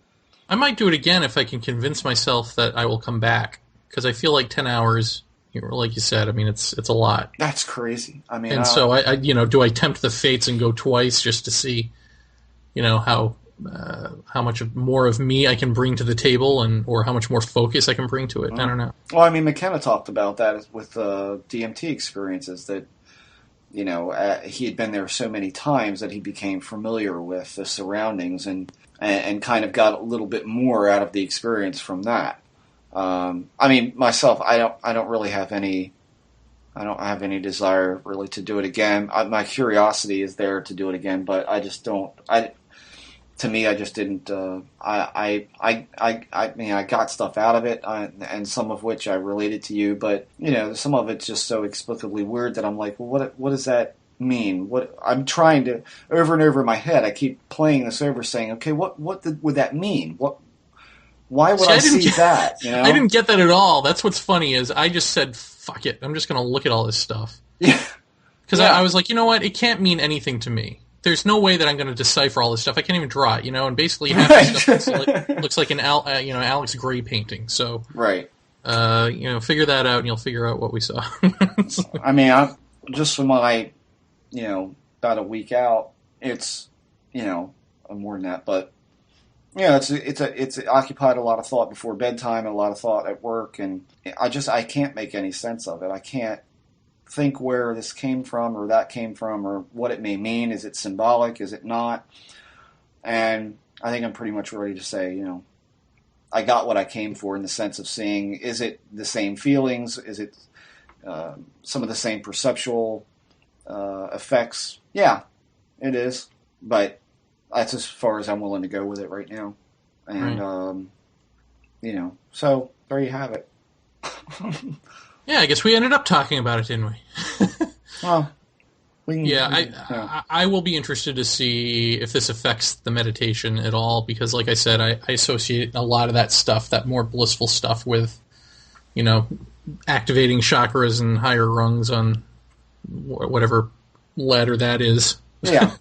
I might do it again if I can convince myself that I will come back, because I feel like 10 hours, like you said, I mean, it's a lot. That's crazy. I mean, and so I do I tempt the fates and go twice just to see, you know, how much more of me I can bring to the table, or how much more focus I can bring to it. I don't know. Well, I mean, McKenna talked about that with DMT experiences, that, you know, he had been there so many times that he became familiar with the surroundings and kind of got a little bit more out of the experience from that. I mean, myself, I don't really have any. I don't have any desire really to do it again. My curiosity is there to do it again, but I just don't. To me, I just didn't. I mean, I got stuff out of it, and some of which I related to you, but you know, some of it's just so explicably weird that I'm like, well, what does that mean? What I'm trying to over and over in my head, I keep playing this over, saying, okay, what would that mean? Why would I see that? You know? I didn't get that at all. That's what's funny is I just said, fuck it. I'm just going to look at all this stuff. Yeah. Because I was like, you know what? It can't mean anything to me. There's no way that I'm going to decipher all this stuff. I can't even draw it, and basically half the stuff looks like an Alex Gray painting. So, right. Figure that out, and you'll figure out what we saw. I mean, I'm just from my, about a week out, it's, more than that, but it's occupied a lot of thought before bedtime and a lot of thought at work, and I can't make any sense of it. I can't think where this came from or that came from or what it may mean. Is it symbolic? Is it not? And I think I'm pretty much ready to say, I got what I came for in the sense of seeing, is it the same feelings? Is it some of the same perceptual effects? Yeah, it is. But that's as far as I'm willing to go with it right now. And, right. So there you have it. Yeah, I guess we ended up talking about it, didn't we? Well, I will be interested to see if this affects the meditation at all, because like I said, I associate a lot of that stuff, that more blissful stuff, with, activating chakras and higher rungs on whatever ladder that is. Yeah.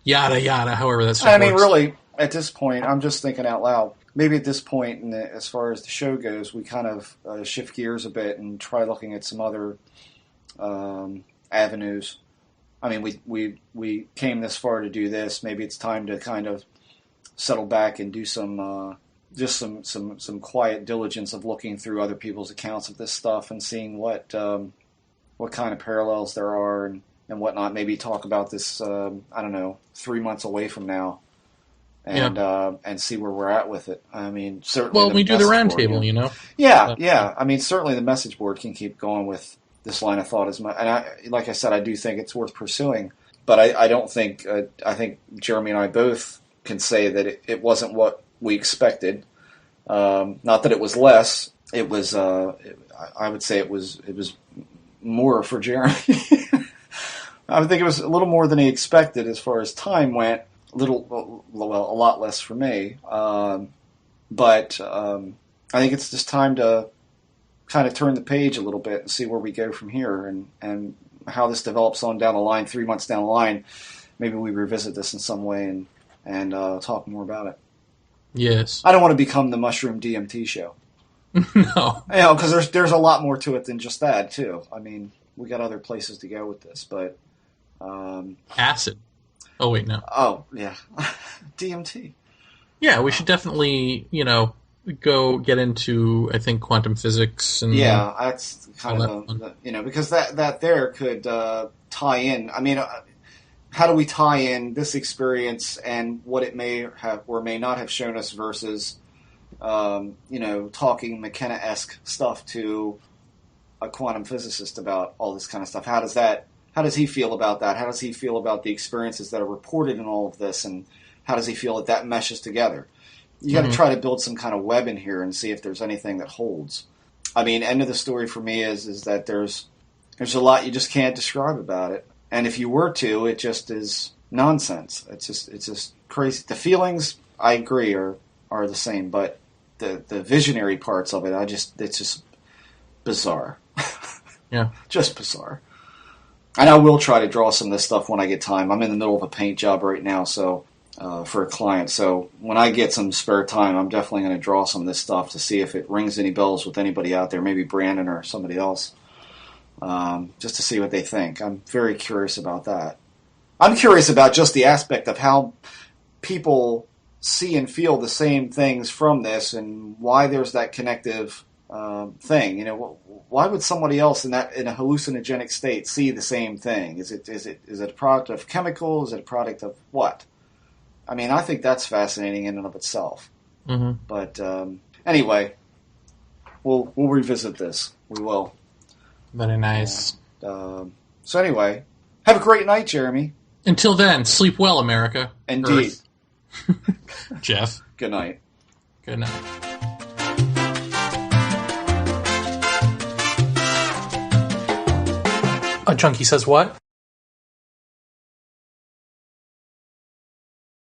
Yada, yada, however that stuff works. Really, at this point, I'm just thinking out loud. Maybe at this point, as far as the show goes, we kind of shift gears a bit and try looking at some other avenues. I mean, we came this far to do this. Maybe it's time to kind of settle back and do some quiet diligence of looking through other people's accounts of this stuff and seeing what kind of parallels there are and whatnot. Maybe talk about this, 3 months away from now. And see where we're at with it. I mean, certainly. Well, we do the roundtable, Yeah. I mean, certainly the message board can keep going with this line of thought as much. And like I said, I do think it's worth pursuing. But I don't think. I think Jeremy and I both can say that it wasn't what we expected. Not that it was less. It was. I would say it was more for Jeremy. I would think it was a little more than he expected as far as time went. A lot less for me. But I think it's just time to kind of turn the page a little bit and see where we go from here and how this develops on down the line, 3 months down the line. Maybe we revisit this in some way and talk more about it. Yes. I don't want to become the Mushroom DMT show. No. Because there's a lot more to it than just that, too. I mean, we got other places to go with this, but... Acid. Oh, wait, no. Oh, yeah. DMT. Yeah, we should definitely, go get into, I think, quantum physics. And yeah, that's kind of, because that there could tie in. I mean, how do we tie in this experience and what it may have or may not have shown us versus, talking McKenna-esque stuff to a quantum physicist about all this kind of stuff? How does he feel about that? How does he feel about the experiences that are reported in all of this, and how does he feel that meshes together? You got to try to build some kind of web in here and see if there's anything that holds. I mean, end of the story for me is that there's a lot you just can't describe about it, and if you were to, it just is nonsense. It's just crazy. The feelings, I agree, are the same, but the visionary parts of it, it's just bizarre. Yeah, just bizarre. And I will try to draw some of this stuff when I get time. I'm in the middle of a paint job right now, so for a client. So when I get some spare time, I'm definitely going to draw some of this stuff to see if it rings any bells with anybody out there, maybe Brandon or somebody else, just to see what they think. I'm very curious about that. I'm curious about just the aspect of how people see and feel the same things from this and why there's that connective thing. Why would somebody else in a hallucinogenic state see the same thing? Is it a product of chemical? Is it a product of what? I mean, I think that's fascinating in and of itself. Mm-hmm. But anyway, we'll revisit this. We will. Very nice. So anyway, have a great night, Jeremy. Until then, sleep well, America. Indeed. Jeff. Good night. Good night. A junkie says what?